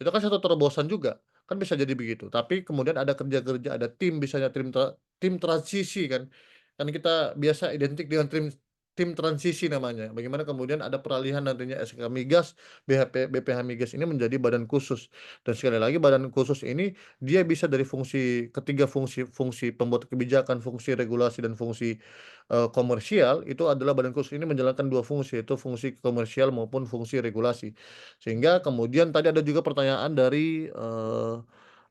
Itu kan satu terobosan juga, kan bisa jadi begitu. Tapi kemudian ada kerja-kerja, ada tim misalnya tim transisi kan. Kan kita biasa identik dengan tim transisi namanya. Bagaimana kemudian ada peralihan nantinya SK Migas, BPH Migas ini menjadi badan khusus. Dan sekali lagi badan khusus ini dia bisa dari ketiga fungsi pembuat kebijakan, fungsi regulasi dan fungsi komersial itu adalah badan khusus ini menjalankan dua fungsi yaitu fungsi komersial maupun fungsi regulasi. Sehingga kemudian tadi ada juga pertanyaan dari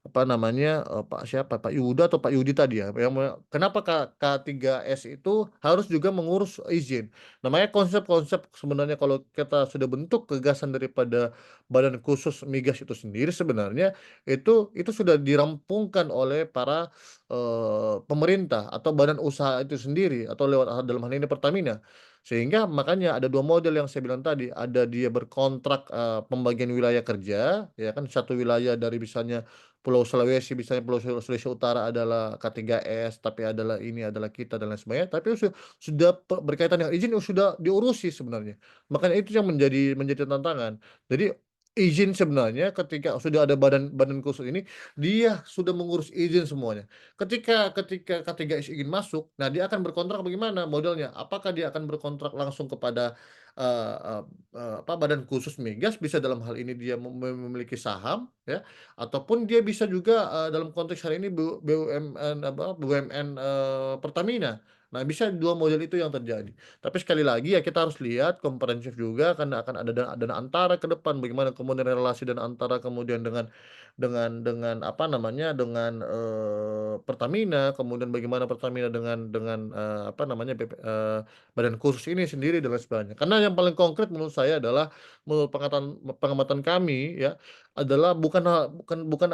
apa namanya, Pak siapa, Pak Yuda atau Pak Yudi tadi ya, kenapa K3S itu harus juga mengurus izin. Namanya konsep-konsep sebenarnya kalau kita sudah bentuk gagasan daripada badan khusus migas itu sendiri sebenarnya itu sudah dirampungkan oleh para, pemerintah atau badan usaha itu sendiri atau lewat dalam hal ini Pertamina. Sehingga makanya ada 2 model yang saya bilang tadi, ada dia berkontrak, pembagian wilayah kerja, ya kan, satu wilayah dari misalnya Pulau Sulawesi, misalnya Pulau Sulawesi Utara adalah K3S, tapi adalah kita dan lain sebagainya, tapi sudah berkaitan dengan izin sudah diurusi sebenarnya. Makanya itu yang menjadi tantangan. Jadi izin sebenarnya ketika sudah ada badan khusus ini, dia sudah mengurus izin semuanya. Ketika K3S ingin masuk, nah dia akan berkontrak bagaimana modelnya? Apakah dia akan berkontrak langsung kepada, eee eee badan khusus migas, bisa dalam hal ini dia memiliki saham ya, ataupun dia bisa juga, dalam konteks hari ini BUMN, Pertamina. Nah, bisa 2 model itu yang terjadi. Tapi sekali lagi ya kita harus lihat komprehensif juga karena akan ada dana antara ke depan, bagaimana kemudian relasi dana antara kemudian dengan apa namanya, dengan, Pertamina, kemudian bagaimana Pertamina dengan, apa namanya, badan khusus ini sendiri dan lain sebagainya. Karena yang paling konkret menurut saya adalah, menurut pengamatan kami ya, adalah bukan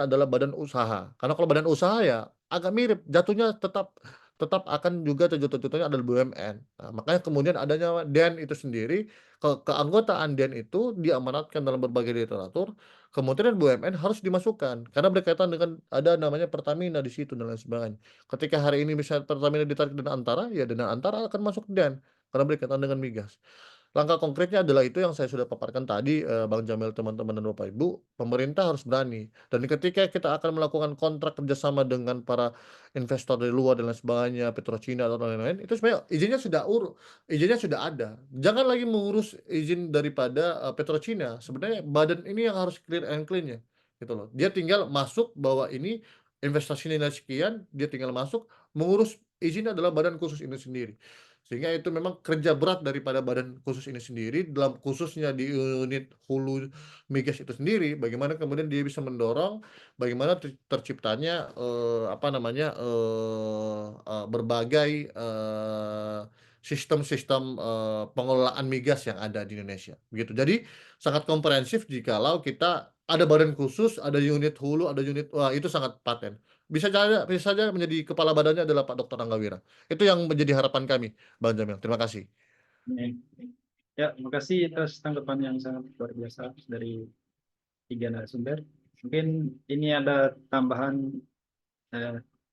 adalah badan usaha. Karena kalau badan usaha ya agak mirip, jatuhnya tetap akan juga jatuhnya adalah BUMN. Nah, makanya kemudian adanya DEN itu sendiri, keanggotaan DEN itu diamanatkan dalam berbagai literatur, kemudian BUMN harus dimasukkan karena berkaitan dengan ada namanya Pertamina di situ dan lain sebagainya. Ketika hari ini misalnya Pertamina ditarik dana antara, ya dana antara akan masuk DEN karena berkaitan dengan migas. Langkah konkretnya adalah itu yang saya sudah paparkan tadi, Bang Jamil, teman-teman, dan Bapak Ibu, pemerintah harus berani. Dan ketika kita akan melakukan kontrak kerjasama dengan para investor dari luar dan lain sebagainya, PetroChina atau lain-lain, itu sebenarnya izinnya sudah ada. Jangan lagi mengurus izin daripada, PetroChina. Sebenarnya badan ini yang harus clear and clean ya, gitu loh. Dia tinggal masuk bahwa ini investasi nilai sekian, dia tinggal masuk, mengurus izin adalah badan khusus ini sendiri. Sehingga itu memang kerja berat daripada badan khusus ini sendiri, dalam khususnya di unit hulu migas itu sendiri, bagaimana kemudian dia bisa mendorong, bagaimana terciptanya, apa namanya, berbagai, sistem-sistem, pengelolaan migas yang ada di Indonesia, begitu. Jadi sangat komprehensif jikalau kita ada badan khusus, ada unit hulu, ada unit wah itu sangat paten. Bisa saja menjadi kepala badannya adalah Pak Dr. Angga Wira. Itu yang menjadi harapan kami. Bang Jamil, terima kasih. Ya, terima kasih atas tanggapan yang sangat luar biasa dari 3 narasumber. Mungkin ini ada tambahan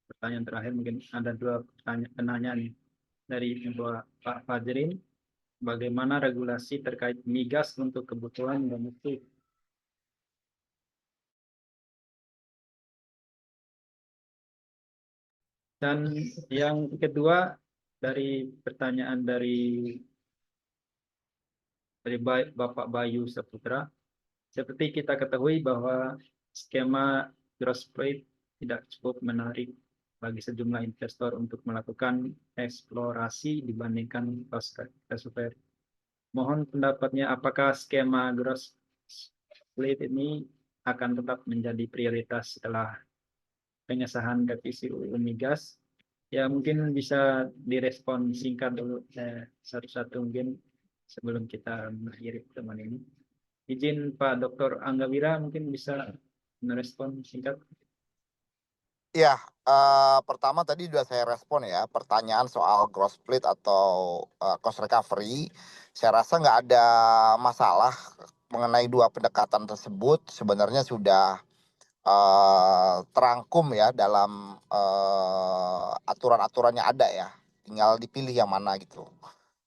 pertanyaan terakhir, mungkin ada 2 penanyaan dari Pak Fajrin. Bagaimana regulasi terkait migas untuk kebutuhan domestik? Dan yang kedua dari pertanyaan dari Bapak Bayu Saputra, seperti kita ketahui bahwa skema gross plate tidak cukup menarik bagi sejumlah investor untuk melakukan eksplorasi dibandingkan cost reservoir. Mohon pendapatnya, apakah skema gross plate ini akan tetap menjadi prioritas setelah pengesahan revisi UU Migas? Ya, mungkin bisa direspon singkat dulu satu-satu mungkin sebelum kita mengakhiri pertemuan ini. Izin Pak Dr. Angga Wira mungkin bisa merespon singkat. Ya, pertama tadi sudah saya respon ya, pertanyaan soal gross plate atau cost recovery. Saya rasa nggak ada masalah mengenai 2 pendekatan tersebut. Sebenarnya sudah terangkum ya dalam aturan-aturannya ada ya. Tinggal dipilih yang mana gitu.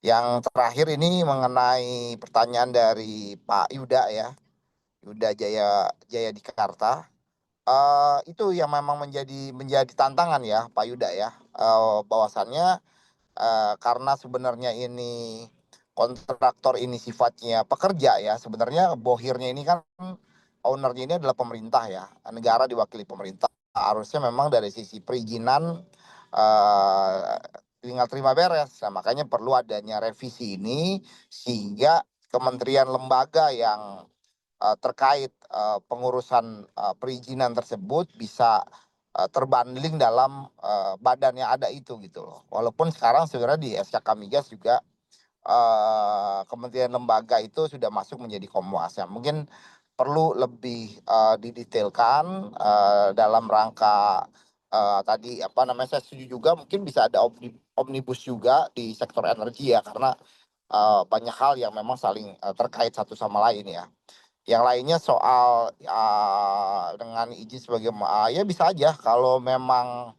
Yang terakhir ini mengenai pertanyaan dari Pak Yuda ya, Yuda Jaya Dikarta. Itu yang memang menjadi tantangan ya Pak Yuda ya, bahwasannya, karena sebenarnya ini kontraktor ini sifatnya pekerja ya, sebenarnya bohirnya ini kan owner-nya ini adalah pemerintah ya, negara diwakili pemerintah. Harusnya memang dari sisi perizinan, tinggal terima beres. Nah, makanya perlu adanya revisi ini sehingga kementerian lembaga yang terkait pengurusan perizinan tersebut bisa terbundling dalam badan yang ada itu gitu loh. Walaupun sekarang sebenarnya di SKK Migas juga kementerian lembaga itu sudah masuk menjadi Komwas ya. Mungkin perlu lebih didetailkan dalam rangka tadi apa namanya, saya setuju juga mungkin bisa ada omnibus juga di sektor energi ya, karena banyak hal yang memang saling terkait satu sama lain ya. Yang lainnya soal dengan izin sebagai ya bisa aja kalau memang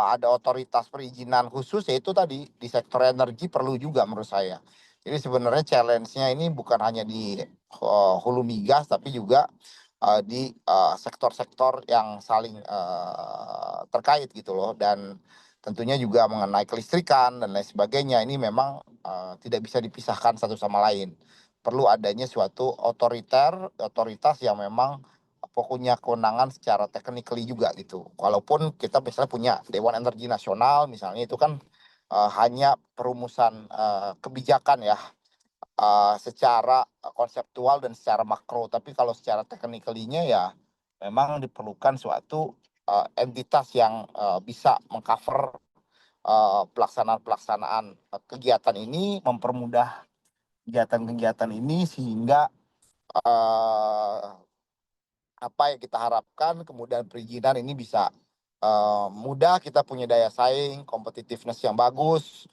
ada otoritas perizinan khusus, yaitu tadi di sektor energi perlu juga menurut saya. Jadi sebenarnya challenge-nya ini bukan hanya di hulu migas tapi juga di sektor-sektor yang saling terkait gitu loh, dan tentunya juga mengenai kelistrikan dan lain sebagainya. Ini memang tidak bisa dipisahkan satu sama lain. Perlu adanya suatu otoritas yang memang punya kewenangan secara technically juga gitu. Walaupun kita misalnya punya Dewan Energi Nasional misalnya, itu kan hanya perumusan kebijakan ya, secara konseptual dan secara makro. Tapi kalau secara technically-nya ya memang diperlukan suatu entitas yang bisa mengcover pelaksanaan kegiatan ini, mempermudah kegiatan-kegiatan ini sehingga apa yang kita harapkan kemudian perizinan ini bisa mudah, kita punya daya saing, competitiveness yang bagus,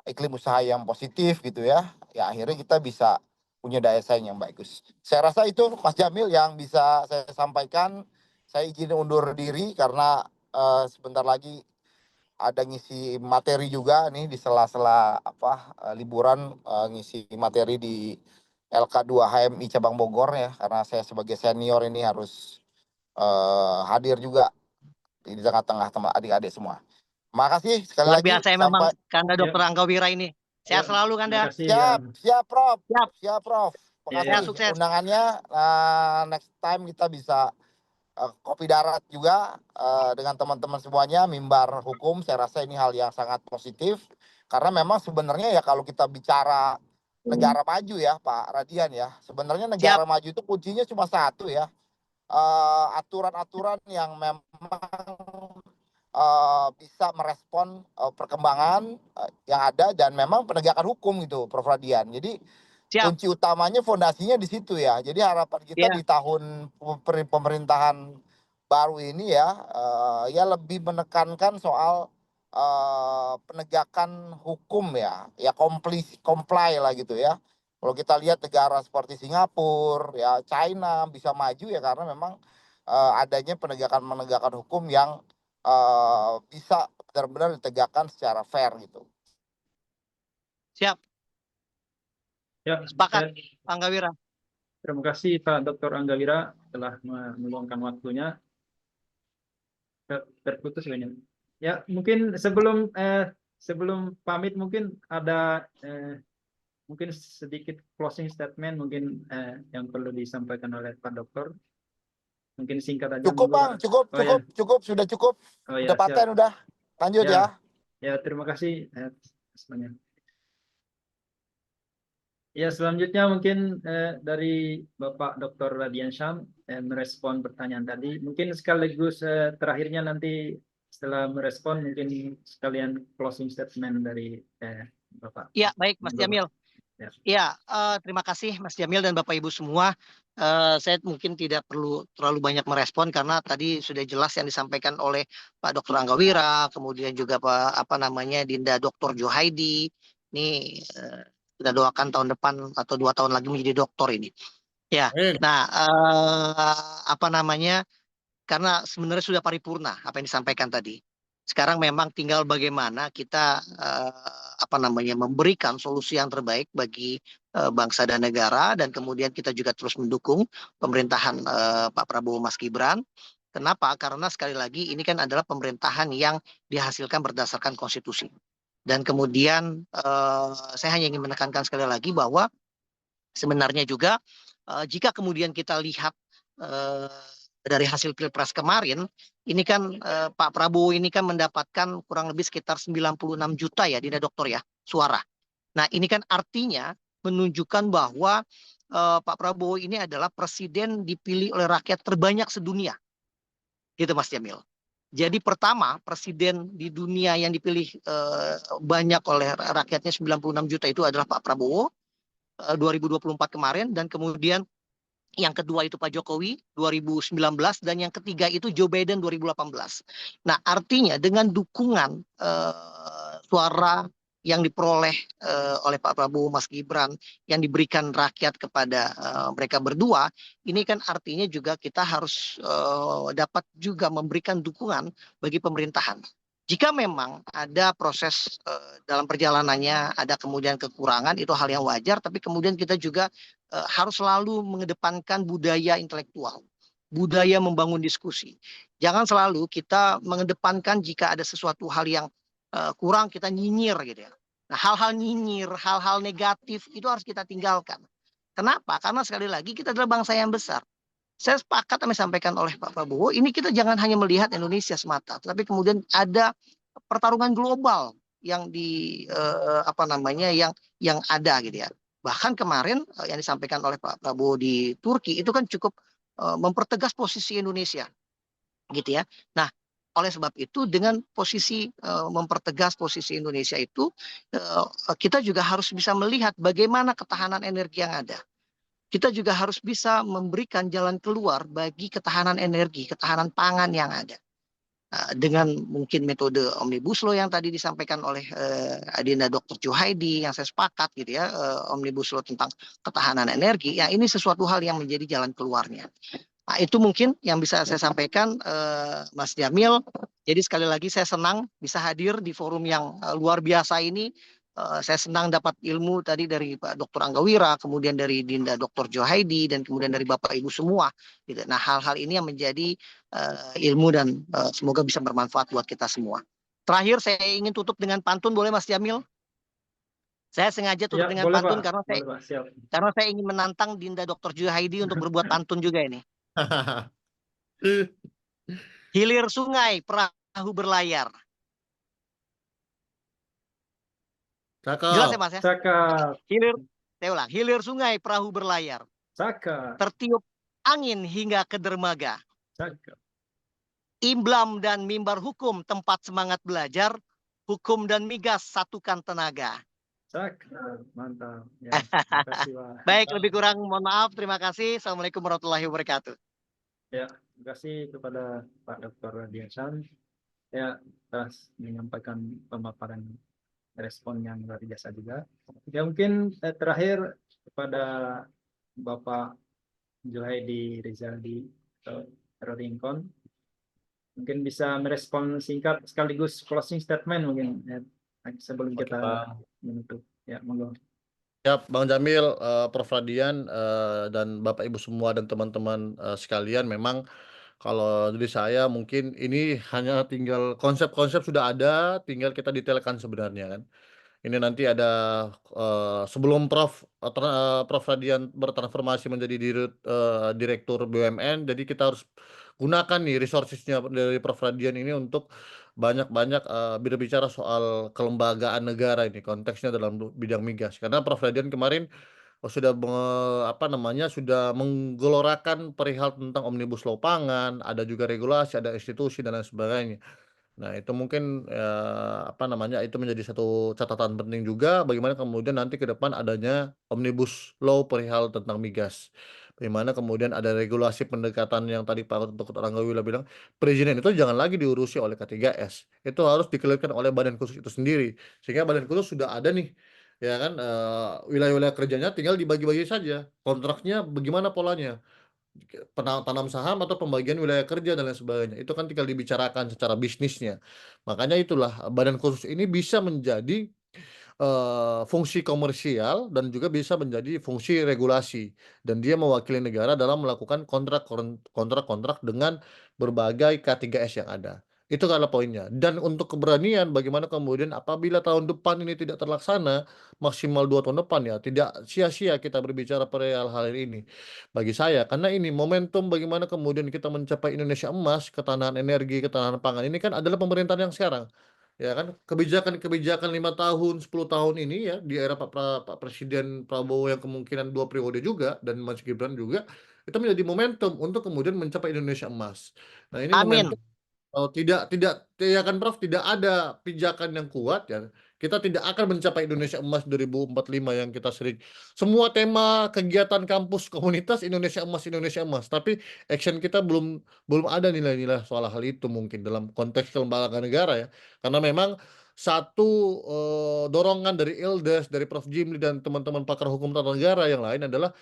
iklim usaha yang positif gitu ya. Ya akhirnya kita bisa punya daya saing yang bagus. Saya rasa itu Mas Jamil yang bisa saya sampaikan. Saya izin undur diri karena sebentar lagi ada ngisi materi juga nih di sela-sela liburan, ngisi materi di LK2 HMI cabang Bogor ya, karena saya sebagai senior ini harus hadir juga di tengah-tengah teman adik-adik semua. Makasih sekali Luar lagi, biasa ya memang sampai Kanda Ya, Dr. Angga Wira ini. ya, Sehat selalu terima Kanda. kasih ya. siap Prof, Siap, siap Prof. Ya, sehat Makasih sukses. undangannya. Next time kita bisa kopi darat juga dengan teman-teman semuanya, mimbar hukum. Saya rasa ini hal yang sangat positif karena memang sebenarnya ya kalau kita bicara negara maju ya Pak Radian ya, sebenarnya negara Siap, maju itu kuncinya cuma satu ya, aturan-aturan yang memang bisa merespon perkembangan yang ada dan memang penegakan hukum gitu Prof Radian. Jadi siap. kunci utamanya fondasinya di situ ya. Jadi harapan kita Ya, di tahun pemerintahan baru ini ya, ya lebih menekankan soal penegakan hukum ya, ya comply lah gitu ya. Kalau kita lihat negara seperti Singapura, ya China bisa maju ya karena memang adanya penegakan hukum yang bisa benar-benar ditegakkan secara fair gitu. siap. Ya, Sepakat, Angga Wira. terima kasih Pak Dr. Angga Wira telah meluangkan waktunya. Terputus kayaknya. Ya, mungkin sebelum pamit mungkin ada mungkin sedikit closing statement mungkin yang perlu disampaikan oleh Pak Dokter. Mungkin singkat aja. Cukup Bang, cukup, Oh ya, sudah cukup. oh ya, Udah paten siap. udah. Lanjut ya. Ya, terima kasih semuanya. Ya, selanjutnya mungkin dari Bapak Dr. Radiansyah merespon pertanyaan tadi. Mungkin sekaligus terakhirnya nanti setelah merespon mungkin sekalian closing statement dari Bapak. Ya, baik Mas Jamil. Ya. Ya, terima kasih Mas Jamil dan Bapak Ibu semua. Saya mungkin tidak perlu terlalu banyak merespon karena tadi sudah jelas yang disampaikan oleh Pak Dr. Angga Wira, kemudian juga Dinda Dr. Johaidi. Ini kita doakan tahun depan atau 2 tahun lagi menjadi doktor ini. Ya, nah karena sebenarnya sudah paripurna apa yang disampaikan tadi. Sekarang memang tinggal bagaimana kita memberikan solusi yang terbaik bagi bangsa dan negara, dan kemudian kita juga terus mendukung pemerintahan Pak Prabowo Mas Gibran. Kenapa? Karena sekali lagi ini kan adalah pemerintahan yang dihasilkan berdasarkan konstitusi. Dan kemudian saya hanya ingin menekankan sekali lagi bahwa sebenarnya juga jika kemudian kita lihat dari hasil Pilpres kemarin, ini kan Pak Prabowo ini kan mendapatkan kurang lebih sekitar 96 juta ya, Dinda Dokter ya, suara. Nah, ini kan artinya menunjukkan bahwa Pak Prabowo ini adalah presiden dipilih oleh rakyat terbanyak sedunia, gitu Mas Jamil. Jadi pertama presiden di dunia yang dipilih banyak oleh rakyatnya 96 juta itu adalah Pak Prabowo 2024 kemarin, dan kemudian yang kedua itu Pak Jokowi 2019, dan yang ketiga itu Joe Biden 2018. Nah, artinya dengan dukungan suara yang diperoleh oleh Pak Prabowo, Mas Gibran, yang diberikan rakyat kepada mereka berdua, ini kan artinya juga kita harus dapat juga memberikan dukungan bagi pemerintahan. Jika memang ada proses dalam perjalanannya, ada kemudian kekurangan, itu hal yang wajar, tapi kemudian kita juga harus selalu mengedepankan budaya intelektual, budaya membangun diskusi. Jangan selalu kita mengedepankan jika ada sesuatu hal yang kurang, kita nyinyir gitu ya. Nah, hal-hal nyinyir, hal-hal negatif itu harus kita tinggalkan. Kenapa? Karena sekali lagi kita adalah bangsa yang besar. Saya sepakat apa yang disampaikan oleh Pak Prabowo, ini kita jangan hanya melihat Indonesia semata, tapi kemudian ada pertarungan global yang yang ada gitu ya. Bahkan kemarin yang disampaikan oleh Pak Prabowo di Turki itu kan cukup mempertegas posisi Indonesia, gitu ya. Nah, oleh sebab itu dengan posisi mempertegas posisi Indonesia itu, kita juga harus bisa melihat bagaimana ketahanan energi yang ada. Kita juga harus bisa memberikan jalan keluar bagi ketahanan energi, ketahanan pangan yang ada. Dengan mungkin metode Omnibus Law yang tadi disampaikan oleh Adinda Dr. Juhaidi, yang saya sepakat gitu ya, Omnibus Law tentang ketahanan energi, ya ini sesuatu hal yang menjadi jalan keluarnya. Nah, itu mungkin yang bisa saya sampaikan, Mas Jamil. Jadi sekali lagi saya senang bisa hadir di forum yang luar biasa ini. Saya senang dapat ilmu tadi dari Pak Dr. Anggawira, kemudian dari Dinda Dr. Juhaidi, dan kemudian dari Bapak Ibu semua. Gitu. Nah, hal-hal ini yang menjadi ilmu dan semoga bisa bermanfaat buat kita semua. Terakhir saya ingin tutup dengan pantun, boleh Mas Jamil? Saya sengaja tutup Ya, dengan boleh pantun Pak. karena Boleh, Pak. Siap. saya ingin menantang Dinda Dr. Juhaidi untuk berbuat pantun juga ini. Hilir sungai, perahu berlayar. Jelas ya Cakep. Mas ya? Cakap. Saya ulang. Hilir sungai, perahu berlayar. Cakap. Tertiup angin hingga ke dermaga. Cakap. Imblam dan mimbar hukum, tempat semangat belajar. Hukum dan migas, satukan tenaga. Cakap. Mantap. Ya, terima kasih Pak. Baik, lebih kurang mohon maaf. Terima kasih. Assalamualaikum warahmatullahi wabarakatuh. Ya, terima kasih kepada Pak Dr. Diasan. Ya, atas menyampaikan pemaparan respon yang luar biasa juga. Ya, mungkin terakhir kepada Bapak Juhaidi Rizaldi Roringkon, mungkin bisa merespon singkat sekaligus closing statement mungkin ya, sebelum Oke, kita Bang. menutup. Ya, monggo. Ya, Bang Jamil, Prof. Radian, dan Bapak Ibu semua dan teman-teman sekalian, memang kalau dari saya mungkin ini hanya tinggal konsep-konsep sudah ada, tinggal kita detailkan sebenarnya kan. Ini nanti ada sebelum Prof. Radian bertransformasi menjadi Direktur BUMN, jadi kita harus gunakan nih resources-nya dari Prof. Radian ini untuk banyak-banyak berbicara soal kelembagaan negara ini, konteksnya dalam bidang migas. Karena Prof. Radian kemarin sudah sudah menggelorakan perihal tentang Omnibus Law pangan, ada juga regulasi, ada institusi dan lain sebagainya. Nah, itu mungkin itu menjadi satu catatan penting juga bagaimana kemudian nanti ke depan adanya Omnibus Law perihal tentang migas. Bagaimana kemudian ada regulasi pendekatan yang tadi Pak Dr. Anggawila bilang, perizinan itu jangan lagi diurusi oleh K3S. Itu harus dikeluarkan oleh badan khusus itu sendiri. Sehingga badan khusus sudah ada nih, ya kan, wilayah-wilayah kerjanya tinggal dibagi-bagi saja. Kontraknya bagaimana polanya? Tanam saham atau pembagian wilayah kerja dan lain sebagainya. Itu kan tinggal dibicarakan secara bisnisnya. Makanya itulah badan khusus ini bisa menjadi fungsi komersial dan juga bisa menjadi fungsi regulasi, dan dia mewakili negara dalam melakukan kontrak-kontrak dengan berbagai K3S yang ada. Itu adalah poinnya. Dan untuk keberanian bagaimana kemudian apabila tahun depan ini tidak terlaksana, maksimal 2 tahun depan ya, tidak sia-sia kita berbicara perihal hal ini. Bagi saya, karena ini momentum bagaimana kemudian kita mencapai Indonesia emas, ketahanan energi, ketahanan pangan ini kan adalah pemerintahan yang sekarang. Ya kan, kebijakan-kebijakan 5 tahun, 10 tahun ini ya di era Pak Presiden Prabowo yang kemungkinan 2 periode juga dan Mas Gibran juga, itu menjadi momentum untuk kemudian mencapai Indonesia Emas. Nah, ini Amin. momentum. Oh, tidak ya kan Prof, tidak ada pijakan yang kuat ya, kita tidak akan mencapai Indonesia Emas 2045 yang kita sering semua tema kegiatan kampus komunitas Indonesia Emas, tapi action kita belum ada nilai-nilai soal hal itu mungkin dalam konteks kelembagaan negara ya. Karena memang satu, dorongan dari Ildes, dari Prof Jimli dan teman-teman pakar hukum tata negara yang lain adalah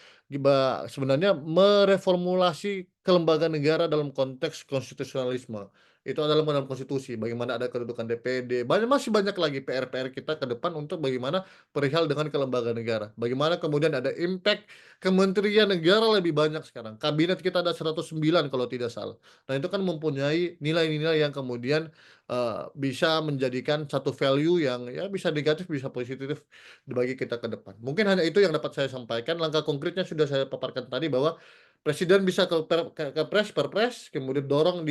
sebenarnya mereformulasi kelembagaan negara dalam konteks konstitusionalisme. Itu adalah dalam konstitusi, bagaimana ada kedudukan DPD, masih banyak lagi PR-PR kita ke depan untuk bagaimana perihal dengan kelembagaan negara. Bagaimana kemudian ada impact kementerian negara lebih banyak sekarang. Kabinet kita ada 109 kalau tidak salah. Nah, itu kan mempunyai nilai-nilai yang kemudian bisa menjadikan satu value yang ya bisa negatif, bisa positif bagi kita ke depan. Mungkin hanya itu yang dapat saya sampaikan. Langkah konkretnya sudah saya paparkan tadi bahwa Presiden bisa ke perpres, kemudian dorong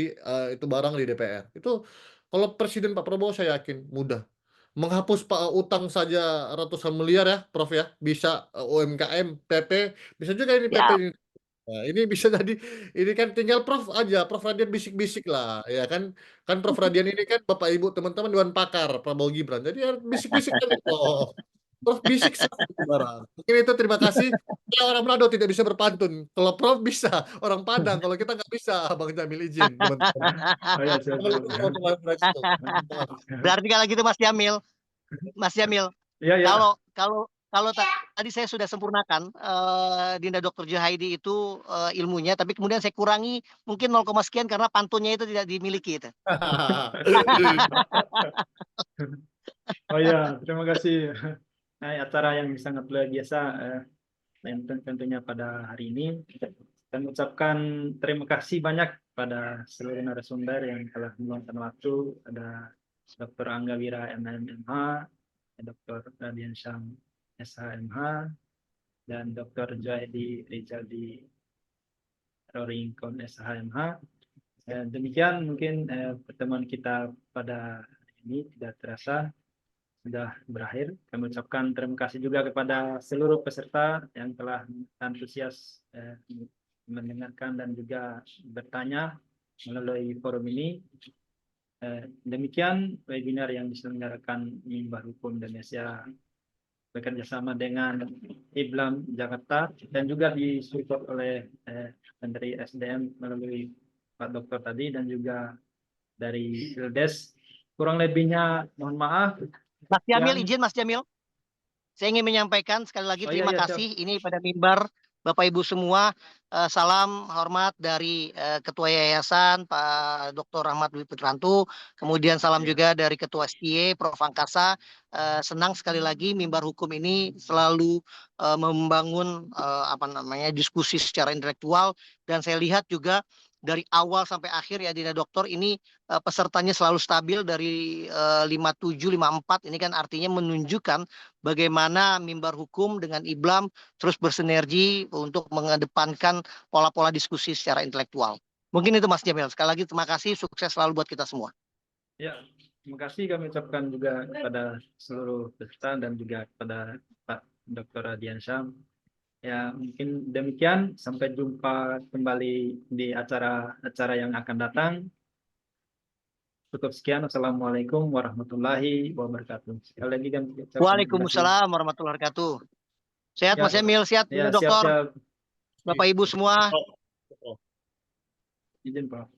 itu barang di DPR. Itu kalau Presiden Pak Prabowo saya yakin mudah. Menghapus utang saja ratusan miliar ya, Prof ya. Bisa UMKM, PP, bisa juga ini PP Ya. ini. Nah, ini bisa jadi ini kan tinggal Prof aja, Prof Radian bisik-bisik lah, ya kan. Kan Prof Radian ini kan Bapak Ibu teman-teman Dewan Pakar Prabowo Gibran. Jadi ya bisik-bisik aja Prof. Prof bisik saja barang. Mungkin itu terima kasih. Ya, orang Manado tidak bisa berpantun. Kalau Prof bisa, orang Padang. Kalau kita nggak bisa, Bang Jamil izin, teman-teman. Oh ya, siap, siap. Berarti kalau gitu Mas Jamil, Iya, ya. kalau tadi saya sudah sempurnakan Dinda Dr. Juhaidi itu ilmunya, tapi kemudian saya kurangi mungkin 0, sekian karena pantunnya itu tidak dimiliki itu. Oh ya, terima kasih. Nah, acara yang sangat luar biasa yang tentunya pada hari ini. Dan mengucapkan terima kasih banyak pada seluruh narasumber yang telah meluangkan waktu. Ada Dr. Angga Wira MMH, Dr. Radian Syam SHMH, dan Dr. Joedi Rizaldi Roringkon SHMH. Demikian mungkin pertemuan kita pada hari ini tidak terasa sudah berakhir. Kami ucapkan terima kasih juga kepada seluruh peserta yang telah antusias mendengarkan dan juga bertanya melalui forum ini. Demikian webinar yang diselenggarakan Mimbar Hukum Indonesia bekerjasama dengan IBLAM Jakarta dan juga disupport oleh Menteri SDM melalui Pak Dokter tadi dan juga dari Ildes. Kurang lebihnya mohon maaf. Mas Jamil, izin Mas Jamil. Saya ingin menyampaikan sekali lagi terima kasih ini pada mimbar Bapak Ibu semua. Salam hormat dari Ketua Yayasan Pak Dr. Rahmat Dwi Putranto. Kemudian salam juga dari Ketua SPY Prof. Angkasa. Senang sekali lagi mimbar hukum ini selalu membangun diskusi secara intelektual, dan saya lihat juga dari awal sampai akhir ya Dinda Dokter ini pesertanya selalu stabil dari 57, 54. Ini kan artinya menunjukkan bagaimana mimbar hukum dengan IBLAM terus bersinergi untuk mengedepankan pola-pola diskusi secara intelektual. Mungkin itu Mas Jamil. Sekali lagi terima kasih, sukses selalu buat kita semua. Ya, terima kasih kami ucapkan juga kepada seluruh peserta dan juga kepada Pak Dr. Radian Syam. Ya, mungkin demikian. Sampai jumpa kembali di acara yang akan datang. Cukup sekian. Assalamualaikum warahmatullahi wabarakatuh. Sekali lagi kami ucapkan Waalaikumsalam warahmatullahi wabarakatuh. Sehat ya, Mas Jamil, sehat ya, Dokter. siap. Bapak Ibu semua. Izin Pak.